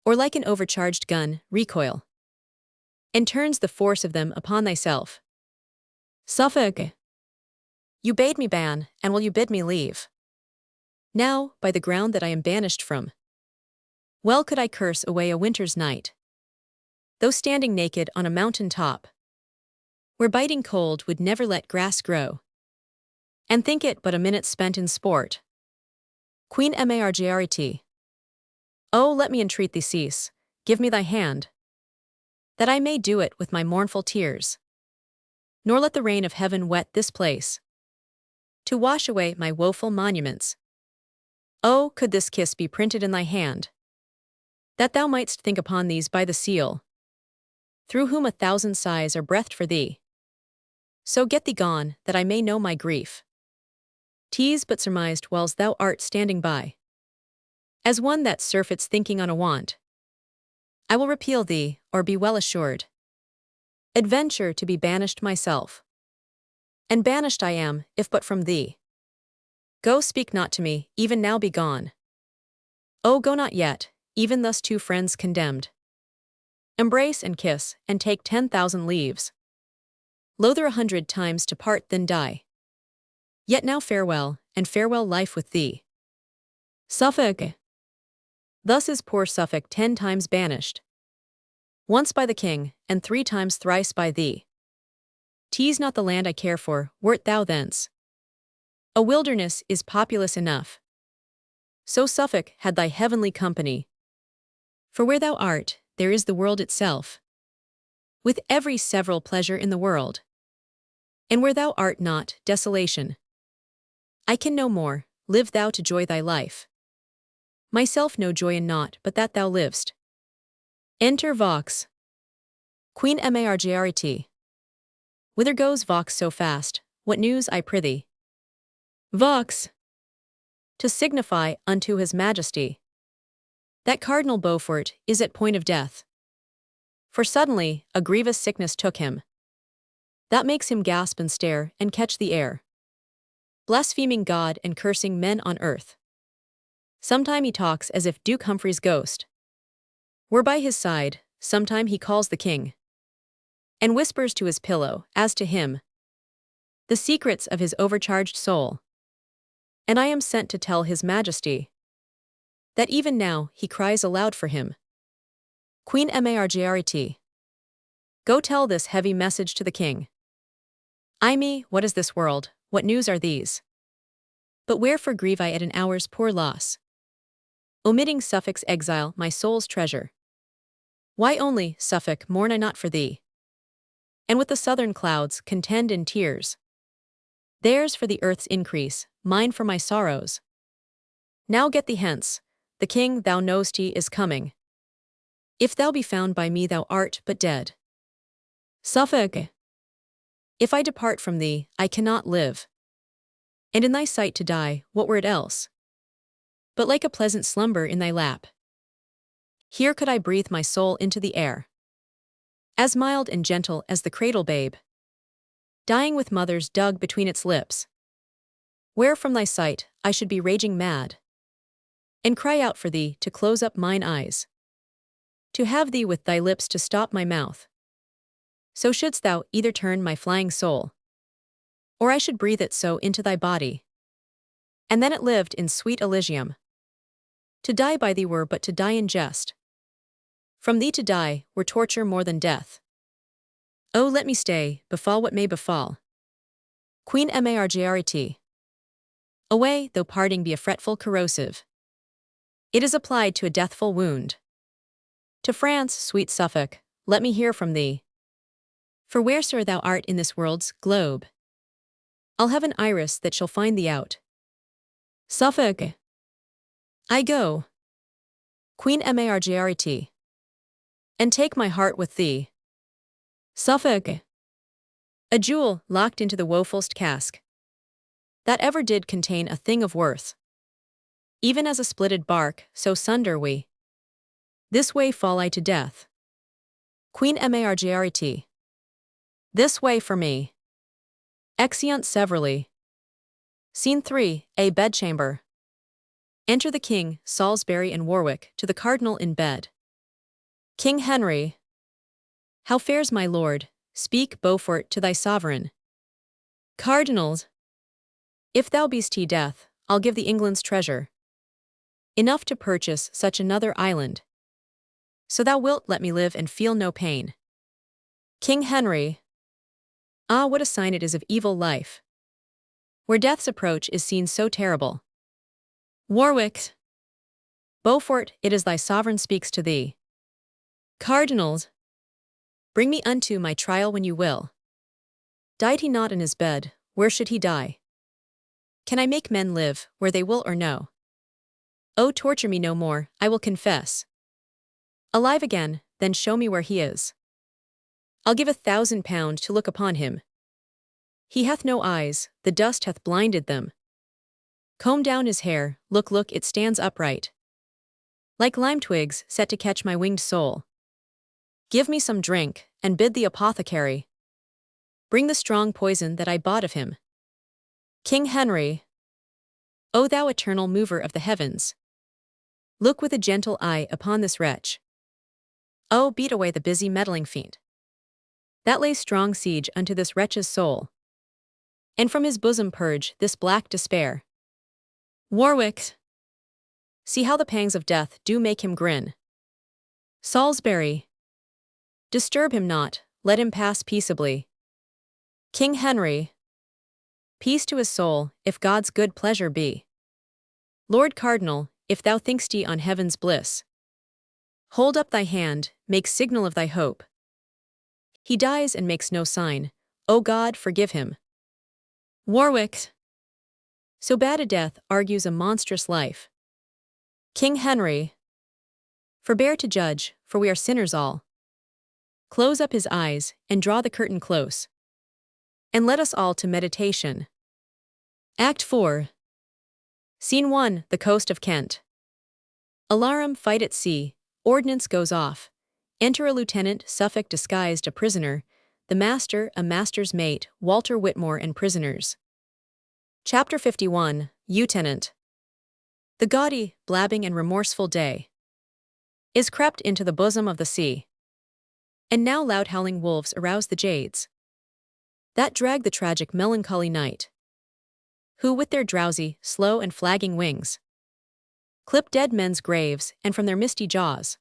or like an overcharged gun, recoil, and turns the force of them upon thyself. Suffolk. You bade me ban, and will you bid me leave? Now, by the ground that I am banished from, well could I curse away a winter's night, though standing naked on a mountain top, where biting cold would never let grass grow, and think it but a minute spent in sport. Queen Margaret. Oh, let me entreat thee cease, give me thy hand, that I may do it with my mournful tears. Nor let the rain of heaven wet this place, to wash away my woeful monuments. Oh, could this kiss be printed in thy hand, that thou mightst think upon these by the seal, through whom 1,000 sighs are breathed for thee. So get thee gone, that I may know my grief. Tease but surmised whiles thou art standing by, as one that surfeits thinking on a want. I will repeal thee, or be well assured, adventure to be banished myself. And banished I am, if but from thee. Go, speak not to me, even now be gone. Oh, go not yet, even thus 2 friends condemned. Embrace and kiss, and take 10,000 leaves. Loather 100 times to part than die. Yet now farewell, and farewell life with thee. Suffolk. Thus is poor Suffolk 10 times banished. Once by the king, and 3 times thrice by thee. Tease not the land I care for, wert thou thence. A wilderness is populous enough. So Suffolk had thy heavenly company. For where thou art, there is the world itself, with every several pleasure in the world. And where thou art not, desolation. I can no more, live thou to joy thy life. Myself no joy in naught but that thou livest. Enter Vox. Queen Margaret. Whither goes Vox so fast? What news, I prithee? Vox. To signify unto his majesty that Cardinal Beaufort is at point of death. For suddenly a grievous sickness took him, that makes him gasp and stare and catch the air, blaspheming God and cursing men on earth. Sometime he talks as if Duke Humphrey's ghost were by his side, sometime he calls the king, and whispers to his pillow, as to him, the secrets of his overcharged soul. And I am sent to tell his majesty that even now he cries aloud for him. Queen Margaret. Go tell this heavy message to the king. Ay me, what is this world, what news are these? But wherefore grieve I at an hour's poor loss, omitting Suffolk's exile, my soul's treasure? Why only, Suffolk, mourn I not for thee? And with the southern clouds contend in tears. Theirs for the earth's increase, mine for my sorrows. Now get thee hence, the king thou know'st he is coming. If thou be found by me thou art but dead. Suffolk. If I depart from thee, I cannot live. And in thy sight to die, what were it else? But like a pleasant slumber in thy lap. Here could I breathe my soul into the air, as mild and gentle as the cradle babe, dying with mother's dug between its lips. Where from thy sight I should be raging mad, and cry out for thee to close up mine eyes, to have thee with thy lips to stop my mouth. So shouldst thou either turn my flying soul, or I should breathe it so into thy body, and then it lived in sweet Elysium. To die by thee were but to die in jest. From thee to die were torture more than death. Oh, let me stay, befall what may befall. Queen Margaret. Away, though parting be a fretful corrosive, it is applied to a deathful wound. To France, sweet Suffolk, let me hear from thee. For wheresoe'er thou art in this world's globe, I'll have an iris that shall find thee out. Suffolk. I go. Queen Margaret. And take my heart with thee. Suffolk. A jewel locked into the woefulst cask that ever did contain a thing of worth. Even as a splitted bark, so sunder we. This way fall I to death. Queen Margaret. This way for me. Exeunt severally. Scene 3, a bedchamber. Enter the king, Salisbury and Warwick, to the cardinal in bed. King Henry. How fares my lord? Speak, Beaufort, to thy sovereign. Cardinals. If thou be'st he death, I'll give thee England's treasure, enough to purchase such another island. So thou wilt let me live and feel no pain. King Henry. Ah, what a sign it is of evil life, where death's approach is seen so terrible. Warwick. Beaufort, it is thy sovereign speaks to thee. Cardinals. Bring me unto my trial when you will. Died he not in his bed, where should he die? Can I make men live, where they will or no? Oh, torture me no more, I will confess. Alive again, then show me where he is. I'll give £1,000 to look upon him. He hath no eyes, the dust hath blinded them. Comb down his hair, look, look, it stands upright, like lime twigs set to catch my winged soul. Give me some drink, and bid the apothecary bring the strong poison that I bought of him. King Henry. O thou eternal mover of the heavens, look with a gentle eye upon this wretch. Oh, beat away the busy meddling fiend that lays strong siege unto this wretch's soul, and from his bosom purge this black despair. Warwick. See how the pangs of death do make him grin. Salisbury. Disturb him not, let him pass peaceably. King Henry. Peace to his soul, if God's good pleasure be. Lord Cardinal, if thou think'st ye on heaven's bliss, hold up thy hand, make signal of thy hope. He dies and makes no sign, O God, forgive him. Warwick. So bad a death argues a monstrous life. King Henry. Forbear to judge, for we are sinners all. Close up his eyes, and draw the curtain close. And let us all to meditation. Act 4. Scene 1, the coast of Kent. Alarum, fight at sea, ordnance goes off. Enter a lieutenant, Suffolk disguised a prisoner, the master, a master's mate, Walter Whitmore and prisoners. Chapter 51, Lieutenant. The gaudy, blabbing and remorseful day is crept into the bosom of the sea. And now loud howling wolves arouse the jades that drag the tragic melancholy night, who with their drowsy, slow and flagging wings clip dead men's graves, and from their misty jaws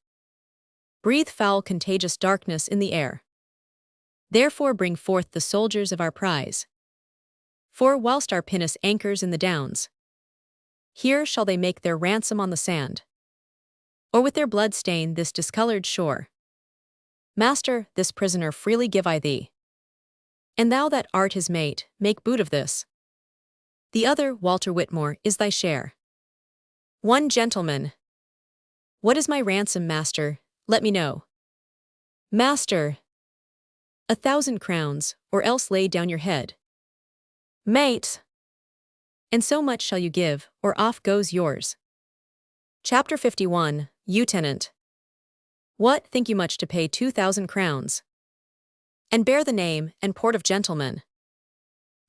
breathe foul contagious darkness in the air. Therefore bring forth the soldiers of our prize. For whilst our pinnace anchors in the downs, here shall they make their ransom on the sand, or with their blood stain this discolored shore. Master, this prisoner freely give I thee. And thou that art his mate, make boot of this. The other, Walter Whitmore, is thy share. One gentleman. What is my ransom, master? Let me know. Master. 1,000 crowns, or else lay down your head. Mate. And so much shall you give, or off goes yours. Chapter 51, Lieutenant. What, think you much to pay 2,000 crowns? And bear the name and port of gentleman.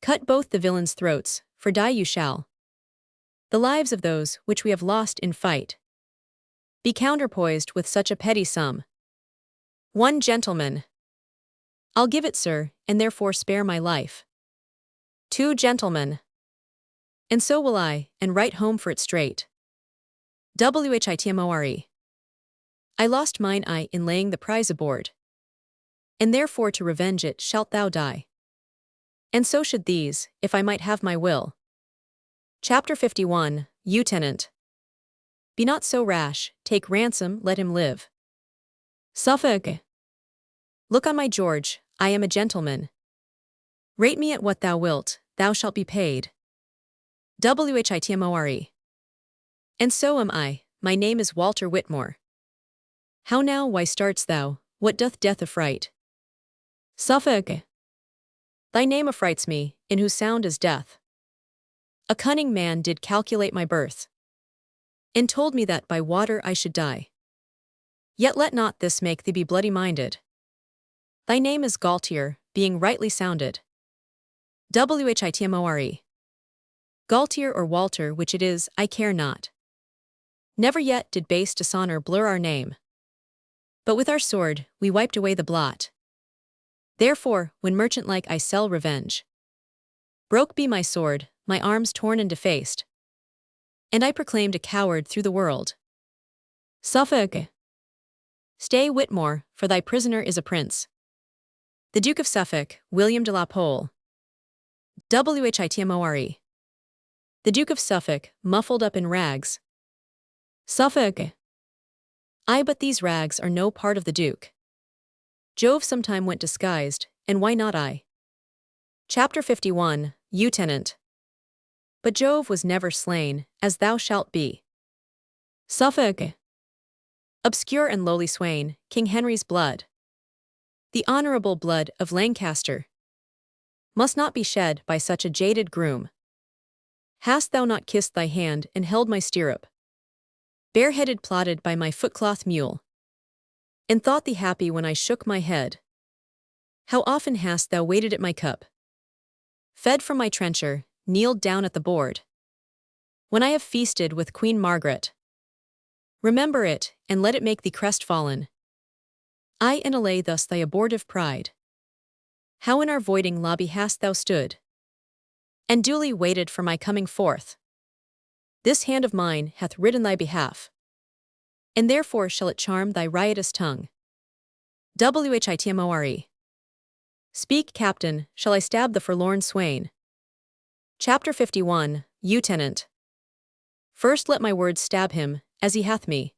Cut both the villains' throats, for die you shall. The lives of those which we have lost in fight be counterpoised with such a petty sum. One gentleman. I'll give it, sir, and therefore spare my life. Two gentlemen. And so will I, and write home for it straight. Whitmore. I lost mine eye in laying the prize aboard, and therefore to revenge it shalt thou die. And so should these, if I might have my will. Chapter 51, Lieutenant. Be not so rash, take ransom, let him live. Suffolk. Look on my George, I am a gentleman. Rate me at what thou wilt, thou shalt be paid. Whitmore. And so am I, my name is Walter Whitmore. How now, why start'st thou, what doth death affright? Suffolk. Thy name affrights me, in whose sound is death. A cunning man did calculate my birth, and told me that by water I should die. Yet let not this make thee be bloody-minded. Thy name is Gaultier, being rightly sounded. Whitmore. Gaultier or Walter, which it is, I care not. Never yet did base dishonor blur our name, but with our sword we wiped away the blot. Therefore, when merchant-like I sell revenge, broke be my sword, my arms torn and defaced, and I proclaimed a coward through the world. Suffolk. Stay, Whitmore, for thy prisoner is a prince. The Duke of Suffolk, William de la Pole. Whitmore. The Duke of Suffolk, muffled up in rags. Suffolk. Ay, but these rags are no part of the Duke. Jove sometime went disguised, and why not I? Chapter 51, Lieutenant. But Jove was never slain, as thou shalt be. Suffolk. Obscure and lowly swain, King Henry's blood, the honorable blood of Lancaster, must not be shed by such a jaded groom. Hast thou not kissed thy hand and held my stirrup, bareheaded plodded by my footcloth mule, and thought thee happy when I shook my head? How often hast thou waited at my cup, fed from my trencher, kneeled down at the board, when I have feasted with Queen Margaret? Remember it, and let it make thee crestfallen. I and allay thus thy abortive pride. How in our voiding lobby hast thou stood, and duly waited for my coming forth? This hand of mine hath ridden thy behalf, and therefore shall it charm thy riotous tongue. Whitmore. Speak, captain, shall I stab the forlorn swain? Chapter 51, Lieutenant. First let my words stab him, as he hath me.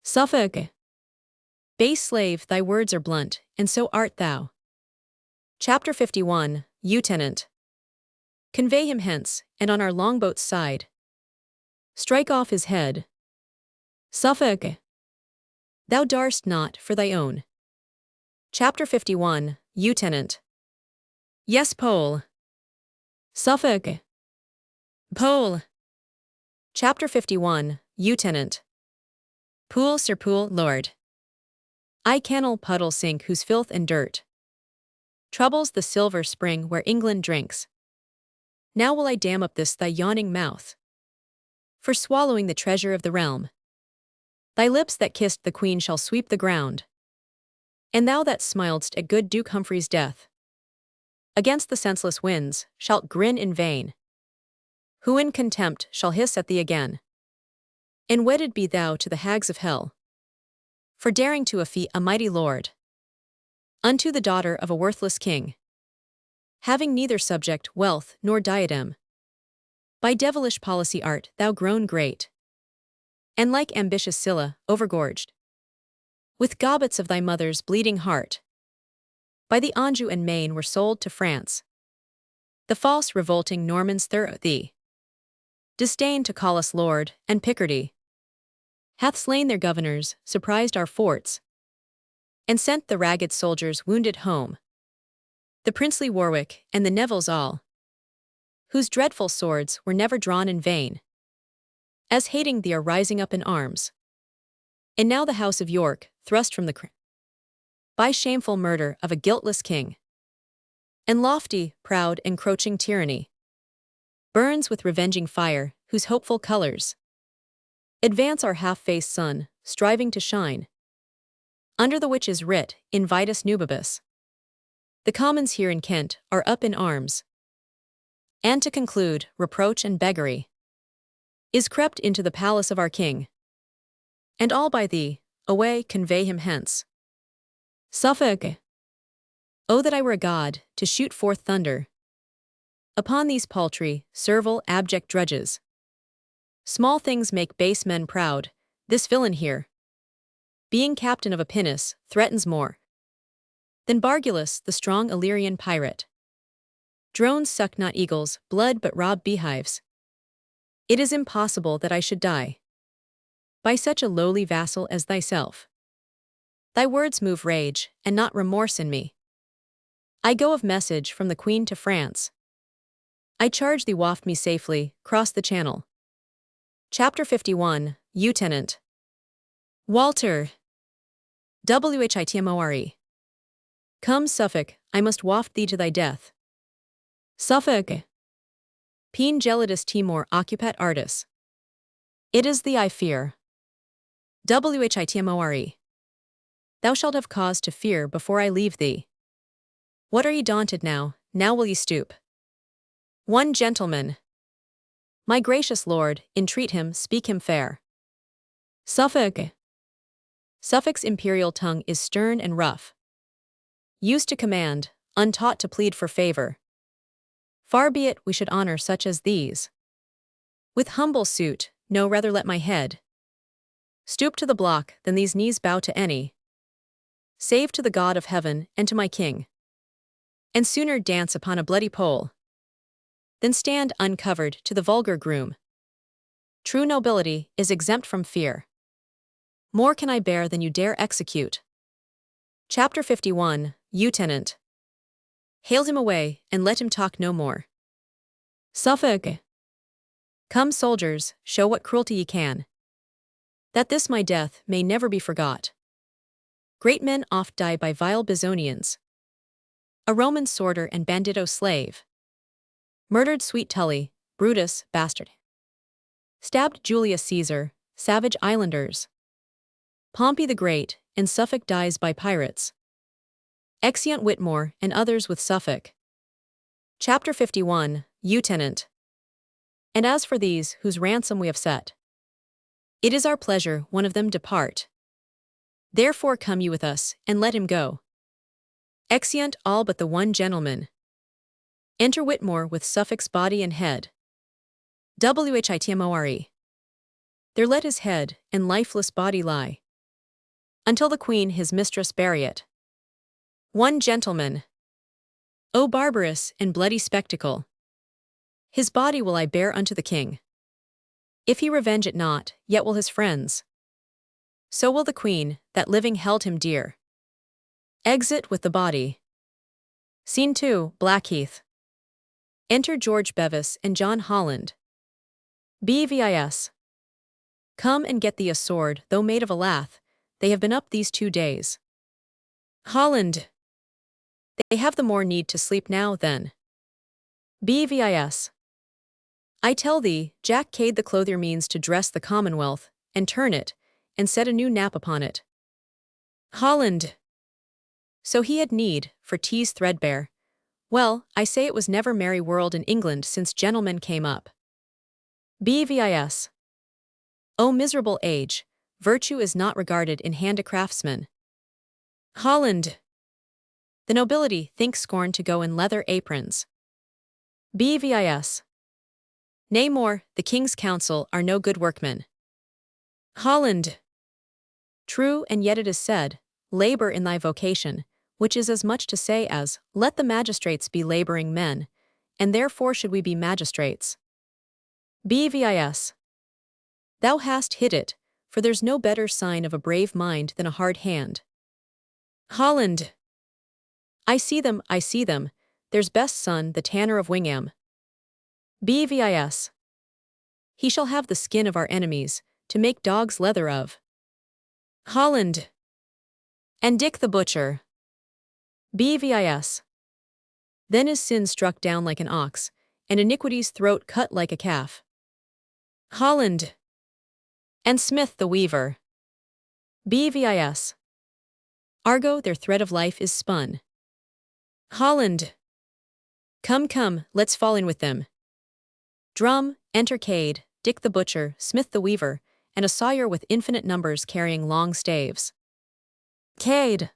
Suffolk. Base slave, thy words are blunt, and so art thou. Chapter 51, Lieutenant. Convey him hence, and on our longboat's side. Strike off his head. Suffolk. Thou darst not, for thy own. Chapter 51, Lieutenant. Yes, Pole. Suffolk. Pole. Chapter 51, Lieutenant. Pool, Sir Pool, Lord. I cannot puddle sink whose filth and dirt troubles the silver spring where England drinks. Now will I dam up this thy yawning mouth, for swallowing the treasure of the realm. Thy lips that kissed the Queen shall sweep the ground, and thou that smiledst at good Duke Humphrey's death, against the senseless winds, shalt grin in vain. Who in contempt shall hiss at thee again? And wedded be thou to the hags of hell, for daring to affy a mighty lord, unto the daughter of a worthless king, having neither subject, wealth, nor diadem. By devilish policy art thou grown great, and like ambitious Scylla, overgorged with gobbets of thy mother's bleeding heart. By the Anjou and Maine were sold to France. The false revolting Normans through thee disdain to call us lord, and Picardy hath slain their governors, surprised our forts, and sent the ragged soldiers wounded home. The princely Warwick and the Nevilles all, whose dreadful swords were never drawn in vain, as hating thee are rising up in arms. And now the house of York, thrust from the crown by shameful murder of a guiltless king, and lofty, proud, encroaching tyranny, burns with revenging fire, whose hopeful colors advance our half-faced sun, striving to shine, under the which is writ, Invitus nubibus. The commons here in Kent are up in arms. And to conclude, reproach and beggary is crept into the palace of our king. And all by thee, away, convey him hence. Suffolk. Oh that I were a god, to shoot forth thunder upon these paltry, servile, abject drudges. Small things make base men proud. This villain here, being captain of a pinnace, threatens more than Bargulus, the strong Illyrian pirate. Drones suck not eagles' blood but rob beehives. It is impossible that I should die by such a lowly vassal as thyself. Thy words move rage, and not remorse in me. I go of message from the Queen to France. I charge thee waft me safely, cross the channel. Chapter 51, Lieutenant. Walter. Whitmore. Come, Suffolk, I must waft thee to thy death. Suffolk. Pene gelidus timor occupat artis. It is thee I fear. Whitmore. Thou shalt have cause to fear before I leave thee. What are ye daunted now? Now will ye stoop? One gentleman. My gracious lord, entreat him, speak him fair. Suffolk. Suffolk's imperial tongue is stern and rough, used to command, untaught to plead for favor. Far be it we should honor such as these. With humble suit, no, rather let my head stoop to the block than these knees bow to any, save to the God of heaven and to my king. And sooner dance upon a bloody pole than stand uncovered to the vulgar groom. True nobility is exempt from fear. More can I bear than you dare execute. Chapter 51, Lieutenant. Hail him away, and let him talk no more. Suffolk. Come, soldiers, show what cruelty ye can, that this my death may never be forgot. Great men oft die by vile Bezonians. A Roman sworder and bandito slave murdered sweet Tully, Brutus, bastard. Stabbed Julius Caesar, savage islanders. Pompey the Great, and Suffolk dies by pirates. Exeunt Whitmore and others with Suffolk. Chapter 51, Lieutenant. And as for these whose ransom we have set, it is our pleasure one of them depart. Therefore come you with us, and let him go. Exeunt all but the one gentleman. Enter Whitmore with Suffolk's body and head. Whitmore. There let his head and lifeless body lie, until the Queen his mistress bury it. One gentleman. O barbarous and bloody spectacle! His body will I bear unto the King. If he revenge it not, yet will his friends. So will the Queen, that living held him dear. Exit with the body. Scene 2, Blackheath. Enter George Bevis and John Holland. Bevis. Come and get thee a sword, though made of a lath, they have been up these 2 days. Holland. They have the more need to sleep now, then. Bevis. I tell thee, Jack Cade the clothier means to dress the Commonwealth, and turn it, and set a new nap upon it. Holland. So he had need, for tease threadbare. Well, I say it was never merry world in England since gentlemen came up. Bevis. O miserable age, virtue is not regarded in handicraftsmen. Holland. The nobility think scorn to go in leather aprons. Bevis. Nay more, the King's council are no good workmen. Holland. True, and yet it is said, labor in thy vocation, which is as much to say as, let the magistrates be laboring men, and therefore should we be magistrates. Bevis. Thou hast hit it, for there's no better sign of a brave mind than a hard hand. Holland. I see them, there's best son the tanner of Wingham. Bevis. He shall have the skin of our enemies, to make dogs' leather of. Holland. And Dick the butcher. Bevis. Then is sin struck down like an ox, and iniquity's throat cut like a calf. Holland. And Smith the weaver. Bevis. Argo their thread of life is spun. Holland. Come, let's fall in with them. Drum, enter Cade, Dick the butcher, Smith the weaver, and a sawyer with infinite numbers carrying long staves. Cade.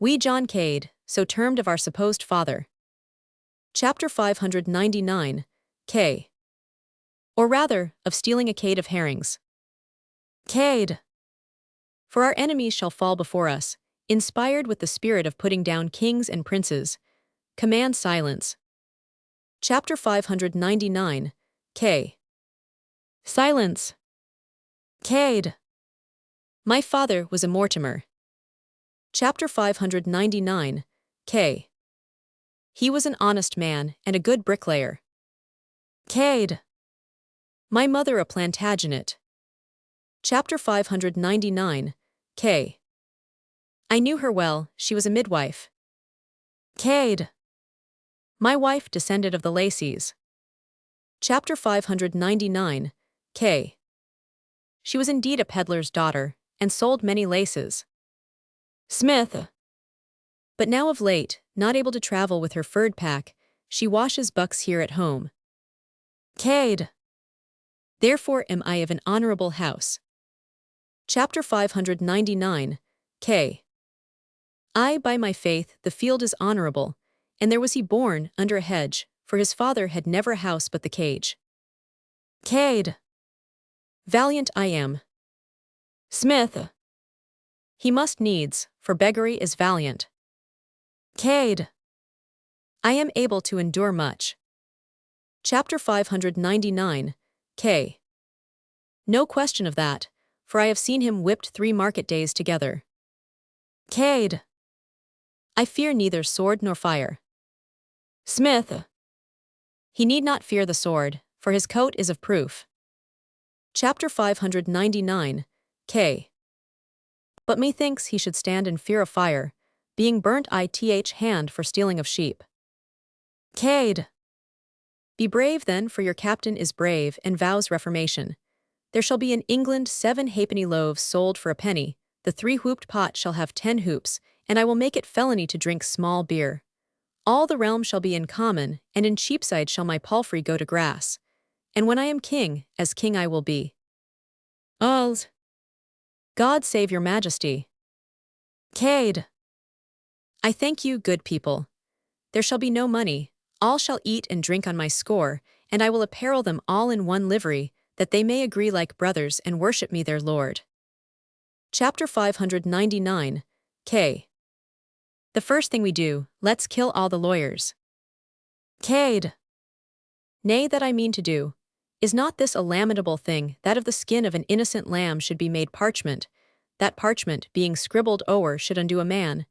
We John Cade, so termed of our supposed father. Chapter 599, K. Or rather, of stealing a cade of herrings. Cade. For our enemies shall fall before us, inspired with the spirit of putting down kings and princes. Command silence. Chapter 599, K. Silence. Cade. My father was a Mortimer. Chapter 599, K. He was an honest man and a good bricklayer. Cade. My mother a Plantagenet. Chapter 599, K. I knew her well, she was a midwife. Cade. My wife descended of the Lacys. Chapter 599, K. She was indeed a peddler's daughter, and sold many laces. Smith. But now of late, not able to travel with her furred pack, she washes bucks here at home. Cade. Therefore am I of an honorable house. Chapter 599, K. I by my faith the field is honorable, and there was he born under a hedge, for his father had never a house but the cage. Cade. Valiant I am. Smith. He must needs, for beggary is valiant. Cade. I am able to endure much. Chapter 599, K. No question of that, for I have seen him whipped 3 market days together. Cade. I fear neither sword nor fire. Smith. He need not fear the sword, for his coat is of proof. Chapter 599, K. But methinks he should stand in fear of fire, being burnt hand for stealing of sheep. Cade. Be brave then, for your captain is brave and vows reformation. There shall be in England 7 halfpenny loaves sold for a penny, the 3-hooped pot shall have 10 hoops, and I will make it felony to drink small beer. All the realm shall be in common, and in Cheapside shall my palfrey go to grass. And when I am king, as king I will be. Alls. God save your majesty. Cade. I thank you, good people. There shall be no money, all shall eat and drink on my score, and I will apparel them all in one livery, that they may agree like brothers and worship me their Lord. Chapter 599, K. The first thing we do, let's kill all the lawyers. K'd. Nay, that I mean to do. Is not this a lamentable thing, that of the skin of an innocent lamb should be made parchment, that parchment, being scribbled o'er, should undo a man?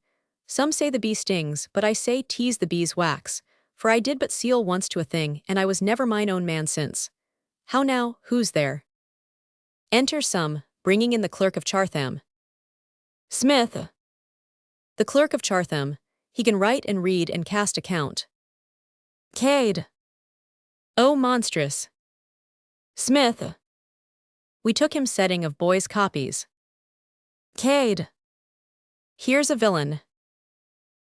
Some say the bee stings, but I say 'tis the bee's wax, for I did but seal once to a thing, and I was never mine own man since. How now, who's there? Enter some, bringing in the clerk of Chartham. Smith. The clerk of Chartham, he can write and read and cast account. Cade. Oh, monstrous. Smith. We took him setting of boys' copies. Cade. Here's a villain.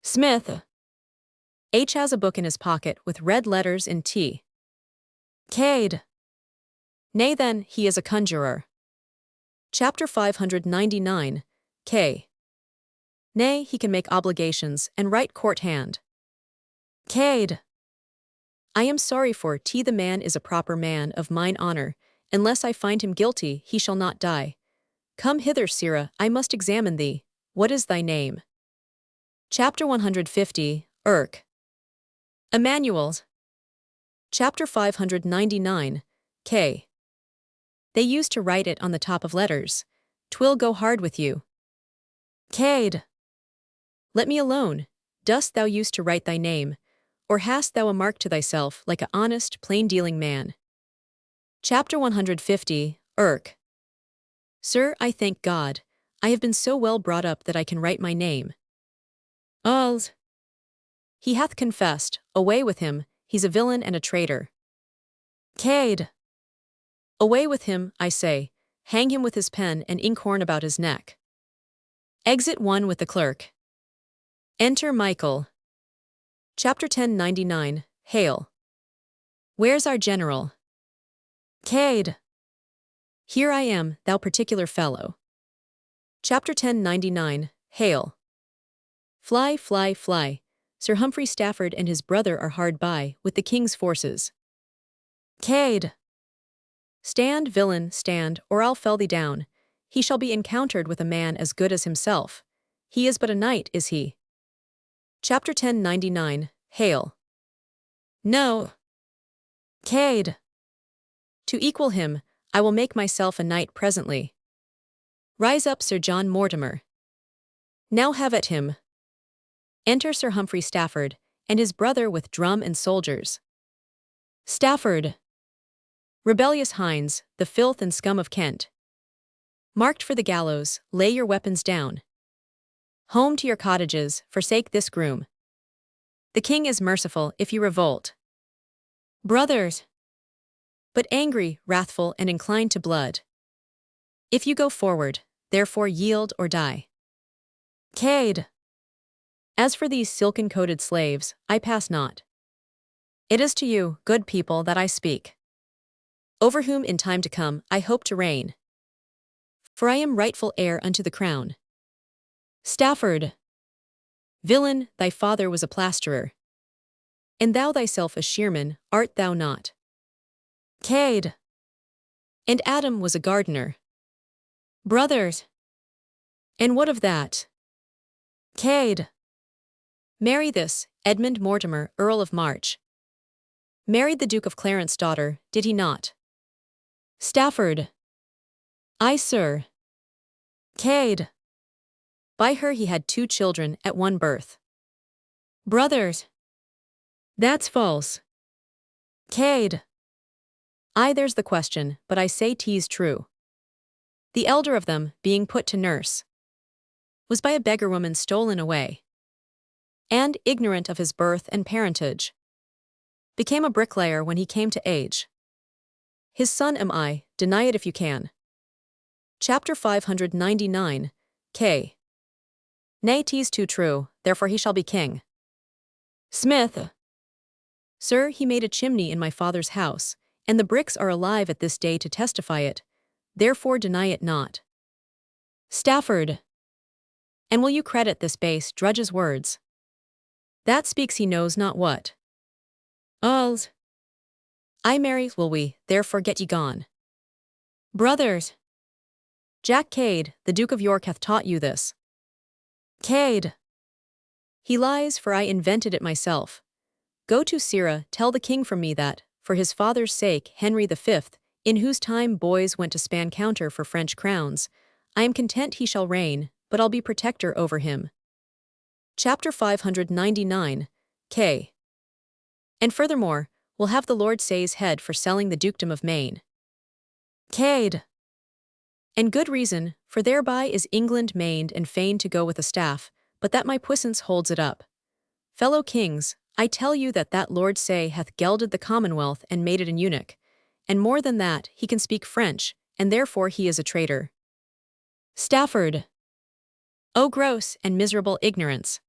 Smith. H has a book in his pocket with red letters in T. Cade. Nay then, he is a conjurer. Chapter 599, K. Nay, he can make obligations and write court hand. Cade. I am sorry for T. The man is a proper man of mine honor, unless I find him guilty, he shall not die. Come hither, Sirrah, I must examine thee. What is thy name? Chapter 150, Irk. Emmanuel's. Chapter 599, K. They used to write it on the top of letters. 'Twill go hard with you. Cade. Let me alone. Dost thou use to write thy name, or hast thou a mark to thyself like a honest, plain-dealing man? Chapter 150, Irk. Sir, I thank God, I have been so well brought up that I can write my name. Alls. He hath confessed, away with him, he's a villain and a traitor. Cade. Away with him, I say, hang him with his pen and inkhorn about his neck. Exit 1 with the clerk. Enter Michael. Chapter 1099, Hail. Where's our general? Cade. Here I am, thou particular fellow. Chapter 1099, Hail. Fly, fly, fly. Sir Humphrey Stafford and his brother are hard by, with the king's forces. Cade. Stand, villain, stand, or I'll fell thee down. He shall be encountered with a man as good as himself. He is but a knight, is he? Chapter 1099, Hail. No. Cade. To equal him, I will make myself a knight presently. Rise up, Sir John Mortimer. Now have at him. Enter Sir Humphrey Stafford, and his brother with drum and soldiers. Stafford. Rebellious hinds, the filth and scum of Kent. Marked for the gallows, lay your weapons down. Home to your cottages, forsake this groom. The king is merciful if you revolt. Brothers. But angry, wrathful, and inclined to blood. If you go forward, therefore yield or die. Cade. As for these silken-coated slaves, I pass not. It is to you, good people, that I speak, over whom in time to come I hope to reign. For I am rightful heir unto the crown. Stafford. Villain, thy father was a plasterer. And thou thyself a shearman, art thou not? Cade. And Adam was a gardener. Brothers. And what of that? Cade. Marry this, Edmund Mortimer, Earl of March. Married the Duke of Clarence's daughter, did he not? Stafford. Aye, sir. Cade. By her he had 2 children at one birth. Brothers. That's false. Cade. Aye, there's the question, but I say 'tis true. The elder of them, being put to nurse, was by a beggar woman stolen away, and, ignorant of his birth and parentage, became a bricklayer when he came to age. His son am I, deny it if you can. Chapter 599, K. Nay, 'tis too true, therefore he shall be king. Smith. Sir, he made a chimney in my father's house, and the bricks are alive at this day to testify it, therefore deny it not. Stafford. And will you credit this base drudge's words? That speaks he knows not what. Alls. I marry will we, therefore get ye gone. Brothers. Jack Cade, the Duke of York hath taught you this. Cade. He lies, for I invented it myself. Go to Sirrah, tell the king from me that, for his father's sake, Henry V, in whose time boys went to span counter for French crowns, I am content he shall reign, but I'll be protector over him. Chapter 599, K. And furthermore, we'll have the Lord say's head for selling the dukedom of Maine. Cade. And good reason, for thereby is England mained and fain to go with a staff, but that my puissance holds it up. Fellow kings, I tell you that that Lord Say hath gelded the Commonwealth and made it an eunuch, and more than that, he can speak French, and therefore he is a traitor. Stafford. O gross and miserable ignorance.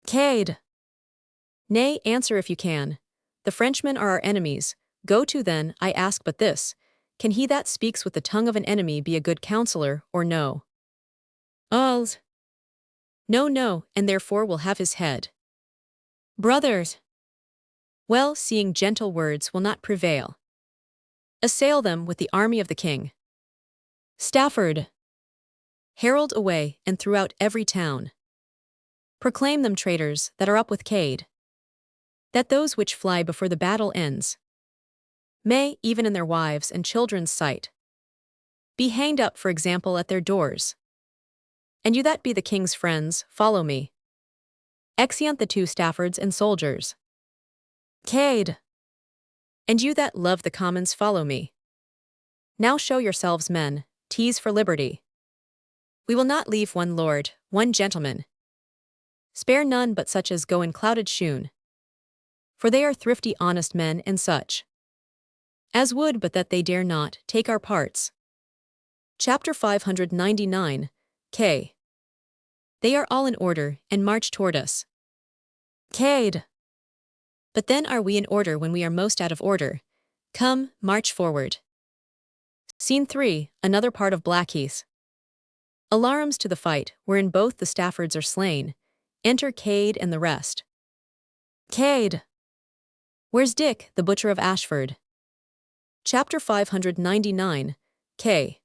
Cade. Nay, answer if you can. The Frenchmen are our enemies. Go to then, I ask but this. Can he that speaks with the tongue of an enemy be a good counselor, or no? Alls. No, no, and therefore will have his head. Brothers. Well, seeing gentle words will not prevail. Assail them with the army of the king. Stafford. Herald away, and throughout every town. Proclaim them traitors that are up with Cade. That those which fly before the battle ends may, even in their wives' and children's sight, be hanged up, for example, at their doors. And you that be the king's friends, follow me. Exeunt the two Staffords and soldiers. Cade. And you that love the commons, follow me. Now show yourselves men, tease for liberty. We will not leave one lord, one gentleman. Spare none but such as go in clouded shoon. For they are thrifty honest men and such as would, but that they dare not, take our parts. Chapter 599, K. They are all in order, and march toward us. Cade. But then are we in order when we are most out of order. Come, march forward. Scene 3, another part of Blackheath. Alarums to the fight, wherein both the Staffords are slain. Enter Cade and the rest. Cade. Where's Dick, the butcher of Ashford? Chapter 599, K.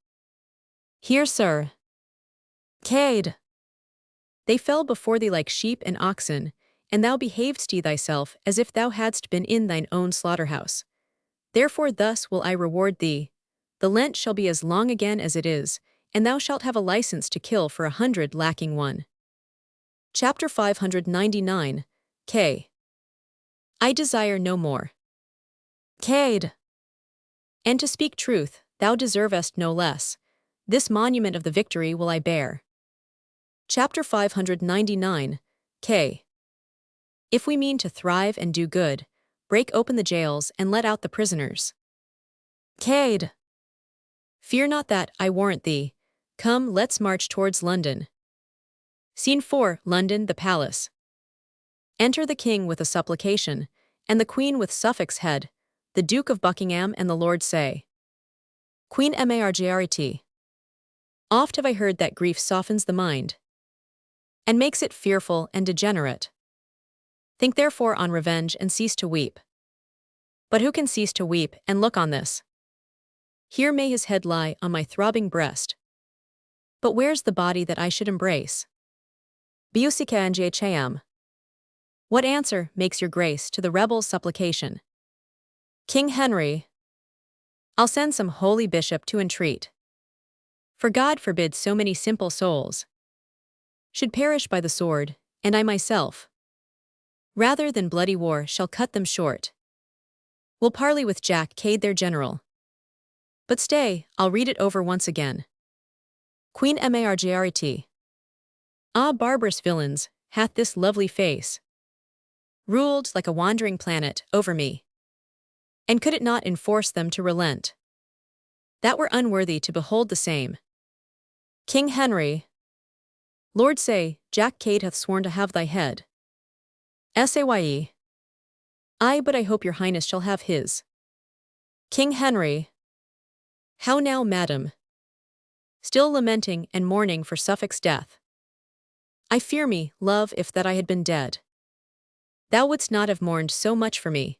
Here, sir. Cade. They fell before thee like sheep and oxen, and thou behavedst thyself as if thou hadst been in thine own slaughterhouse. Therefore thus will I reward thee. The Lent shall be as long again as it is, and thou shalt have a license to kill for 100 lacking one. Chapter 599, K. I desire no more. Cade. And to speak truth, thou deservest no less. This monument of the victory will I bear. Chapter 599, K. If we mean to thrive and do good, break open the jails and let out the prisoners. Cade. Fear not that, I warrant thee. Come, let's march towards London. Scene 4, London, the palace. Enter the king with a supplication, and the queen with Suffolk's head, the Duke of Buckingham and the Lord Say. Queen Margaret. Oft have I heard that grief softens the mind, and makes it fearful and degenerate. Think therefore on revenge and cease to weep. But who can cease to weep and look on this? Here may his head lie on my throbbing breast. But where's the body that I should embrace? Biusika Njacham. What answer makes your grace to the rebel's supplication? King Henry. I'll send some holy bishop to entreat. For God forbid so many simple souls should perish by the sword, and I myself, rather than bloody war, shall cut them short. We'll parley with Jack Cade their general. But stay, I'll read it over once again. Queen Margaret. Ah, barbarous villains, hath this lovely face ruled like a wandering planet over me. And could it not enforce them to relent? That were unworthy to behold the same. King Henry. Lord Say, Jack Cade hath sworn to have thy head. Saye. Ay, but I hope your highness shall have his. King Henry. How now, madam? Still lamenting and mourning for Suffolk's death. I fear me, love, if that I had been dead. Thou wouldst not have mourned so much for me.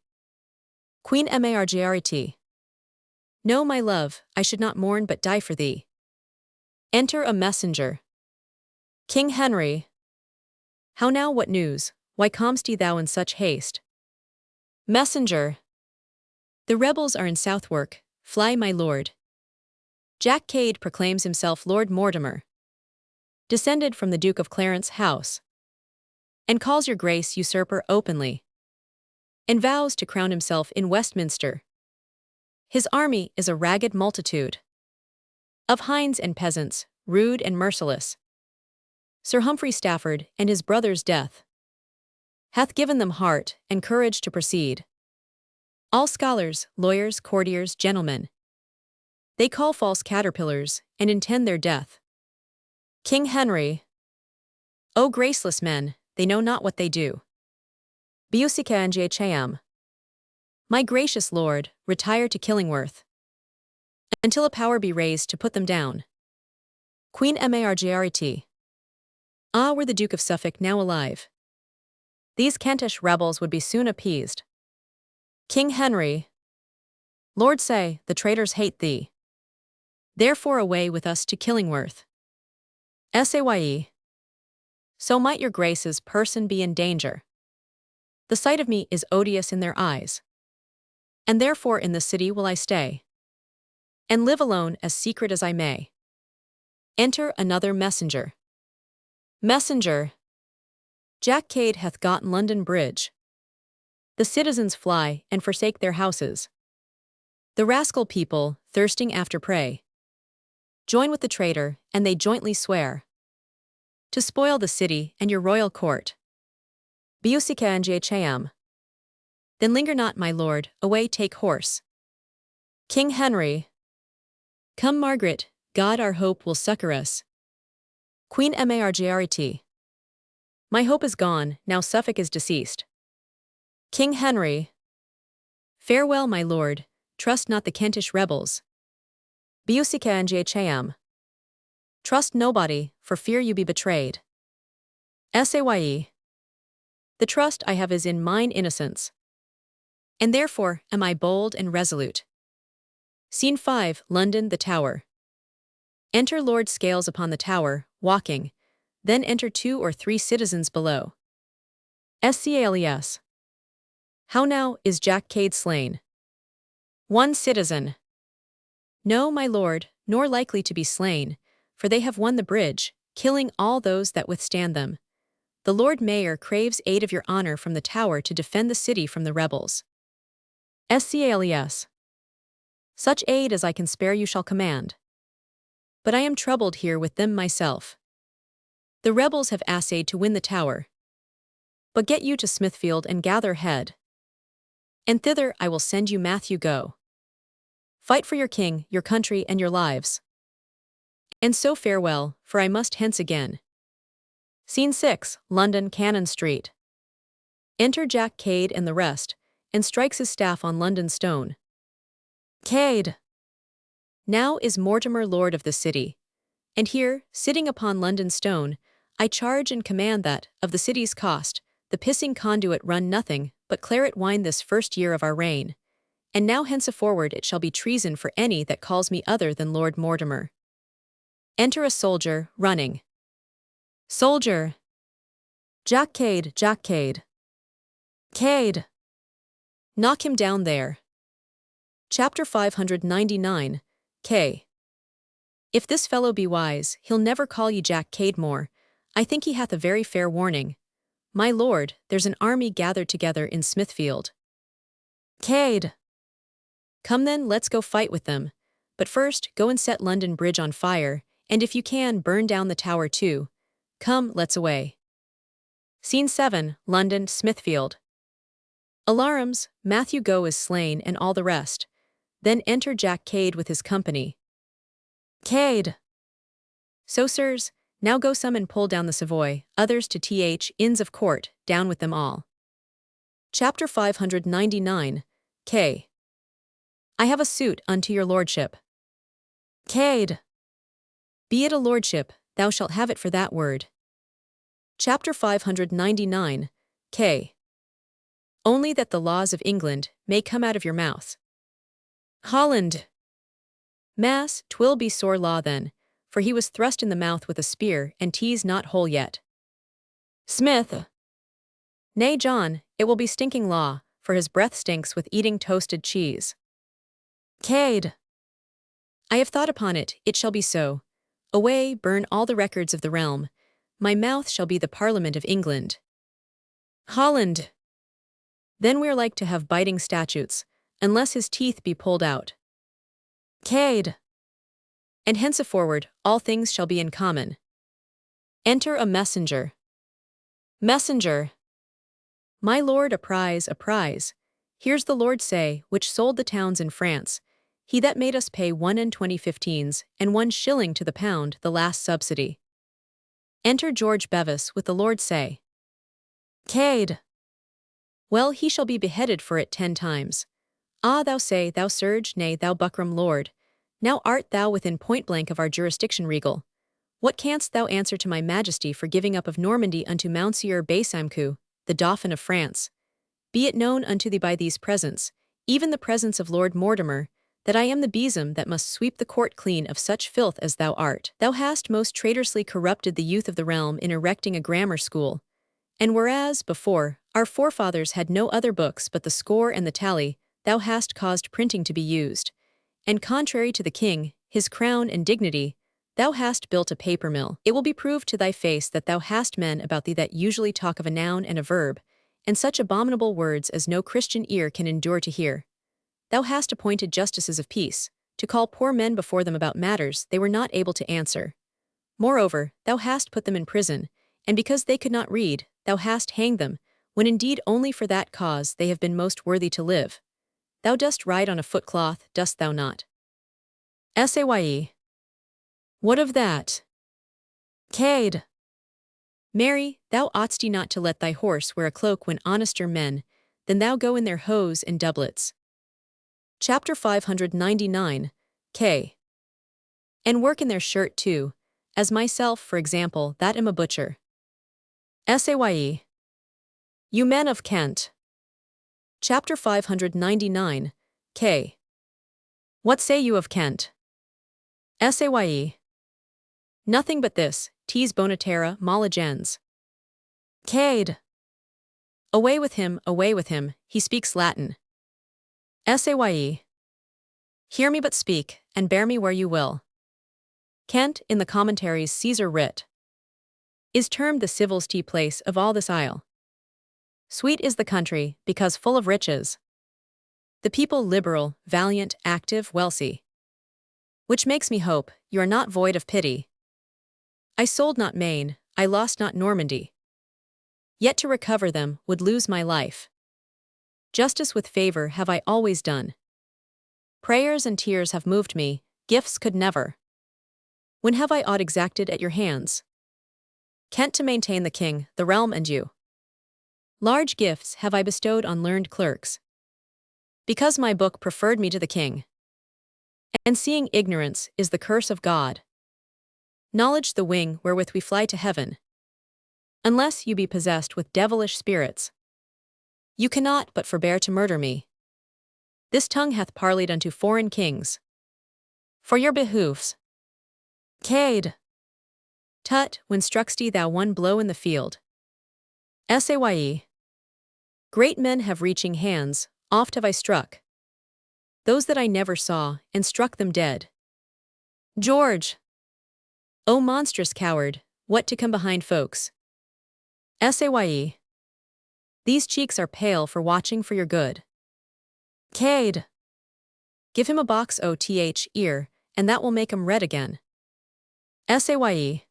Queen Margaret. No, my love, I should not mourn but die for thee. Enter a messenger. King Henry. How now, what news? Why comest thou in such haste? Messenger. The rebels are in Southwark, fly my lord. Jack Cade proclaims himself Lord Mortimer, descended from the Duke of Clarence house, and calls your grace usurper openly, and vows to crown himself in Westminster. His army is a ragged multitude of hinds and peasants, rude and merciless. Sir Humphrey Stafford and his brother's death hath given them heart and courage to proceed. All scholars, lawyers, courtiers, gentlemen, they call false caterpillars and intend their death. King Henry. O graceless men, they know not what they do. Busica and my gracious lord, retire to Killingworth, until a power be raised to put them down. Queen Margaret. Ah, were the Duke of Suffolk now alive, these Kentish rebels would be soon appeased. King Henry. Lord say, the traitors hate thee. Therefore away with us to Killingworth. Saye. So might your grace's person be in danger. The sight of me is odious in their eyes, and therefore in the city will I stay, and live alone as secret as I may. Enter another messenger. Messenger. Jack Cade hath gotten London Bridge. The citizens fly and forsake their houses. The rascal people, thirsting after prey, join with the traitor, and they jointly swear to spoil the city and your royal court. Busica and then linger not, my lord, away take horse. King Henry. Come, Margaret, God our hope will succor us. Queen Margaret. My hope is gone, now Suffolk is deceased. King Henry. Farewell, my lord, trust not the Kentish rebels. Busica and trust nobody, for fear you be betrayed. Saye. The trust I have is in mine innocence, and therefore am I bold and resolute. Scene 5, London, the Tower. Enter Lord Scales upon the tower, walking, then enter 2 or 3 citizens below. Scales. How now, is Jack Cade slain? One citizen. No, my lord, nor likely to be slain, for they have won the bridge, killing all those that withstand them. The Lord Mayor craves aid of your honor from the tower to defend the city from the rebels. Scales. Such aid as I can spare you shall command. But I am troubled here with them myself. The rebels have essayed to win the tower. But get you to Smithfield and gather head, and thither I will send you. Matthew, go. Fight for your king, your country, and your lives. And so farewell, for I must hence again. Scene 6, London, Cannon Street. Enter Jack Cade and the rest, and strikes his staff on London stone. Cade. Now is Mortimer lord of the city, and here, sitting upon London stone, I charge and command that, of the city's cost, the pissing conduit run nothing but claret wine this first year of our reign, and now henceforward it shall be treason for any that calls me other than Lord Mortimer. Enter a soldier, running. Soldier. Jack Cade, Jack Cade. Cade. Knock him down there. Chapter 599, K. If this fellow be wise, he'll never call ye Jack Cade more. I think he hath a very fair warning. My lord, there's an army gathered together in Smithfield. Cade. Come then, let's go fight with them. But first, go and set London Bridge on fire, and if you can, burn down the tower too. Come, let's away. Scene 7, London, Smithfield. Alarums, Matthew Go is slain and all the rest. Then enter Jack Cade with his company. Cade. So, sirs, now go some and pull down the Savoy, others to Inns of Court, down with them all. Chapter 599, K. I have a suit unto your lordship. Cade. Be it a lordship, thou shalt have it for that word. Chapter 599, K. only that the laws of England may come out of your mouth. Holland. Mass, 'twill be sore law then, for he was thrust in the mouth with a spear, and 'tis not whole yet. Smith. Nay, John, it will be stinking law, for his breath stinks with eating toasted cheese. Cade. I have thought upon it, it shall be so. Away, burn all the records of the realm. My mouth shall be the Parliament of England. Holland. Then we're like to have biting statutes, unless his teeth be pulled out. Cade. And henceforward all things shall be in common. Enter a messenger. Messenger. My lord, a prize, a prize. Here's the lord say, which sold the towns in France, he that made us pay 1 20 and 1 shilling to the pound the last subsidy. Enter George Bevis with the lord say. Cade. Well, he shall be beheaded for it 10 times. Ah, thou say, thou surge, nay, thou buckram lord. Now art thou within point blank of our jurisdiction regal. What canst thou answer to my majesty for giving up of Normandy unto Mounsieur Basamcu, the Dauphin of France? Be it known unto thee by these presents, even the presence of Lord Mortimer, that I am the besom that must sweep the court clean of such filth as thou art. Thou hast most traitorously corrupted the youth of the realm in erecting a grammar school. And whereas, before, our forefathers had no other books but the score and the tally, thou hast caused printing to be used. And contrary to the king, his crown and dignity, thou hast built a paper mill. It will be proved to thy face that thou hast men about thee that usually talk of a noun and a verb, and such abominable words as no Christian ear can endure to hear. Thou hast appointed justices of peace, to call poor men before them about matters they were not able to answer. Moreover, thou hast put them in prison, and because they could not read, thou hast hanged them, when indeed only for that cause they have been most worthy to live. Thou dost ride on a footcloth, dost thou not? Saye. What of that? Cade. Marry, thou oughtst not to let thy horse wear a cloak when honester men, than thou go in their hose and doublets. Chapter 599, K. And work in their shirt too, as myself, for example, that am a butcher. Saye. You men of Kent. Chapter 599, K. What say you of Kent? Saye. Nothing but this, tis bonatera mala gens. Cade. Away with him, he speaks Latin. Saye. Hear me but speak, and bear me where you will. Kent, in the commentaries Caesar writ, is termed the civil'st place of all this isle. Sweet is the country, because full of riches. The people liberal, valiant, active, wealthy. Which makes me hope, you are not void of pity. I sold not Maine, I lost not Normandy. Yet to recover them would lose my life. Justice with favor have I always done. Prayers and tears have moved me, gifts could never. When have I aught exacted at your hands? Kent to maintain the king, the realm and you. Large gifts have I bestowed on learned clerks. Because my book preferred me to the king. And seeing ignorance is the curse of God. Knowledge the wing wherewith we fly to heaven. Unless you be possessed with devilish spirits, you cannot but forbear to murder me. This tongue hath parleyed unto foreign kings. For your behoofs. Cade. Tut, when struck'st thou one blow in the field? Saye. Great men have reaching hands, oft have I struck. Those that I never saw, and struck them dead. George. O monstrous coward, what to come behind folks? Saye. These cheeks are pale for watching for your good. Cade. Give him a box oth ear, and that will make him red again. Saye.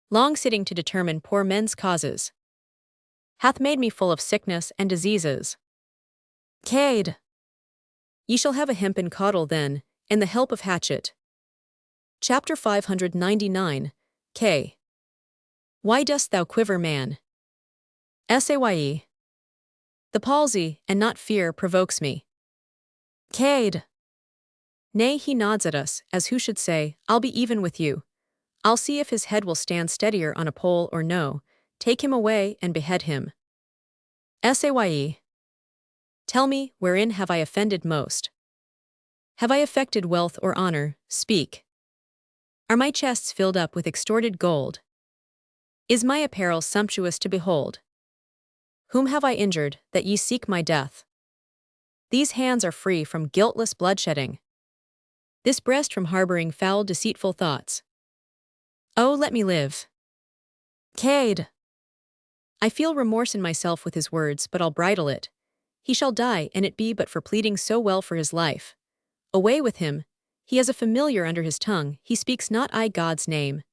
Long sitting to determine poor men's causes hath made me full of sickness and diseases. Cade. Ye shall have a hempen caudle then, and the help of hatchet. Chapter 599, K. Why dost thou quiver, man? Saye. The palsy, and not fear, provokes me. Cade. Nay, he nods at us, as who should say, I'll be even with you. I'll see if his head will stand steadier on a pole or no, take him away and behead him. Saye. Tell me, wherein have I offended most? Have I affected wealth or honor? Speak. Are my chests filled up with extorted gold? Is my apparel sumptuous to behold? Whom have I injured, that ye seek my death? These hands are free from guiltless bloodshedding, this breast from harboring foul deceitful thoughts. Oh, let me live. Cade! I feel remorse in myself with his words, but I'll bridle it. He shall die, and it be but for pleading so well for his life. Away with him. He has a familiar under his tongue, he speaks not I God's name.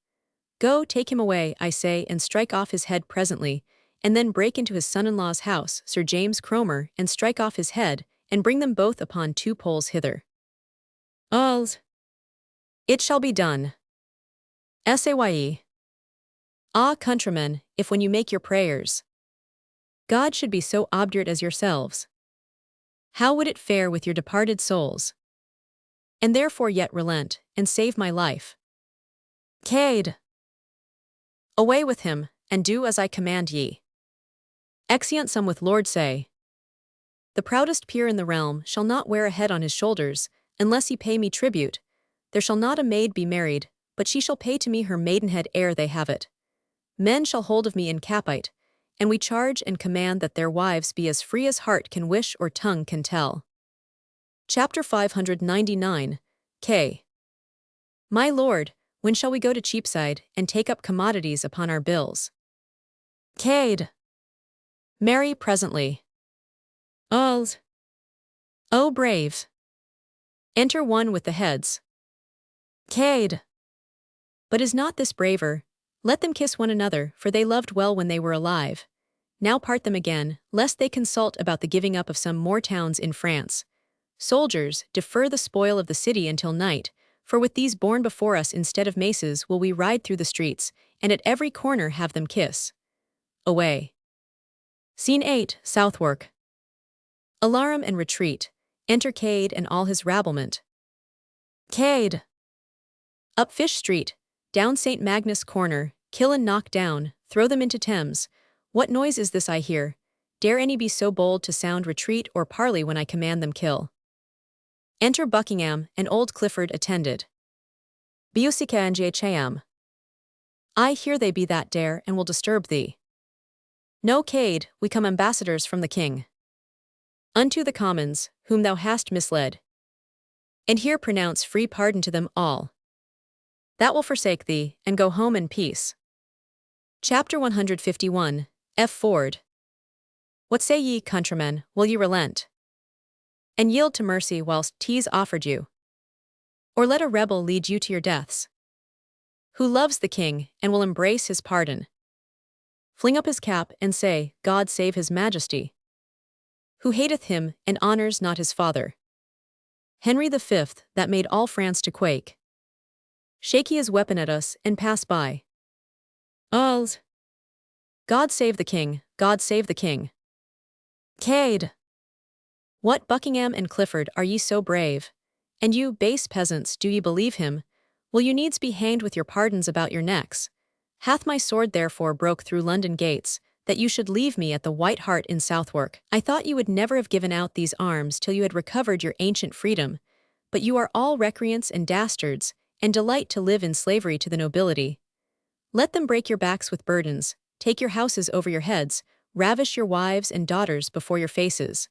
Go, take him away, I say, and strike off his head presently, and then break into his son-in-law's house, Sir James Cromer, and strike off his head, and bring them both upon 2 poles hither. Alls. It shall be done. Saye. Ah, countrymen, if when you make your prayers, God should be so obdurate as yourselves, how would it fare with your departed souls? And therefore yet relent, and save my life. Cade! Away with him, and do as I command ye. Exeunt some with Lord say. The proudest peer in the realm shall not wear a head on his shoulders, unless he pay me tribute. There shall not a maid be married, but she shall pay to me her maidenhead ere they have it. Men shall hold of me in capite, and we charge and command that their wives be as free as heart can wish or tongue can tell. Chapter 599, K. My lord, when shall we go to Cheapside, and take up commodities upon our bills? Cade. Marry presently. Alls. Oh, brave. Enter one with the heads. Cade. But is not this braver? Let them kiss one another, for they loved well when they were alive. Now part them again, lest they consult about the giving up of some more towns in France. Soldiers, defer the spoil of the city until night, for with these borne before us instead of maces will we ride through the streets, and at every corner have them kiss. Away. Scene 8, Southwark. Alarum and retreat. Enter Cade and all his rabblement. Cade. Up Fish Street, down St. Magnus Corner, kill and knock down, throw them into Thames. What noise is this I hear? Dare any be so bold to sound retreat or parley when I command them kill? Enter Buckingham, and old Clifford attended. Busica and Cham. I hear they be that dare, and will disturb thee. No, Cade, we come ambassadors from the king. Unto the commons, whom thou hast misled. And here pronounce free pardon to them all. That will forsake thee, and go home in peace. Chapter 151, F. Ford. What say ye, countrymen, will ye relent? And yield to mercy whilst 'tis offered you? Or let a rebel lead you to your deaths? Who loves the king, and will embrace his pardon? Fling up his cap, and say, God save his majesty. Who hateth him, and honors not his father? Henry V, that made all France to quake. Shake he his weapon at us, and pass by. Alls. God save the king, God save the king. Cade. What, Buckingham and Clifford, are ye so brave? And you, base peasants, do ye believe him? Will you needs be hanged with your pardons about your necks? Hath my sword therefore broke through London gates, that you should leave me at the White Hart in Southwark? I thought you would never have given out these arms till you had recovered your ancient freedom, but you are all recreants and dastards, and delight to live in slavery to the nobility. Let them break your backs with burdens, take your houses over your heads, ravish your wives and daughters before your faces.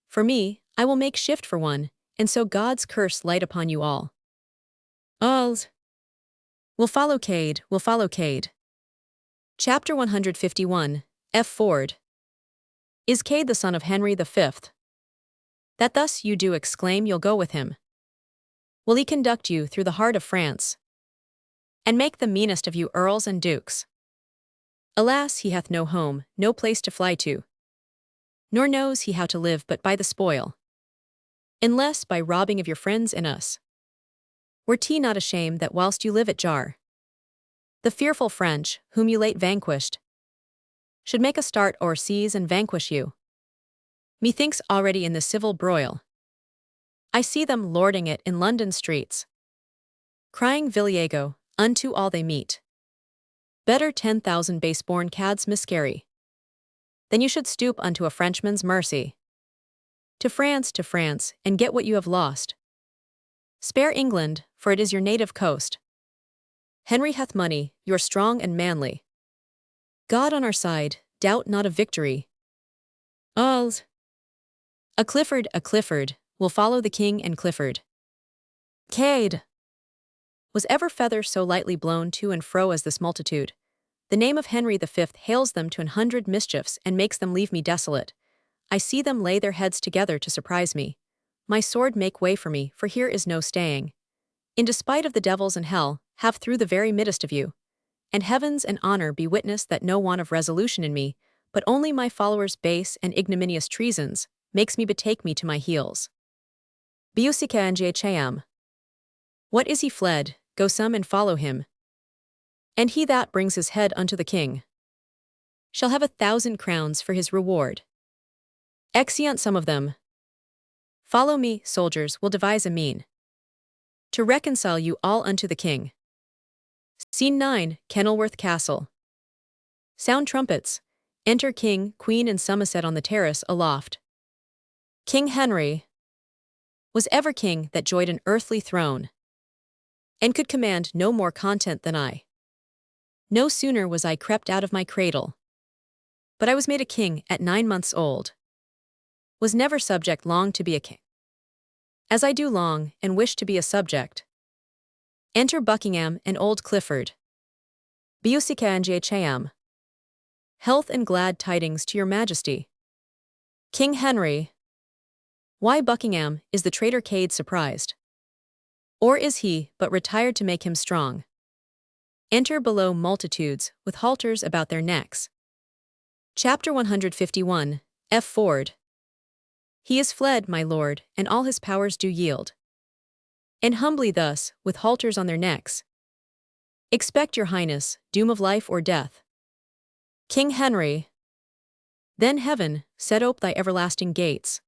For me, I will make shift for one, and so God's curse light upon you all. Alls. We'll follow Cade, we'll follow Cade. Chapter 151, F. Ford. Is Cade the son of Henry V? That thus you do exclaim you'll go with him. Will he conduct you through the heart of France, and make the meanest of you earls and dukes? Alas, he hath no home, no place to fly to, nor knows he how to live but by the spoil, unless by robbing of your friends and us. Were he not ashamed that whilst you live at jar, the fearful French, whom you late vanquished, should make a start o'er seas and vanquish you? Methinks already in the civil broil, I see them lording it in London streets, crying Villego unto all they meet. Better 10,000 base-born cads miscarry, than you should stoop unto a Frenchman's mercy. To France, and get what you have lost. Spare England, for it is your native coast. Henry hath money, you're strong and manly. God on our side, doubt not of victory. Alls. A Clifford, will follow the king and Clifford. Cade. Was ever feather so lightly blown to and fro as this multitude? The name of Henry V hails them to 100 mischiefs and makes them leave me desolate. I see them lay their heads together to surprise me. My sword make way for me, for here is no staying. In despite of the devils and hell, have through the very midst of you. And heavens and honor be witness that no want of resolution in me, but only my followers' base and ignominious treasons, makes me betake me to my heels. Biusika and What is he fled, go some and follow him. And he that brings his head unto the king shall have 1,000 crowns for his reward. Exeunt some of them. Follow me, soldiers, will devise a mean to reconcile you all unto the king. Scene 9, Kenilworth Castle. Sound trumpets. Enter king, queen and Somerset on the terrace aloft. King Henry was ever king that joyed an earthly throne, and could command no more content than I. No sooner was I crept out of my cradle, but I was made a king at 9 months old. Was never subject long to be a king, as I do long and wish to be a subject. Enter Buckingham and old Clifford. Biusika and Health and glad tidings to your majesty. King Henry. Why Buckingham, is the traitor Cade surprised? Or is he but retired to make him strong? Enter below multitudes, with halters about their necks. Chapter 151, F. Ford. He is fled, my lord, and all his powers do yield. And humbly thus, with halters on their necks, expect your highness, doom of life or death. King Henry. Then heaven, set ope thy everlasting gates,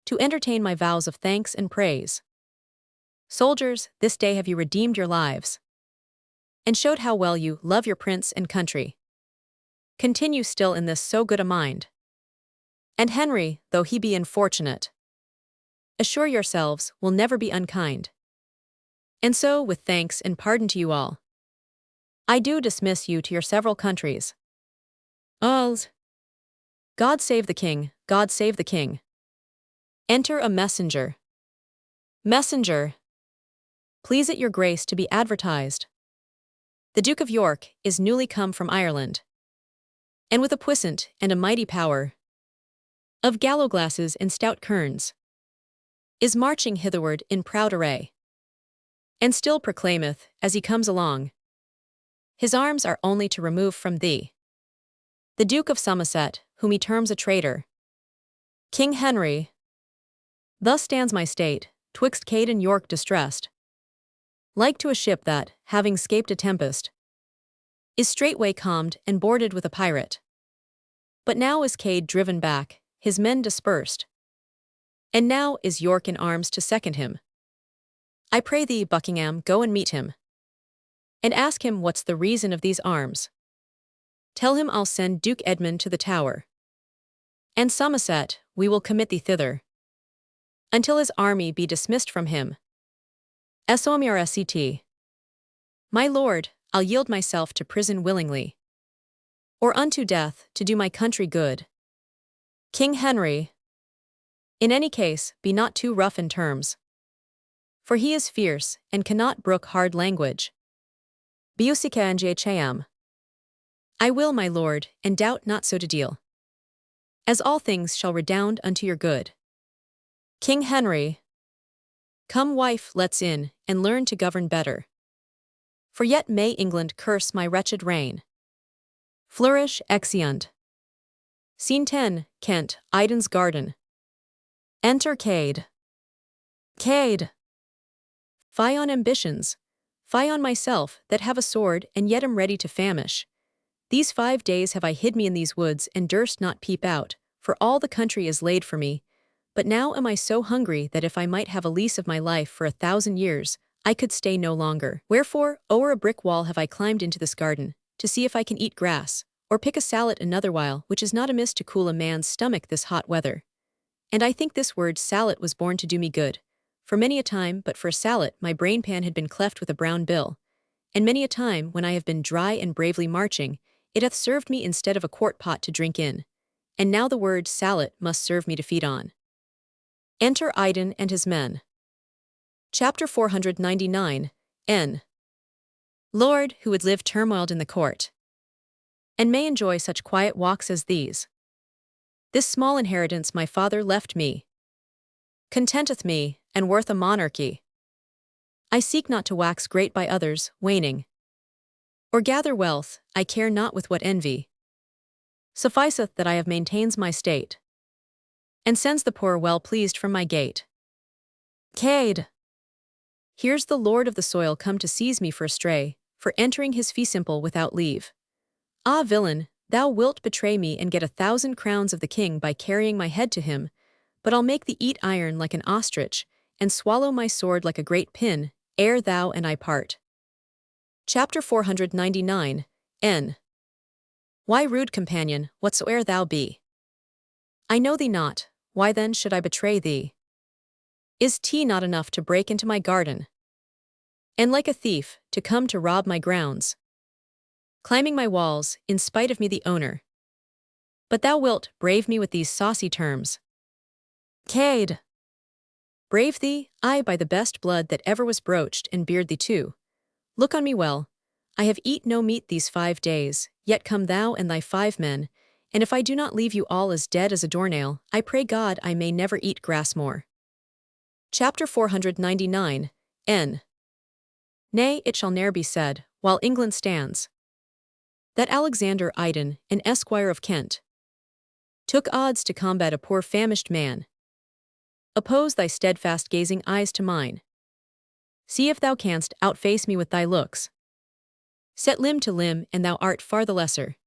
to entertain my vows of thanks and praise. Soldiers, this day have you redeemed your lives, and showed how well you love your prince and country. Continue still in this so good a mind. And Henry, though he be unfortunate, assure yourselves will never be unkind. And so, with thanks and pardon to you all, I do dismiss you to your several countries. Alls. God save the king, God save the king. Enter a messenger. Messenger. Please it your grace to be advertised. The Duke of York is newly come from Ireland, and with a puissant and a mighty power of gallowglasses and stout kerns, is marching hitherward in proud array, and still proclaimeth, as he comes along, his arms are only to remove from thee the Duke of Somerset, whom he terms a traitor. King Henry. Thus stands my state, twixt Cade and York distressed, like to a ship that, having scaped a tempest, is straightway calmed and boarded with a pirate. But now is Cade driven back, his men dispersed, and now is York in arms to second him. I pray thee, Buckingham, go and meet him, and ask him what's the reason of these arms. Tell him I'll send Duke Edmund to the Tower, and Somerset, we will commit thee thither, until his army be dismissed from him. Somrct. My lord, I'll yield myself to prison willingly, or unto death, to do my country good. King Henry. In any case, be not too rough in terms, for he is fierce, and cannot brook hard language. Biusika and I will, my lord, and doubt not so to deal, as all things shall redound unto your good. King Henry. Come, wife, let's in, and learn to govern better. For yet may England curse my wretched reign. Flourish, exeunt. Scene 10, Kent, Iden's garden. Enter Cade. Cade. Fie on ambitions, fie on myself, that have a sword, and yet am ready to famish. These 5 days have I hid me in these woods, and durst not peep out, for all the country is laid for me. But now am I so hungry that if I might have a lease of my life for 1,000 years, I could stay no longer. Wherefore, o'er a brick wall have I climbed into this garden, to see if I can eat grass, or pick a sallet another while, which is not amiss to cool a man's stomach this hot weather. And I think this word sallet was born to do me good. For many a time, but for a sallet, my brain pan had been cleft with a brown bill. And many a time, when I have been dry and bravely marching, it hath served me instead of a quart pot to drink in. And now the word sallet must serve me to feed on. Enter Iden and his men. Chapter 499, N. Lord, who would live turmoiled in the court, and may enjoy such quiet walks as these. This small inheritance my father left me contenteth me, and worth a monarchy. I seek not to wax great by others, waning, or gather wealth, I care not with what envy. Sufficeth that I have maintains my state, and sends the poor well pleased from my gate. Cade! Here's the lord of the soil come to seize me for a stray, for entering his fee simple without leave. Ah, villain, thou wilt betray me and get 1,000 crowns of the king by carrying my head to him, but I'll make thee eat iron like an ostrich, and swallow my sword like a great pin, ere thou and I part. Chapter 499, N. Why, rude companion, whatsoe'er thou be, I know thee not, why then should I betray thee? Is tea not enough to break into my garden, and like a thief, to come to rob my grounds, climbing my walls, in spite of me the owner? But thou wilt brave me with these saucy terms. Cade! Brave thee, I by the best blood that ever was broached, and beard thee too. Look on me well. I have eat no meat these 5 days, yet come thou and thy 5 men, and if I do not leave you all as dead as a doornail, I pray God I may never eat grass more. Chapter 499, N. Nay, it shall ne'er be said, while England stands, that Alexander Iden, an esquire of Kent, took odds to combat a poor famished man. Oppose thy steadfast gazing eyes to mine. See if thou canst outface me with thy looks. Set limb to limb, and thou art far the lesser.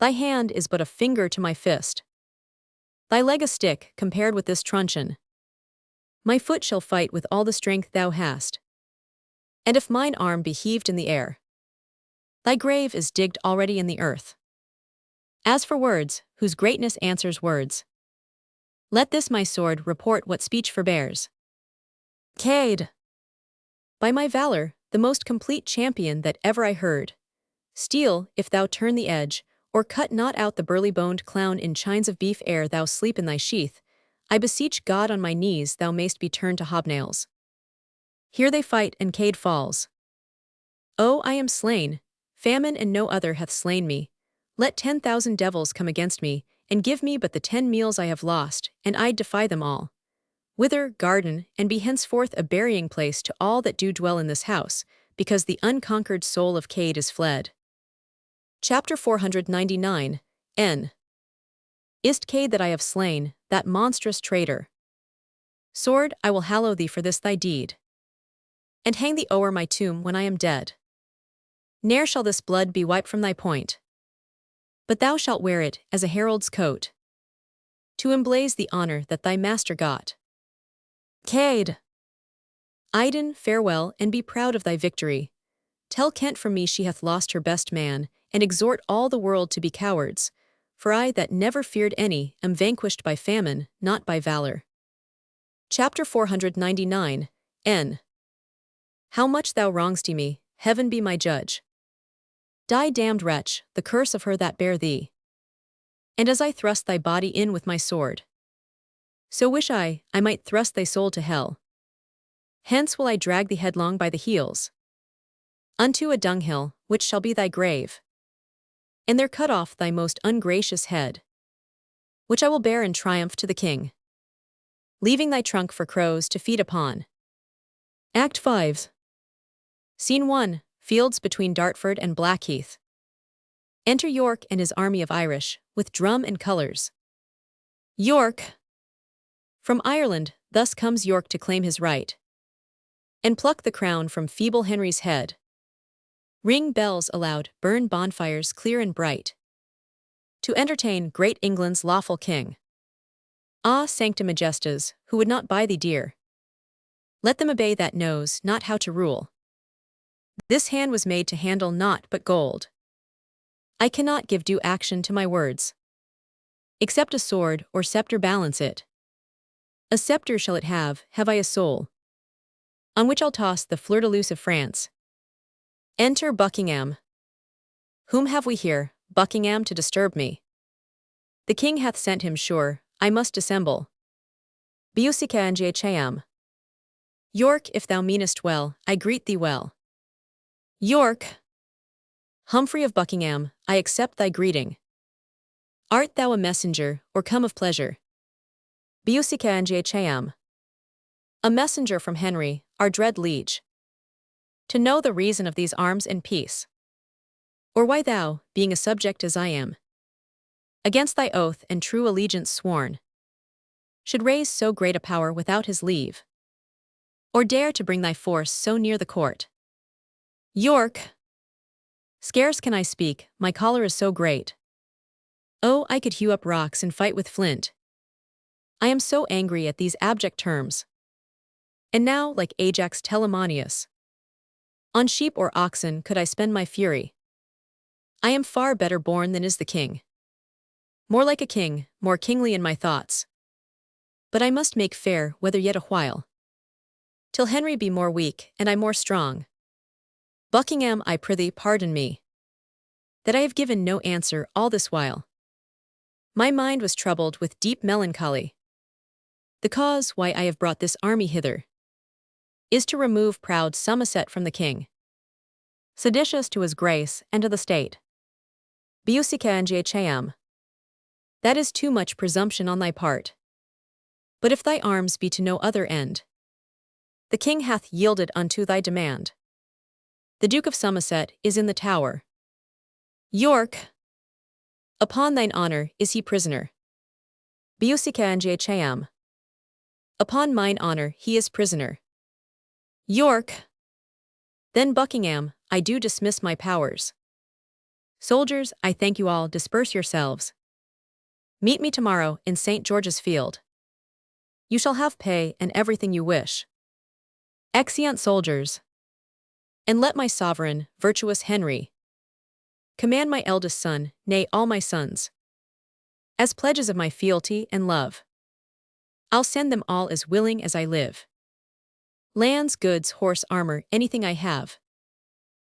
Thy hand is but a finger to my fist, thy leg a stick compared with this truncheon. My foot shall fight with all the strength thou hast, and if mine arm be heaved in the air, thy grave is digged already in the earth. As for words, whose greatness answers words, let this my sword report what speech forbears. Cade! By my valor, the most complete champion that ever I heard, steel, if thou turn the edge, or cut not out the burly-boned clown in chines of beef ere thou sleep in thy sheath, I beseech God on my knees thou mayst be turned to hobnails. Here they fight, and Cade falls. Oh, I am slain, famine and no other hath slain me. Let 10,000 devils come against me, and give me but the 10 meals I have lost, and I'd defy them all. Wither, garden, and be henceforth a burying place to all that do dwell in this house, because the unconquered soul of Cade is fled. Chapter 499, N. Is't Cade that I have slain, that monstrous traitor? Sword, I will hallow thee for this thy deed, and hang thee o'er my tomb when I am dead. Ne'er shall this blood be wiped from thy point, but thou shalt wear it as a herald's coat, to emblaze the honor that thy master got. Cade! Iden, farewell, and be proud of thy victory. Tell Kent from me she hath lost her best man, and exhort all the world to be cowards, for I that never feared any am vanquished by famine, not by valor. Chapter 499, N. How much thou wrong'st me, heaven be my judge. Die, damned wretch, the curse of her that bare thee. And as I thrust thy body in with my sword, so wish I might thrust thy soul to hell. Hence will I drag thee headlong by the heels, unto a dunghill, which shall be thy grave, and there cut off thy most ungracious head, which I will bear in triumph to the king, leaving thy trunk for crows to feed upon. Act 5. Scene 1, Fields between Dartford and Blackheath. Enter York and his army of Irish, with drum and colours. York! From Ireland, thus comes York to claim his right, and pluck the crown from feeble Henry's head. Ring bells aloud, burn bonfires clear and bright, to entertain great England's lawful king. Ah, sancta majestas, who would not buy thee dear? Let them obey that knows not how to rule. This hand was made to handle naught but gold. I cannot give due action to my words, except a sword or sceptre balance it. A sceptre shall it have I a soul, on which I'll toss the fleur-de-luce of France. Enter Buckingham. Whom have we here, Buckingham, to disturb me? The king hath sent him sure, I must dissemble. Biusica and Cham. York, if thou meanest well, I greet thee well. York. Humphrey of Buckingham, I accept thy greeting. Art thou a messenger, or come of pleasure? Biusica and Cham. A messenger from Henry, our dread liege. To know the reason of these arms and peace. Or why thou, being a subject as I am, against thy oath and true allegiance sworn, should raise so great a power without his leave, or dare to bring thy force so near the court. York. Scarce can I speak, my choler is so great. Oh, I could hew up rocks and fight with flint. I am so angry at these abject terms. And now, like Ajax Telamonius, on sheep or oxen could I spend my fury. I am far better born than is the king. More like a king, more kingly in my thoughts. But I must make fair whether yet a while, till Henry be more weak and I more strong. Buckingham, I prithee pardon me, that I have given no answer all this while. My mind was troubled with deep melancholy. The cause why I have brought this army hither is to remove proud Somerset from the king, seditious to his grace and to the state. Biusica and Cham. That is too much presumption on thy part. But if thy arms be to no other end, the king hath yielded unto thy demand. The Duke of Somerset is in the Tower. York. Upon thine honour is he prisoner. Biusica and Cham. Upon mine honour he is prisoner. York. Then Buckingham, I do dismiss my powers. Soldiers, I thank you all, disperse yourselves. Meet me tomorrow in St. George's Field. You shall have pay and everything you wish. Exeunt soldiers. And let my sovereign, virtuous Henry, command my eldest son, nay all my sons, as pledges of my fealty and love. I'll send them all as willing as I live. Lands, goods, horse, armor, anything I have,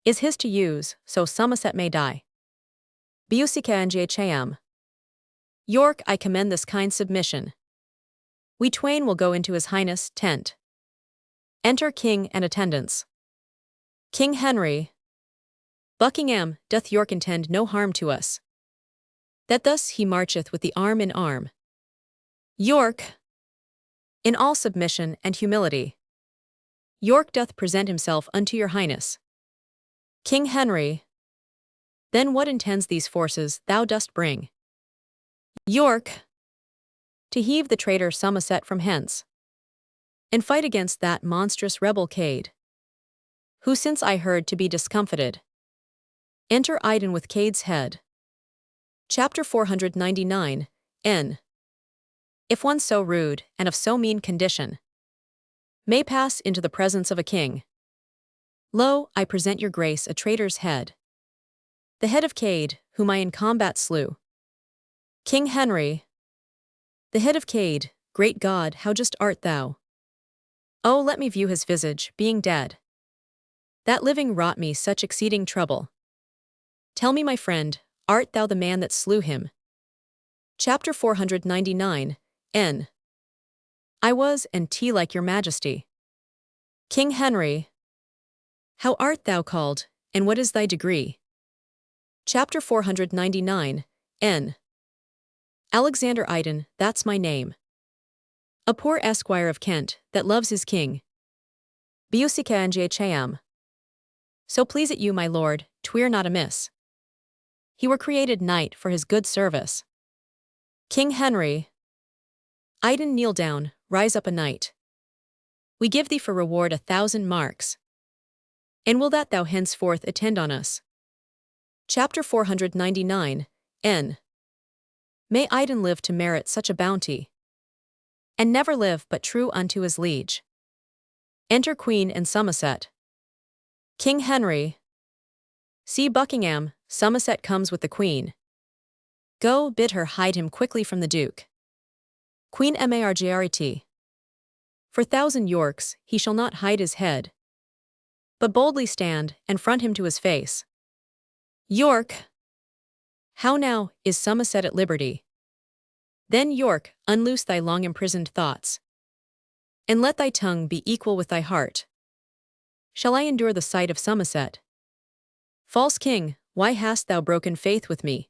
is his to use, so Somerset may die. Biusica and Cham. York, I commend this kind submission. We twain will go into his highness' tent. Enter king and attendants. King Henry. Buckingham, doth York intend no harm to us, that thus he marcheth with the arm in arm? York. In all submission and humility, York doth present himself unto your highness. King Henry. Then what intends these forces thou dost bring? York. To heave the traitor Somerset from hence, and fight against that monstrous rebel Cade, who since I heard to be discomfited. Enter Iden with Cade's head. Chapter 499, N. If one so rude, and of so mean condition, may pass into the presence of a king, lo, I present your grace a traitor's head, the head of Cade, whom I in combat slew. King Henry. The head of Cade, great God, how just art thou! Oh, let me view his visage, being dead. That living wrought me such exceeding trouble. Tell me, my friend, art thou the man that slew him? Chapter 499, N. I was, and T like your majesty. King Henry. How art thou called, and what is thy degree? Chapter 499, N. Alexander Iden, that's my name. A poor esquire of Kent, that loves his king. Biusica and Cham. So please it you, my lord, tweer not amiss. He were created knight for his good service. King Henry. Iden, kneel down, rise up a knight. We give thee for reward 1,000 marks. And will that thou henceforth attend on us? Chapter 499, N. May Iden live to merit such a bounty, and never live but true unto his liege. Enter Queen and Somerset. King Henry. See Buckingham, Somerset comes with the Queen. Go, bid her hide him quickly from the Duke. Queen Margaret. For 1,000 Yorks he shall not hide his head, but boldly stand and front him to his face. York! How now is Somerset at liberty? Then, York, unloose thy long-imprisoned thoughts, and let thy tongue be equal with thy heart. Shall I endure the sight of Somerset? False king, why hast thou broken faith with me,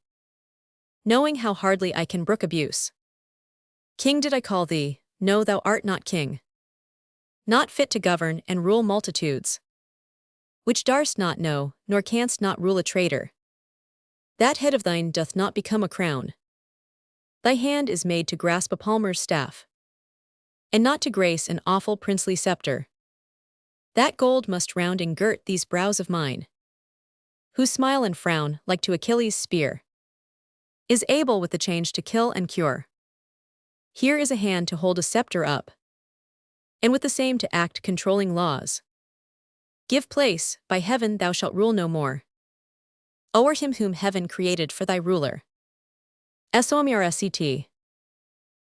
knowing how hardly I can brook abuse? King did I call thee, no, thou art not king, not fit to govern and rule multitudes, which darst not know, nor canst not rule a traitor. That head of thine doth not become a crown. Thy hand is made to grasp a palmer's staff, and not to grace an awful princely scepter. That gold must round and girt these brows of mine, whose smile and frown, like to Achilles' spear, is able with the change to kill and cure. Here is a hand to hold a scepter up, and with the same to act controlling laws. Give place, by heaven thou shalt rule no more, o'er him whom heaven created for thy ruler. Somerset.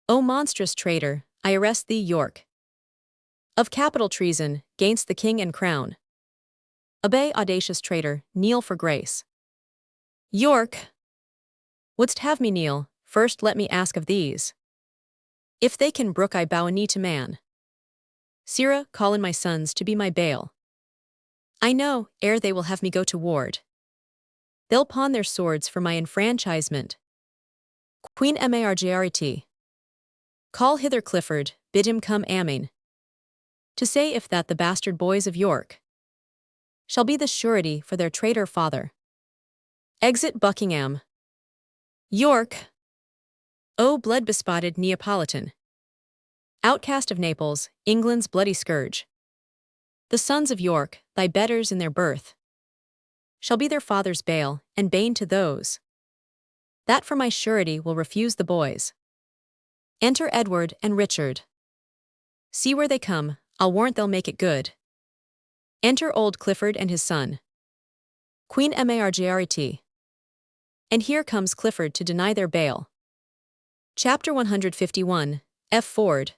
O monstrous traitor, I arrest thee, York, of capital treason, gainst the king and crown. Obey, audacious traitor, kneel for grace. York! Wouldst have me kneel? First let me ask of these, if they can brook I bow a knee to man. Sirrah, call in my sons to be my bail. I know, ere they will have me go to ward, they'll pawn their swords for my enfranchisement. Queen Margaret. Call hither Clifford, bid him come amain, to say if that the bastard boys of York shall be the surety for their traitor father. Exit Buckingham. York! O blood-bespotted Neapolitan, outcast of Naples, England's bloody scourge. The sons of York, thy betters in their birth, shall be their father's bale and bane to those that for my surety will refuse the boys. Enter Edward and Richard. See where they come, I'll warrant they'll make it good. Enter old Clifford and his son, Queen Margaret. And here comes Clifford to deny their bail. Chapter 151, F. Ford.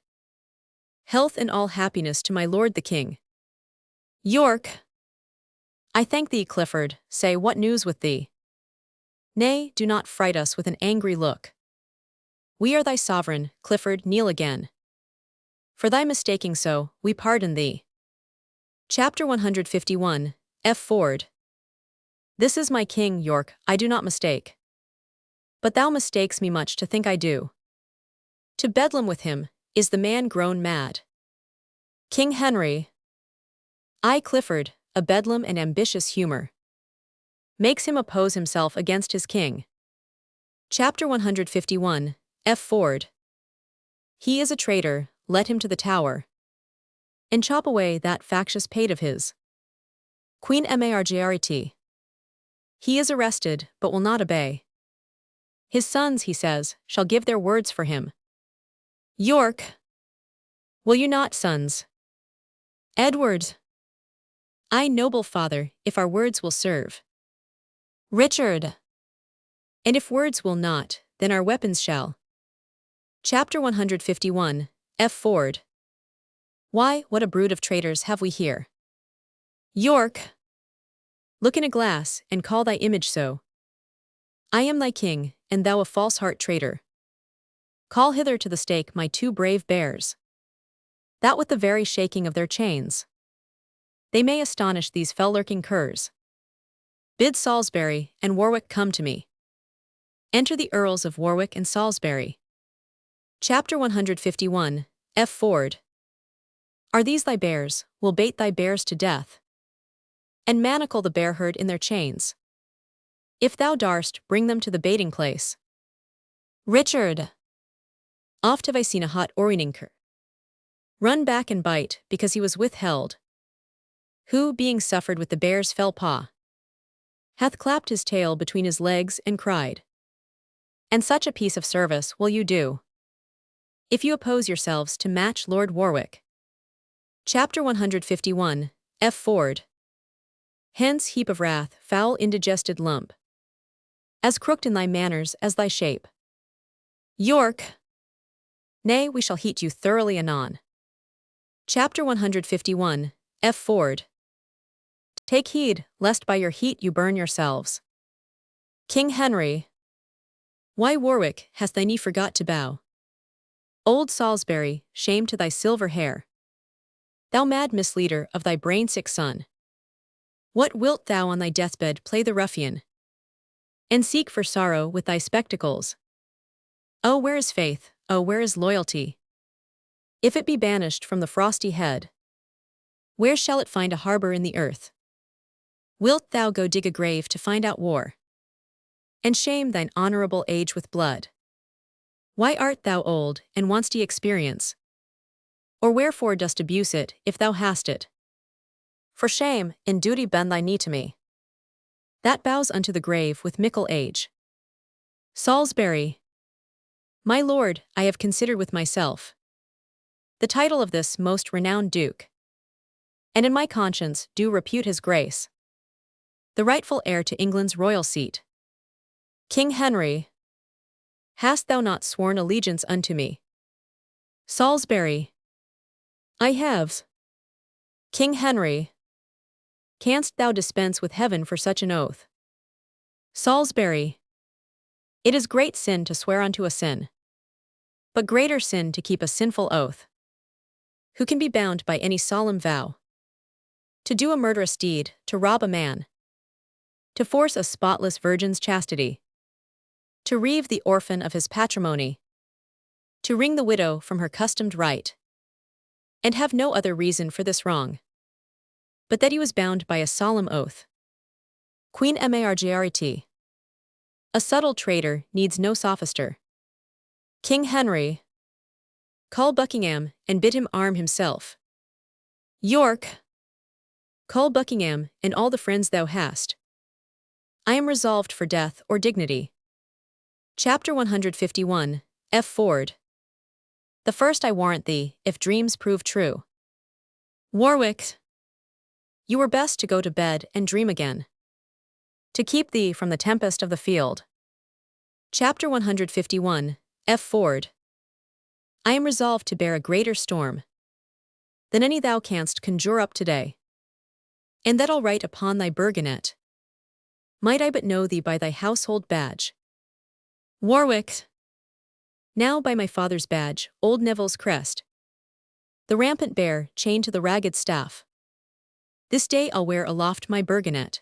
Health and all happiness to my lord the king. York! I thank thee, Clifford, say what news with thee? Nay, do not fright us with an angry look. We are thy sovereign, Clifford, kneel again. For thy mistaking so, we pardon thee. Chapter 151, F. Ford. This is my king, York, I do not mistake. But thou mistakes me much to think I do. To Bedlam with him, is the man grown mad. King Henry. I, Clifford, a bedlam and ambitious humor, makes him oppose himself against his king. Chapter 151, F. Ford. He is a traitor, let him to the Tower, and chop away that factious pate of his. Queen Margaret. He is arrested, but will not obey. His sons, he says, shall give their words for him. York! Will you not, sons? Edward! I, noble father, if our words will serve. Richard! And if words will not, then our weapons shall. Chapter 151, F. Ford. Why, what a brood of traitors have we here? York! Look in a glass, and call thy image so. I am thy king, and thou a false-heart traitor. Call hither to the stake my two brave bears, that with the very shaking of their chains they may astonish these fell-lurking curs. Bid Salisbury and Warwick come to me. Enter the Earls of Warwick and Salisbury. Chapter 151, F. Ford. Are these thy bears? Will bait thy bears to death, and manacle the bear herd in their chains. If thou darst, bring them to the baiting place. Richard! Oft have I seen a hot orining cur run back and bite, because he was withheld, who, being suffered with the bear's fell paw, hath clapped his tail between his legs and cried. And such a piece of service will you do, if you oppose yourselves to match Lord Warwick. Chapter 151, F. Ford. Hence, heap of wrath, foul indigested lump, as crooked in thy manners as thy shape. York! Nay, we shall heat you thoroughly anon. Chapter 151, F. Ford. Take heed, lest by your heat you burn yourselves. King Henry. Why, Warwick, hast thy knee forgot to bow? Old Salisbury, shame to thy silver hair. Thou mad misleader of thy brain-sick son. What wilt thou on thy deathbed play the ruffian? And seek for sorrow with thy spectacles? Oh, where is faith? Oh, where is loyalty? If it be banished from the frosty head, where shall it find a harbor in the earth? Wilt thou go dig a grave to find out war, and shame thine honorable age with blood? Why art thou old, and want'st experience? Or wherefore dost abuse it, if thou hast it? For shame, in duty bend thy knee to me, that bows unto the grave with mickle age. Salisbury. My lord, I have considered with myself the title of this most renowned duke, and in my conscience do repute his grace the rightful heir to England's royal seat. King Henry. Hast thou not sworn allegiance unto me? Salisbury. I have. King Henry. Canst thou dispense with heaven for such an oath? Salisbury. It is great sin to swear unto a sin, but greater sin to keep a sinful oath. Who can be bound by any solemn vow to do a murderous deed, to rob a man, to force a spotless virgin's chastity, to reave the orphan of his patrimony, to wring the widow from her customed right, and have no other reason for this wrong, but that he was bound by a solemn oath? Queen Margaret. A subtle traitor needs no sophister. King Henry. Call Buckingham, and bid him arm himself. York. Call Buckingham, and all the friends thou hast. I am resolved for death or dignity. Chapter 151, F. Ford. The first I warrant thee, if dreams prove true. Warwick. You were best to go to bed and dream again, to keep thee from the tempest of the field. Chapter 151, F. Ford. I am resolved to bear a greater storm than any thou canst conjure up today, and that I'll write upon thy burgonet, might I but know thee by thy household badge. Warwick. Now by my father's badge, old Neville's crest, the rampant bear chained to the ragged staff, this day I'll wear aloft my burgonet,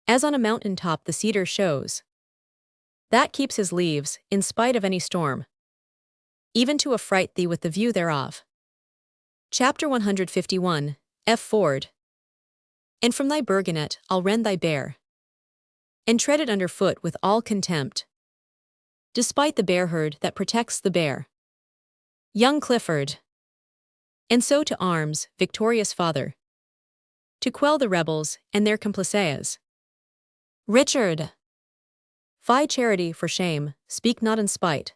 as on a mountain top the cedar shows, that keeps his leaves, in spite of any storm, even to affright thee with the view thereof. Chapter 151, F. Ford. And from thy burgonet I'll rend thy bear, and tread it under foot with all contempt, despite the bear herd that protects the bear. Young Clifford. And so to arms, victorious father, to quell the rebels and their complices. Richard. Fie charity for shame, speak not in spite,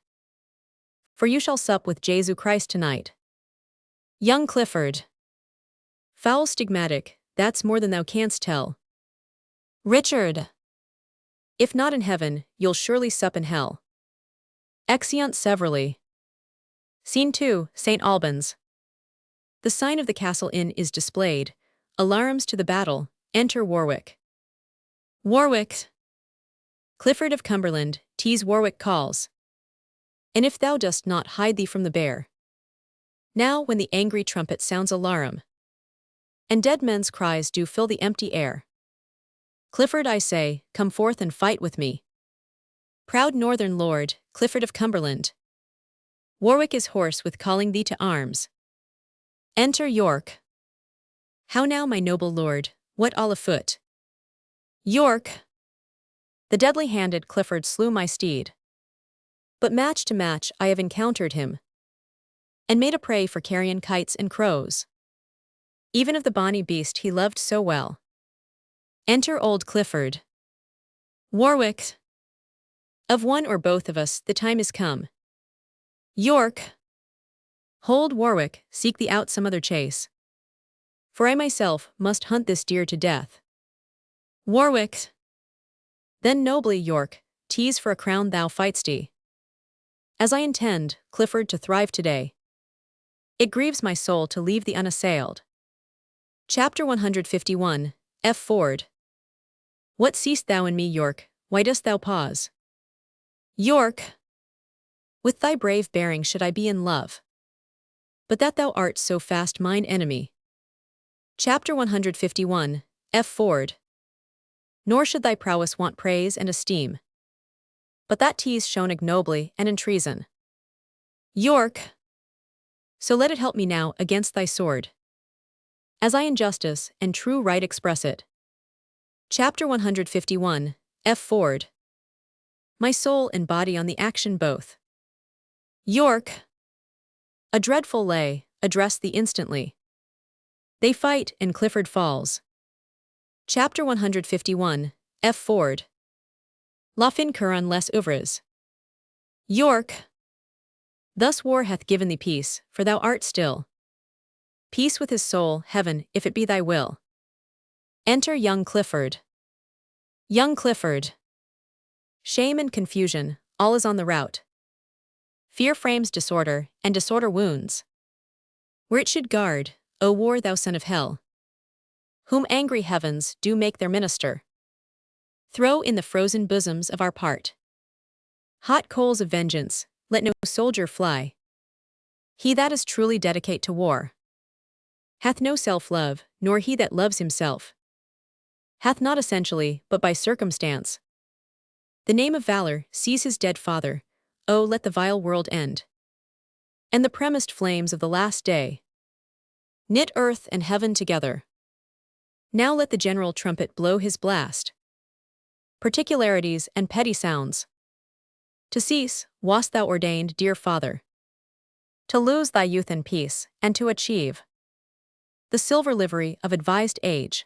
for you shall sup with Jesu Christ tonight. Young Clifford. Foul stigmatic, that's more than thou canst tell. Richard. If not in heaven, you'll surely sup in hell. Exeunt severally. Scene 2, St. Albans. The sign of the Castle Inn is displayed. Alarums to the battle. Enter Warwick. Warwick. Clifford of Cumberland, tease Warwick calls. And if thou dost not hide thee from the bear. Now when the angry trumpet sounds alarum, and dead men's cries do fill the empty air. Clifford, I say, come forth and fight with me. Proud northern lord, Clifford of Cumberland. Warwick is hoarse with calling thee to arms. Enter York. How now, my noble lord, what all afoot? York. The deadly-handed Clifford slew my steed, but match to match I have encountered him, and made a prey for carrion kites and crows, even of the bonny beast he loved so well. Enter old Clifford. Warwick. Of one or both of us the time is come. York. Hold, Warwick, seek thee out some other chase, for I myself must hunt this deer to death. Warwick. Then nobly, York, tease for a crown thou fight'st, as I intend, Clifford, to thrive today. It grieves my soul to leave thee unassailed. Chapter 151, F. Ford. What seest thou in me, York? Why dost thou pause? York! With thy brave bearing should I be in love. But that thou art so fast mine enemy. Chapter 151, F. Ford. Nor should thy prowess want praise and esteem. But that 'tis shown ignobly and in treason. York! So let it help me now against thy sword, as I in justice and true right express it. Chapter 151, F. Ford. My soul and body on the action both. York! A dreadful lay, address thee instantly. They fight, and Clifford falls. Chapter 151, F. Ford. La fin curan les ouvres. York! Thus war hath given thee peace, for thou art still. Peace with his soul, heaven, if it be thy will. Enter young Clifford. Young Clifford. Shame and confusion, all is on the rout. Fear frames disorder, and disorder wounds. Where it should guard, O war, thou son of hell, whom angry heavens do make their minister, throw in the frozen bosoms of our part hot coals of vengeance, let no soldier fly. He that is truly dedicate to war hath no self-love, nor he that loves himself hath not essentially, but by circumstance, the name of valor. Sees his dead father, oh, let the vile world end, and the premised flames of the last day knit earth and heaven together. Now let the general trumpet blow his blast. Particularities and petty sounds to cease, wast thou ordained, dear father, to lose thy youth and peace, and to achieve the silver livery of advised age,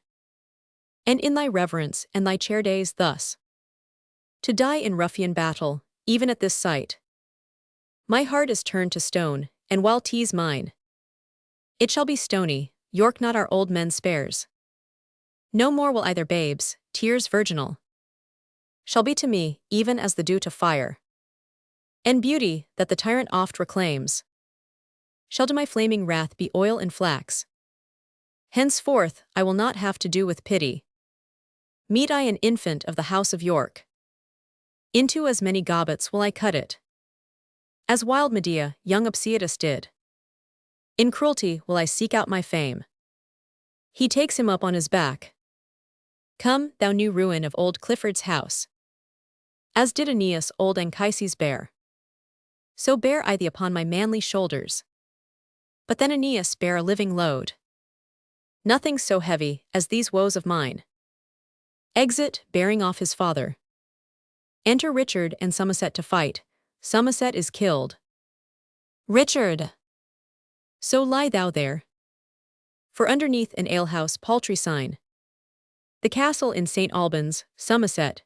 and in thy reverence and thy chair days thus to die in ruffian battle, even at this sight. My heart is turned to stone, and while 'tis mine, it shall be stony. York not our old men spares. No more will either babes, tears virginal shall be to me, even as the dew to fire. And beauty, that the tyrant oft reclaims, shall to my flaming wrath be oil and flax. Henceforth I will not have to do with pity. Meet I an infant of the house of York, into as many gobbets will I cut it, as wild Medea young Apsietus did. In cruelty will I seek out my fame. He takes him up on his back. Come, thou new ruin of old Clifford's house. As did Aeneas old Anchises bear, so bear I thee upon my manly shoulders. But then Aeneas bare a living load. Nothing so heavy as these woes of mine. Exit, bearing off his father. Enter Richard and Somerset to fight. Somerset is killed. Richard! So lie thou there. For underneath an alehouse paltry sign, the castle in St. Albans, Somerset,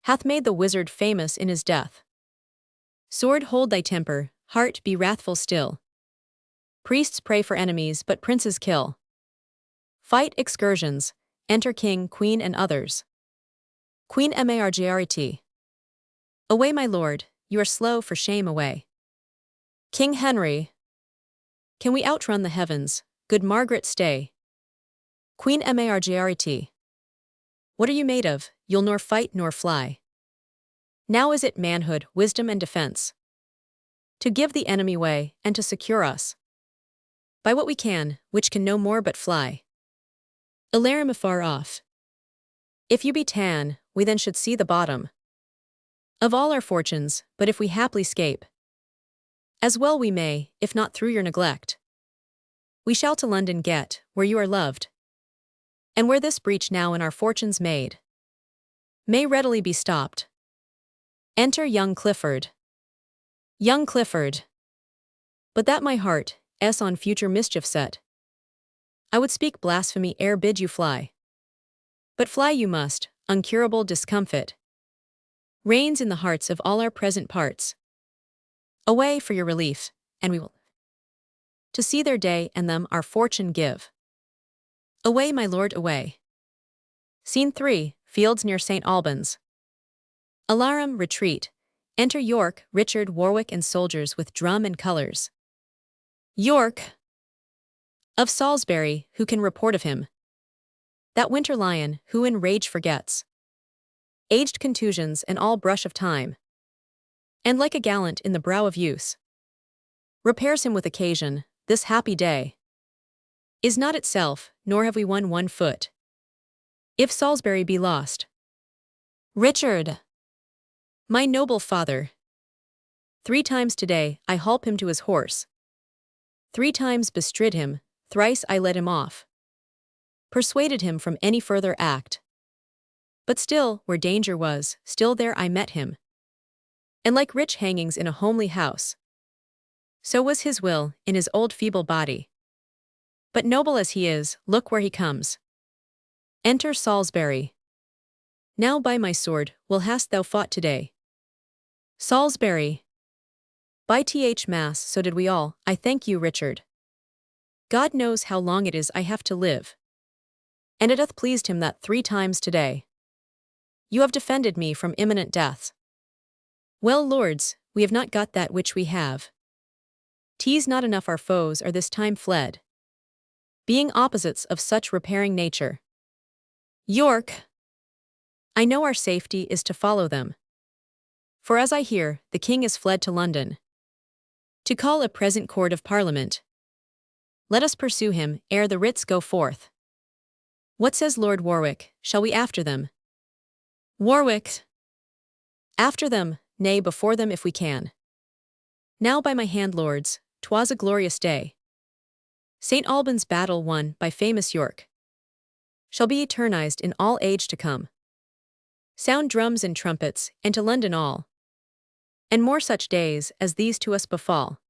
hath made the wizard famous in his death. Sword, hold thy temper, heart, be wrathful still. Priests pray for enemies, but princes kill. Fight excursions, enter king, queen, and others. Queen Margaret. Away, my lord, you are slow, for shame, away. King Henry. Can we outrun the heavens? Good Margaret, stay. Queen Margaret. What are you made of? You'll nor fight nor fly. Now is it manhood, wisdom, and defense, to give the enemy way, and to secure us by what we can, which can no more but fly. Alarum afar off. If you be tan, we then should see the bottom of all our fortunes, but if we haply scape, as well we may, if not through your neglect, we shall to London get, where you are loved, and where this breach now in our fortunes made may readily be stopped. Enter young Clifford. Young Clifford. But that my heart is on future mischief set, I would speak blasphemy ere bid you fly. But fly you must, uncurable discomfit reigns in the hearts of all our present parts. Away for your relief, and we will to see their day and them our fortune give. Away, my lord, away. Scene 3, Fields near St. Albans. Alarum, retreat. Enter York, Richard, Warwick, and soldiers with drum and colours. York. Of Salisbury, who can report of him? That winter lion, who in rage forgets aged contusions and all brush of time, and like a gallant in the brow of use, repairs him with occasion, this happy day is not itself, nor have we won 1 foot, if Salisbury be lost. Richard. My noble father. 3 times today I halp him to his horse. 3 times bestrid him, thrice I led him off. Persuaded him from any further act. But still, where danger was, still there I met him. And like rich hangings in a homely house, so was his will, in his old feeble body. But noble as he is, look where he comes. Enter Salisbury. Now by my sword, well hast thou fought today. Salisbury. By Mass, so did we all, I thank you, Richard. God knows how long it is I have to live. And it hath pleased him that 3 times today you have defended me from imminent death. Well, lords, we have not got that which we have. 'Tis not enough our foes are this time fled, being opposites of such repairing nature. York. I know our safety is to follow them. For as I hear, the king is fled to London, to call a present court of Parliament. Let us pursue him, ere the writs go forth. What says Lord Warwick, shall we after them? Warwick. After them, nay, before them if we can. Now by my hand, lords, 'twas a glorious day. St. Albans battle won by famous York shall be eternized in all age to come. Sound drums and trumpets, and to London all, and more such days as these to us befall.